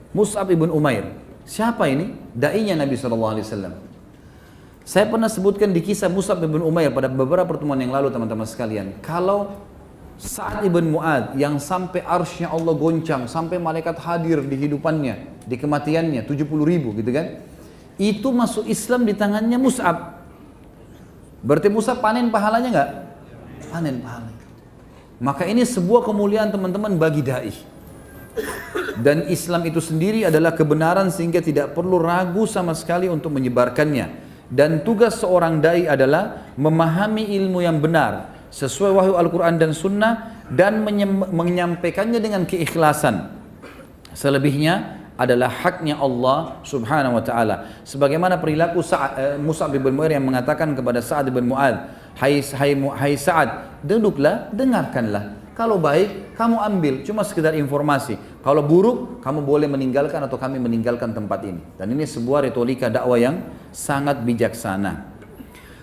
Speaker 1: Mus'ab ibn Umair. Siapa ini? Da'inya Nabi SAW. Saya pernah sebutkan di kisah Mus'ab ibn Umair pada beberapa pertemuan yang lalu teman-teman sekalian. Kalau Sa'ad ibn Mu'ad yang sampai arsy-Nya Allah goncang, sampai malaikat hadir di hidupannya, di kematiannya, 70.000 gitu kan. Itu masuk Islam di tangannya Mus'ab. Berarti Mus'ab panen pahalanya enggak? Panen pahalanya. Maka ini sebuah kemuliaan teman-teman bagi da'i. Dan Islam itu sendiri adalah kebenaran sehingga tidak perlu ragu sama sekali untuk menyebarkannya. Dan tugas seorang da'i adalah memahami ilmu yang benar sesuai wahyu Al-Quran dan Sunnah dan menyampaikannya dengan keikhlasan. Selebihnya adalah haknya Allah Subhanahu wa taala. Sebagaimana perilaku Mus'ab bin Umair yang mengatakan kepada Sa'ad bin Mu'adz, hai Sa'ad, duduklah, dengarkanlah. Kalau baik, kamu ambil, cuma sekedar informasi. Kalau buruk, kamu boleh meninggalkan atau kami meninggalkan tempat ini. Dan ini sebuah retorika dakwah yang sangat bijaksana.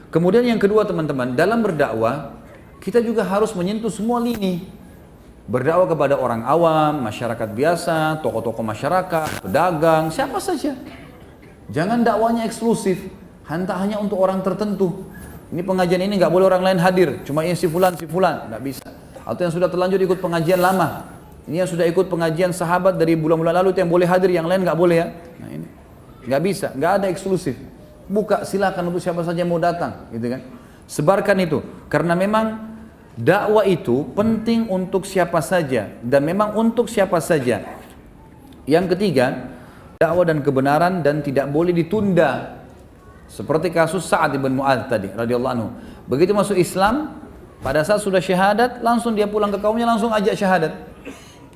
Speaker 1: Kemudian yang kedua teman-teman, dalam berdakwah, kita juga harus menyentuh semua lini. Berdakwah kepada orang awam, masyarakat biasa, tokoh-tokoh masyarakat, pedagang, siapa saja. Jangan dakwanya eksklusif, hanya untuk orang tertentu. Ini pengajian ini nggak boleh orang lain hadir, cuma ini si fulan, nggak bisa. Atau yang sudah terlanjur ikut pengajian lama, ini yang sudah ikut pengajian sahabat dari bulan-bulan lalu itu yang boleh hadir, yang lain nggak boleh ya. Nah ini nggak bisa, nggak ada eksklusif. Buka silakan untuk siapa saja yang mau datang, gitu kan. Sebarkan itu, karena memang dakwah itu penting untuk siapa saja dan memang untuk siapa saja. Yang ketiga, dakwah dan kebenaran dan tidak boleh ditunda. Seperti kasus Sa'ad bin Mu'adz tadi radhiyallahu anhu. Begitu masuk Islam, pada saat sudah syahadat, langsung dia pulang ke kaumnya, langsung ajak syahadat.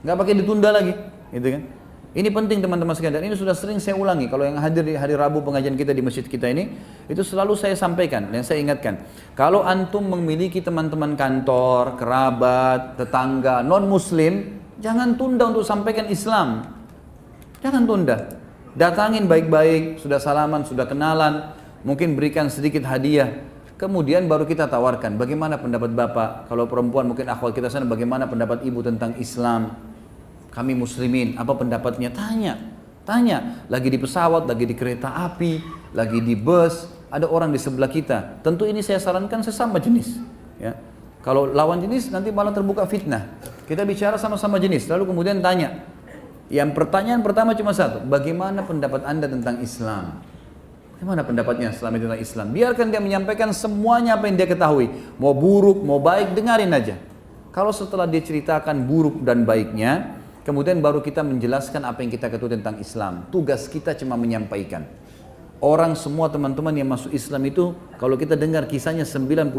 Speaker 1: Nggak pakai ditunda lagi, gitu kan? Ini penting teman-teman sekalian, dan ini sudah sering saya ulangi. Kalau yang hadir di hari Rabu pengajian kita di masjid kita ini, itu selalu saya sampaikan dan saya ingatkan. Kalau antum memiliki teman-teman kantor, kerabat, tetangga, non-muslim, jangan tunda untuk sampaikan Islam. Jangan tunda. Datangin baik-baik, sudah salaman, sudah kenalan, mungkin berikan sedikit hadiah. Kemudian baru kita tawarkan, bagaimana pendapat Bapak? Kalau perempuan mungkin akhwat kita sana, bagaimana pendapat Ibu tentang Islam? Kami muslimin, apa pendapatnya? Tanya. Lagi di pesawat, lagi di kereta api, lagi di bus, ada orang di sebelah kita. Tentu ini saya sarankan sesama jenis. Ya. Kalau lawan jenis nanti malah terbuka fitnah. Kita bicara sama-sama jenis, lalu kemudian tanya. Yang pertanyaan pertama cuma satu, bagaimana pendapat Anda tentang Islam? Gimana pendapatnya selama itu tentang Islam? Biarkan dia menyampaikan semuanya apa yang dia ketahui. Mau buruk, mau baik, dengarin aja. Kalau setelah dia ceritakan buruk dan baiknya, kemudian baru kita menjelaskan apa yang kita ketahui tentang Islam. Tugas kita cuma menyampaikan. Orang semua teman-teman yang masuk Islam itu, kalau kita dengar kisahnya 90%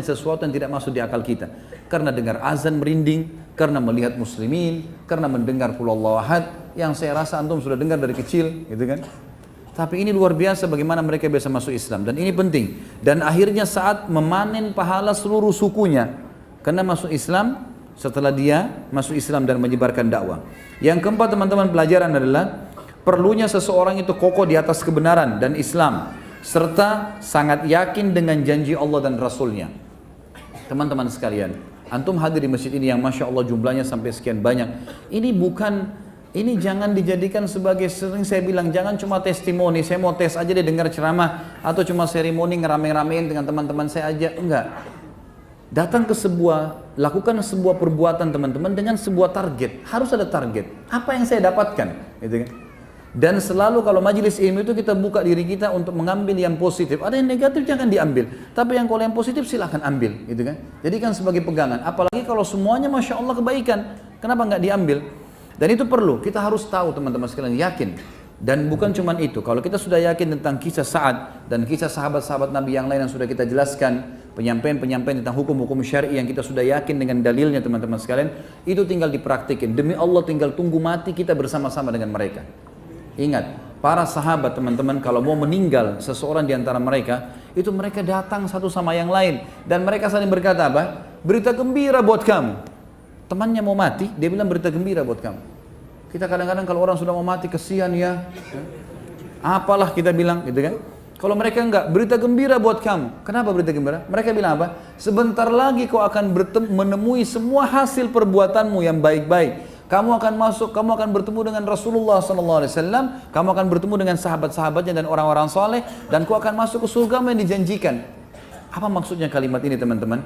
Speaker 1: sesuatu yang tidak masuk di akal kita. Karena dengar azan merinding, karena melihat muslimin, karena mendengar qul huwallahu ahad, yang saya rasa antum sudah dengar dari kecil, gitu kan? Tapi ini luar biasa bagaimana mereka bisa masuk Islam, dan ini penting. Dan akhirnya saat memanen pahala seluruh sukunya karena masuk Islam, setelah dia masuk Islam dan menyebarkan dakwah. Yang keempat teman-teman pelajaran adalah perlunya seseorang itu kokoh di atas kebenaran dan Islam, serta sangat yakin dengan janji Allah dan Rasulnya. Teman-teman sekalian, antum hadir di masjid ini yang Masya Allah jumlahnya sampai sekian banyak. Ini jangan dijadikan sebagai, sering saya bilang, jangan cuma testimoni, saya mau tes aja deh dengar ceramah, atau cuma seremoni ngerame-ramein dengan teman-teman saya aja, enggak. Datang ke lakukan sebuah perbuatan teman-teman dengan sebuah target, harus ada target, apa yang saya dapatkan, gitu kan. Dan selalu kalau majelis ilmu itu kita buka diri kita untuk mengambil yang positif, ada yang negatif jangan diambil, tapi yang kalau yang positif silahkan ambil, gitu kan. Jadikan sebagai pegangan, apalagi kalau semuanya Masya Allah kebaikan, kenapa nggak diambil? Dan itu perlu, kita harus tahu teman-teman sekalian, yakin. Dan bukan cuma itu, kalau kita sudah yakin tentang kisah Sa'ad dan kisah sahabat-sahabat Nabi yang lain yang sudah kita jelaskan, penyampaian-penyampaian tentang hukum-hukum syar'i yang kita sudah yakin dengan dalilnya teman-teman sekalian, itu tinggal dipraktikin. Demi Allah tinggal tunggu mati kita bersama-sama dengan mereka. Ingat, para sahabat teman-teman kalau mau meninggal seseorang di antara mereka, itu mereka datang satu sama yang lain. Dan mereka saling berkata apa? Berita gembira buat kamu. Temannya mau mati, dia bilang berita gembira buat kamu. Kita kadang-kadang kalau orang sudah mau mati, kesian ya. Apalah kita bilang, gitu kan. Kalau mereka enggak, berita gembira buat kamu. Kenapa berita gembira? Mereka bilang apa? Sebentar lagi kau akan menemui semua hasil perbuatanmu yang baik-baik. Kamu akan masuk, kamu akan bertemu dengan Rasulullah SAW, kamu akan bertemu dengan sahabat-sahabatnya dan orang-orang soleh, dan kau akan masuk ke surga yang dijanjikan. Apa maksudnya kalimat ini teman-teman?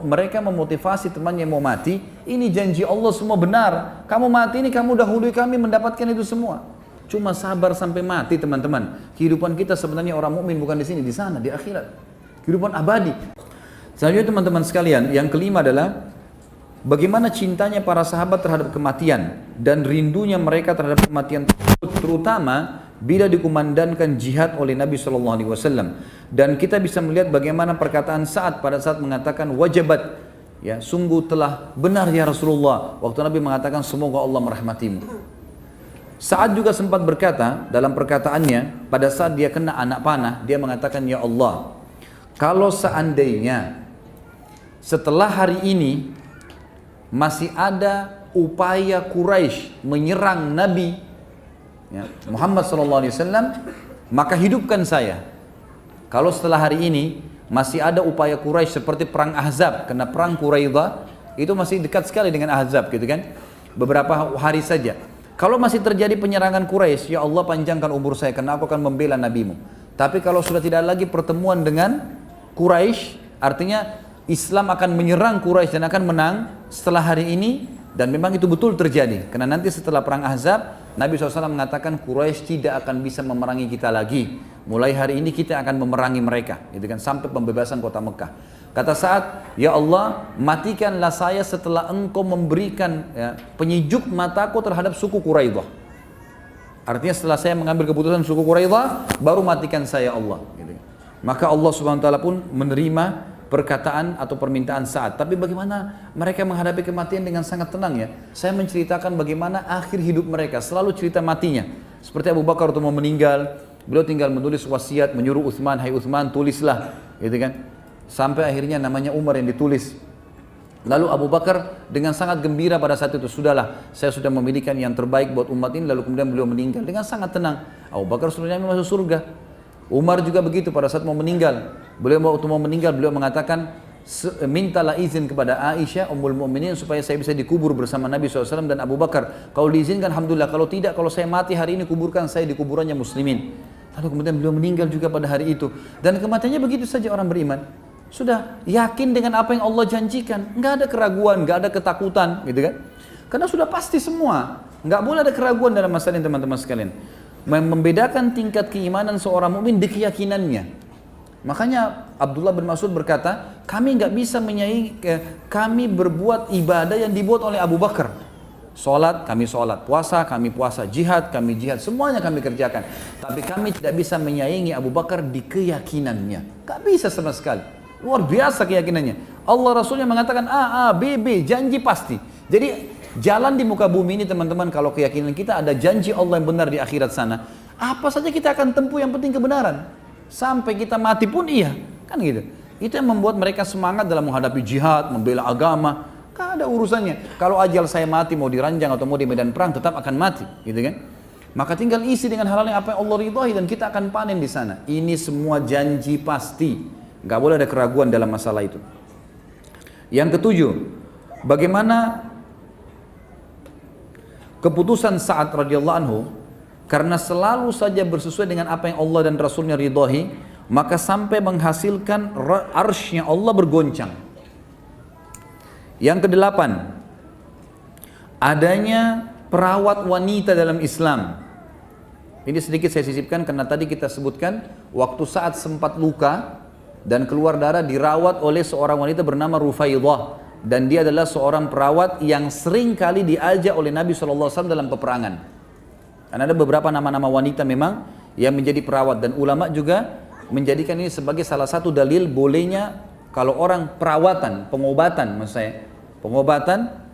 Speaker 1: Mereka memotivasi temannya yang mau mati, ini janji Allah semua benar. Kamu mati ini, kamu dahului kami mendapatkan itu semua. Cuma sabar sampai mati teman-teman. Kehidupan kita sebenarnya orang mukmin bukan di sini, di sana, di akhirat. Kehidupan abadi. Selanjutnya teman-teman sekalian, yang kelima adalah bagaimana cintanya para sahabat terhadap kematian dan rindunya mereka terhadap kematian tersebut, terutama bila dikumandangkan jihad oleh Nabi SAW. Dan kita bisa melihat bagaimana perkataan Sa'ad pada saat mengatakan wajabat, ya sungguh telah benar ya Rasulullah, waktu Nabi mengatakan semoga Allah merahmatimu. Sa'ad juga sempat berkata dalam perkataannya pada saat dia kena anak panah, dia mengatakan ya Allah, kalau seandainya setelah hari ini masih ada upaya Quraisy menyerang Nabi ya, Muhammad SAW, maka hidupkan saya. Kalau setelah hari ini masih ada upaya Quraisy seperti perang Ahzab, karena perang Quraidah itu masih dekat sekali dengan Ahzab, gitu kan? Beberapa hari saja. Kalau masih terjadi penyerangan Quraisy, ya Allah panjangkan umur saya karena aku akan membela nabimu. Tapi kalau sudah tidak lagi pertemuan dengan Quraisy, artinya Islam akan menyerang Quraisy dan akan menang setelah hari ini, dan memang itu betul terjadi. Karena nanti setelah perang Ahzab, Nabi SAW mengatakan Quraisy tidak akan bisa memerangi kita lagi. Mulai hari ini kita akan memerangi mereka, gitu kan, sampai pembebasan kota Mekah. Kata Sa'ad, ya Allah, matikanlah saya setelah engkau memberikan ya, penyejuk mataku terhadap suku Quraidah. Artinya setelah saya mengambil keputusan suku Quraidah, baru matikan saya Allah. Gitu. Maka Allah Subhanahu Wa Taala pun menerima perkataan atau permintaan Sa'ad. Tapi bagaimana mereka menghadapi kematian dengan sangat tenang ya. Saya menceritakan bagaimana akhir hidup mereka, selalu cerita matinya. Seperti Abu Bakar waktu mau meninggal, beliau tinggal menulis wasiat, menyuruh Utsman, hai Utsman tulislah, gitu kan. Sampai akhirnya namanya Umar yang ditulis. Lalu Abu Bakar dengan sangat gembira pada saat itu, sudahlah, saya sudah memilihkan yang terbaik buat umat ini, lalu kemudian beliau meninggal dengan sangat tenang. Abu Bakar sudah masuk surga. Umar juga begitu pada saat mau meninggal. Beliau waktu mau meninggal, beliau mengatakan, mintalah izin kepada Aisyah Ummul Mukminin supaya saya bisa dikubur bersama Nabi SAW dan Abu Bakar. Kalau diizinkan alhamdulillah, kalau tidak, kalau saya mati hari ini, kuburkan saya di kuburannya muslimin. Lalu kemudian beliau meninggal juga pada hari itu. Dan kematiannya begitu saja orang beriman. Sudah yakin dengan apa yang Allah janjikan, nggak ada keraguan, nggak ada ketakutan, gitu kan? Karena sudah pasti semua, nggak boleh ada keraguan dalam masalah ini teman-teman sekalian. Membedakan tingkat keimanan seorang mukmin di keyakinannya. Makanya Abdullah bin Mas'ud berkata, kami nggak bisa menyaingi, kami berbuat ibadah yang dibuat oleh Abu Bakar. Sholat, kami sholat, puasa, kami puasa, jihad, kami jihad, semuanya kami kerjakan. Tapi kami tidak bisa menyaingi Abu Bakar di keyakinannya. Gak bisa sama sekali. Luar biasa keyakinannya. Allah Rasulnya mengatakan A, A, B, B, janji pasti. Jadi jalan di muka bumi ini teman-teman, kalau keyakinan kita ada janji Allah yang benar di akhirat sana, apa saja kita akan tempuh, yang penting kebenaran. Sampai kita mati pun iya, kan gitu. Itu yang membuat mereka semangat dalam menghadapi jihad, membela agama. Gak ada urusannya. Kalau ajal saya mati, mau diranjang atau mau di medan perang, tetap akan mati, gitu kan? Maka tinggal isi dengan hal-hal yang apa yang Allah ridhai dan kita akan panen di sana. Ini semua janji pasti. Gak boleh ada keraguan dalam masalah itu. Yang ketujuh, bagaimana keputusan Sa'ad radhiyallahu anhu, karena selalu saja bersesuai dengan apa yang Allah dan Rasulnya ridhahi, maka sampai menghasilkan arsy-nya Allah bergoncang. Yang kedelapan, adanya perawat wanita dalam Islam. Ini sedikit saya sisipkan karena tadi kita sebutkan waktu Sa'ad sempat luka dan keluar darah, dirawat oleh seorang wanita bernama Rufaidah, dan dia adalah seorang perawat yang sering kali diajak oleh Nabi SAW dalam peperangan. Karena ada beberapa nama-nama wanita memang yang menjadi perawat, dan ulama juga menjadikan ini sebagai salah satu dalil bolehnya kalau orang perawatan, pengobatan maksud saya, pengobatan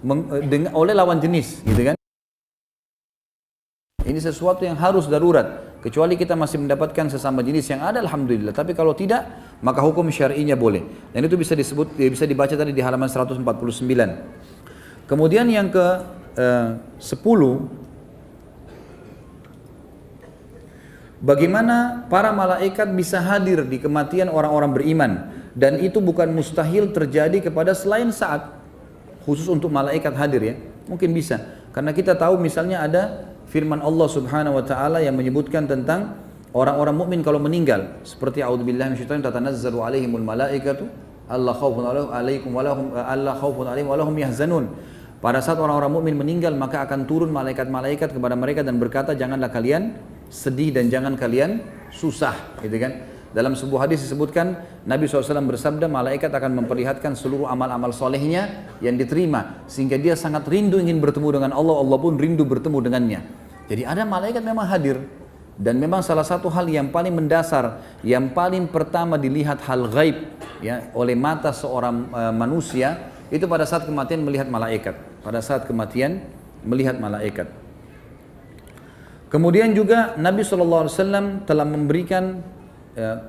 Speaker 1: oleh lawan jenis, gitu kan. Ini sesuatu yang harus darurat, kecuali kita masih mendapatkan sesama jenis yang ada, alhamdulillah. Tapi kalau tidak, maka hukum syar'inya boleh. Dan itu bisa bisa dibaca tadi di halaman 149. Kemudian yang ke 10, bagaimana para malaikat bisa hadir di kematian orang-orang beriman, dan itu bukan mustahil terjadi kepada selain Sa'ad. Khusus untuk malaikat hadir ya, mungkin bisa. Karena kita tahu misalnya ada firman Allah Subhanahu wa taala yang menyebutkan tentang orang-orang mukmin kalau meninggal, seperti a'udzubillahi minasyaitonir tatanazzalu alaihimul malaikatu alla khaufun alaikum wa lahum yahzanun. Pada saat orang-orang mukmin meninggal, maka akan turun malaikat-malaikat kepada mereka dan berkata, janganlah kalian sedih dan jangan kalian susah, gitu kan. Dalam sebuah hadis disebutkan Nabi SAW bersabda, malaikat akan memperlihatkan seluruh amal-amal solehnya yang diterima, sehingga dia sangat rindu ingin bertemu dengan Allah, Allah pun rindu bertemu dengannya. Jadi ada malaikat memang hadir. Dan memang salah satu hal yang paling mendasar, yang paling pertama dilihat hal gaib ya, oleh mata seorang manusia, itu pada saat kematian melihat malaikat. Pada saat kematian melihat malaikat. Kemudian juga Nabi SAW telah memberikan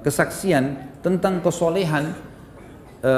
Speaker 1: kesaksian tentang kesolehan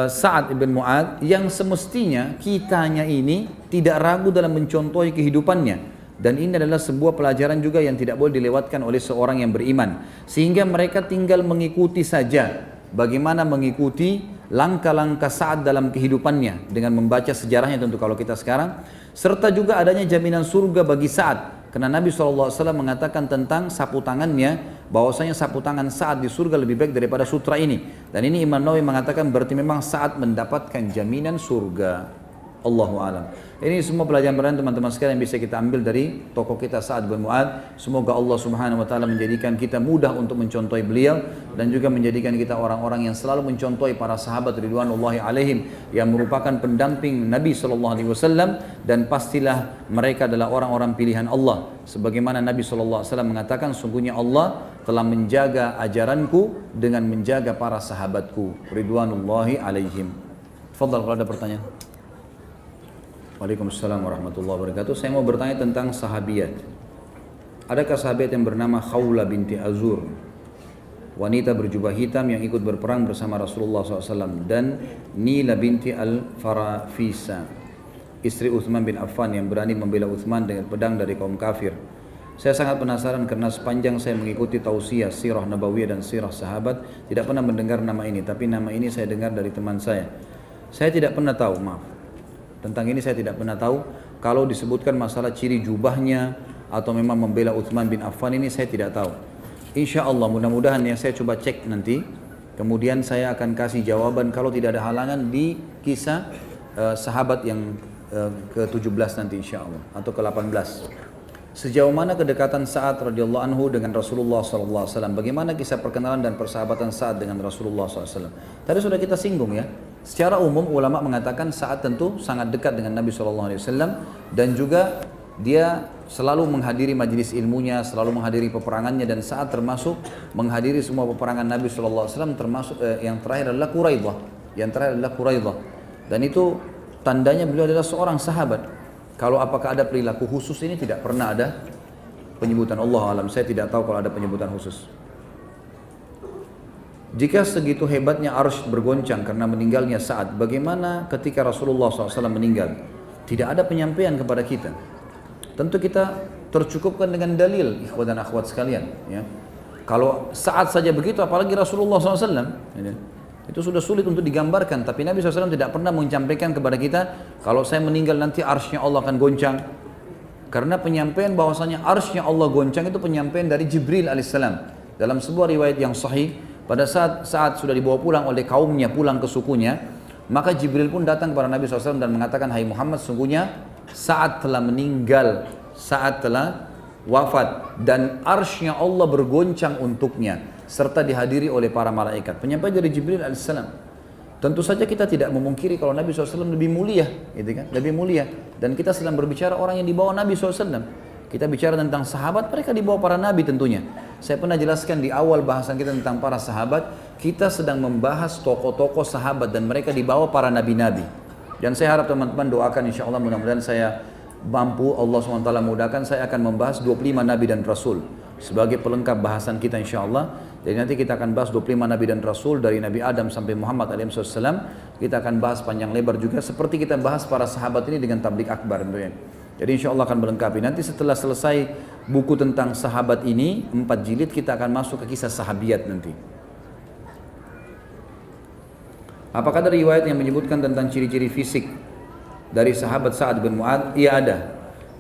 Speaker 1: Sa'ad ibn Mu'ad, yang semestinya kitanya ini tidak ragu dalam mencontohi kehidupannya. Dan ini adalah sebuah pelajaran juga yang tidak boleh dilewatkan oleh seorang yang beriman. Sehingga mereka tinggal mengikuti saja. Bagaimana mengikuti langkah-langkah Sa'ad dalam kehidupannya. Dengan membaca sejarahnya tentu kalau kita sekarang. Serta juga adanya jaminan surga bagi Sa'ad. Karena Nabi SAW mengatakan tentang sapu tangannya, bahwasanya sapu tangan Sa'ad di surga lebih baik daripada sutra ini. Dan ini Imam Nawawi mengatakan berarti memang Sa'ad mendapatkan jaminan surga. Allahu a'lam. Ini semua pelajaran teman-teman sekalian yang bisa kita ambil dari tokoh kita Sa'ad bin Mu'ad. Semoga Allah Subhanahu wa taala menjadikan kita mudah untuk mencontohi beliau, dan juga menjadikan kita orang-orang yang selalu mencontohi para sahabat ridwanullahi alaihim yang merupakan pendamping Nabi sallallahu alaihi wasallam, dan pastilah mereka adalah orang-orang pilihan Allah. Sebagaimana Nabi sallallahu alaihi wasallam mengatakan, sungguhnya Allah telah menjaga ajaranku dengan menjaga para sahabatku ridwanullahi alaihim. Tafadhal kalau ada pertanyaan. Waalaikumsalam warahmatullahi wabarakatuh. Saya mau bertanya tentang sahabiyat. Adakah sahabat yang bernama Khawla binti Azur, wanita berjubah hitam yang ikut berperang bersama Rasulullah SAW, dan Nila binti Al-Farafisa, istri Uthman bin Affan yang berani membela Uthman dengan pedang dari kaum kafir? Saya sangat penasaran karena sepanjang saya mengikuti tausiah, sirah nabawiyah dan sirah sahabat, tidak pernah mendengar nama ini, tapi nama ini saya dengar dari teman saya. Saya tidak pernah tahu, maaf. Tentang ini saya tidak pernah tahu. Kalau disebutkan masalah ciri jubahnya atau memang membela Uthman bin Affan, ini saya tidak tahu. Insya Allah mudah-mudahan ya, saya coba cek nanti. Kemudian saya akan kasih jawaban kalau tidak ada halangan di kisah sahabat yang ke-17 nanti insya Allah, atau ke-18. Sejauh mana kedekatan Sa'ad radhiyallahu anhu dengan Rasulullah sallallahu alaihi wasallam? Bagaimana kisah perkenalan dan persahabatan Sa'ad dengan Rasulullah sallallahu alaihi wasallam? Tadi sudah kita singgung ya. Secara umum ulama mengatakan Sa'ad tentu sangat dekat dengan Nabi sallallahu alaihi wasallam dan juga dia selalu menghadiri majelis ilmunya, selalu menghadiri peperangannya, dan Sa'ad termasuk menghadiri semua peperangan Nabi sallallahu alaihi wasallam, termasuk yang terakhir adalah Quraidah. Dan itu tandanya beliau adalah seorang sahabat. Kalau apakah ada perilaku khusus ini tidak pernah ada penyebutan, Allah alam, saya tidak tahu kalau ada penyebutan khusus. Jika segitu hebatnya arsy bergoncang karena meninggalnya Sa'ad, bagaimana ketika Rasulullah SAW meninggal? Tidak ada penyampaian kepada kita. Tentu kita tercukupkan dengan dalil, ikhwan dan akhwat sekalian. Ya. Kalau Sa'ad saja begitu, apalagi Rasulullah SAW. Itu sudah sulit untuk digambarkan, tapi Nabi SAW tidak pernah menyampaikan kepada kita, kalau saya meninggal nanti arsy-nya Allah akan goncang. Karena penyampaian bahwasanya arsy-nya Allah goncang itu penyampaian dari Jibril alaihissalam. Dalam sebuah riwayat yang sahih, pada saat sudah dibawa pulang oleh kaumnya, pulang ke sukunya, maka Jibril pun datang kepada Nabi SAW dan mengatakan, hai Muhammad, sungguhnya Sa'ad telah meninggal, Sa'ad telah wafat, dan arsy-nya Allah bergoncang untuknya, serta dihadiri oleh para malaikat. Penyampaian dari Jibril alaihissalam. Tentu saja kita tidak memungkiri kalau Nabi SAW lebih mulia, gitu kan? Lebih mulia. Dan kita sedang berbicara orang yang dibawa Nabi SAW. Kita bicara tentang sahabat, mereka dibawa para nabi tentunya. Saya pernah jelaskan di awal bahasan kita tentang para sahabat, kita sedang membahas tokoh-tokoh sahabat dan mereka dibawa para nabi-nabi. Dan saya harap teman-teman doakan, insya Allah mudah-mudahan saya mampu, Allah SWT mudahkan, saya akan membahas 25 nabi dan rasul sebagai pelengkap bahasan kita insya Allah. Jadi nanti kita akan bahas 25 Nabi dan Rasul dari Nabi Adam sampai Muhammad alaihissalam. Kita akan bahas panjang lebar juga seperti kita bahas para sahabat ini dengan tablik akbar tentunya. Jadi insya Allah akan melengkapi. Nanti setelah selesai buku tentang sahabat ini 4 jilid, kita akan masuk ke kisah sahabiat nanti. Apakah ada riwayat yang menyebutkan tentang ciri-ciri fisik dari sahabat Sa'ad bin Mu'adz? Iya ada.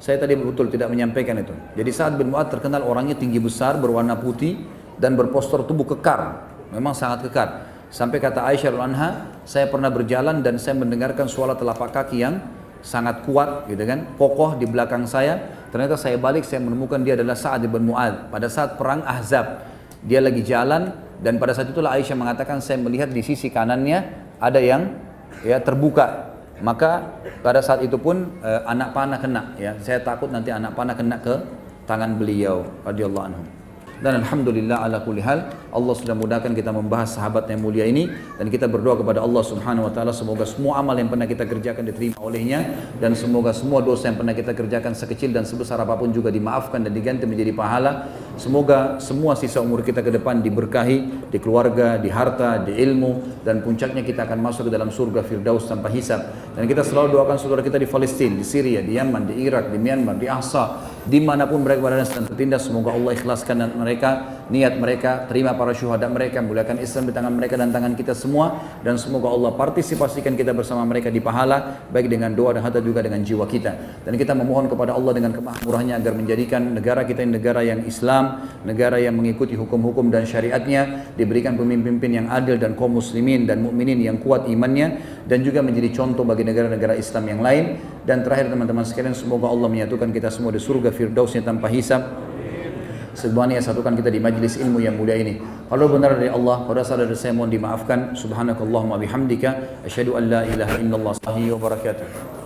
Speaker 1: Saya tadi betul tidak menyampaikan itu. Jadi Sa'ad bin Mu'adz terkenal orangnya tinggi besar, berwarna putih, dan berpostur tubuh kekar, memang sangat kekar. Sampai kata Aisyah radhiyallahu anha, saya pernah berjalan dan saya mendengarkan suara telapak kaki yang sangat kuat, gitu kan, kokoh di belakang saya. Ternyata saya balik, saya menemukan dia adalah Sa'ad bin Mu'adz pada saat perang Ahzab. Dia lagi jalan dan pada saat itulah Aisyah mengatakan, saya melihat di sisi kanannya ada yang terbuka. Maka pada saat itu pun anak panah kena, ya. Saya takut nanti anak panah kena ke tangan beliau radhiyallahu anhu. Dan alhamdulillah ala kulli hal, Allah sudah mudahkan kita membahas sahabat yang mulia ini, dan kita berdoa kepada Allah Subhanahu wa taala semoga semua amal yang pernah kita kerjakan diterima olehnya, dan semoga semua dosa yang pernah kita kerjakan sekecil dan sebesar apapun juga dimaafkan dan diganti menjadi pahala. Semoga semua sisa umur kita ke depan diberkahi di keluarga, di harta, di ilmu, dan puncaknya kita akan masuk ke dalam surga Firdaus tanpa hisab. Dan kita selalu doakan saudara kita di Palestina, di Syria, di Yaman, di Irak, di Myanmar, di Ahsa, dimanapun mereka berada dan tertindas, semoga Allah ikhlaskan dan niat mereka, terima para syuhada mereka, muliakan Islam di tangan mereka dan tangan kita semua, dan semoga Allah partisipasikan kita bersama mereka di pahala, baik dengan doa dan harta juga dengan jiwa kita. Dan kita memohon kepada Allah dengan kemahamurahannya agar menjadikan negara kita ini negara yang Islam, negara yang mengikuti hukum-hukum dan syariatnya, diberikan pemimpin-pemimpin yang adil dan kaum muslimin dan mukminin yang kuat imannya, dan juga menjadi contoh bagi negara-negara Islam yang lain. Dan terakhir teman-teman sekalian, semoga Allah menyatukan kita semua di surga Firdausnya tanpa hisab. Semuanya satukan kita di majlis ilmu yang mulia ini. Kalau benar dari Allah, kalau salah dari saya mohon dimaafkan. Subhanakallahumma bihamdika asyhadu an la ilaha illallah wa barakatuh.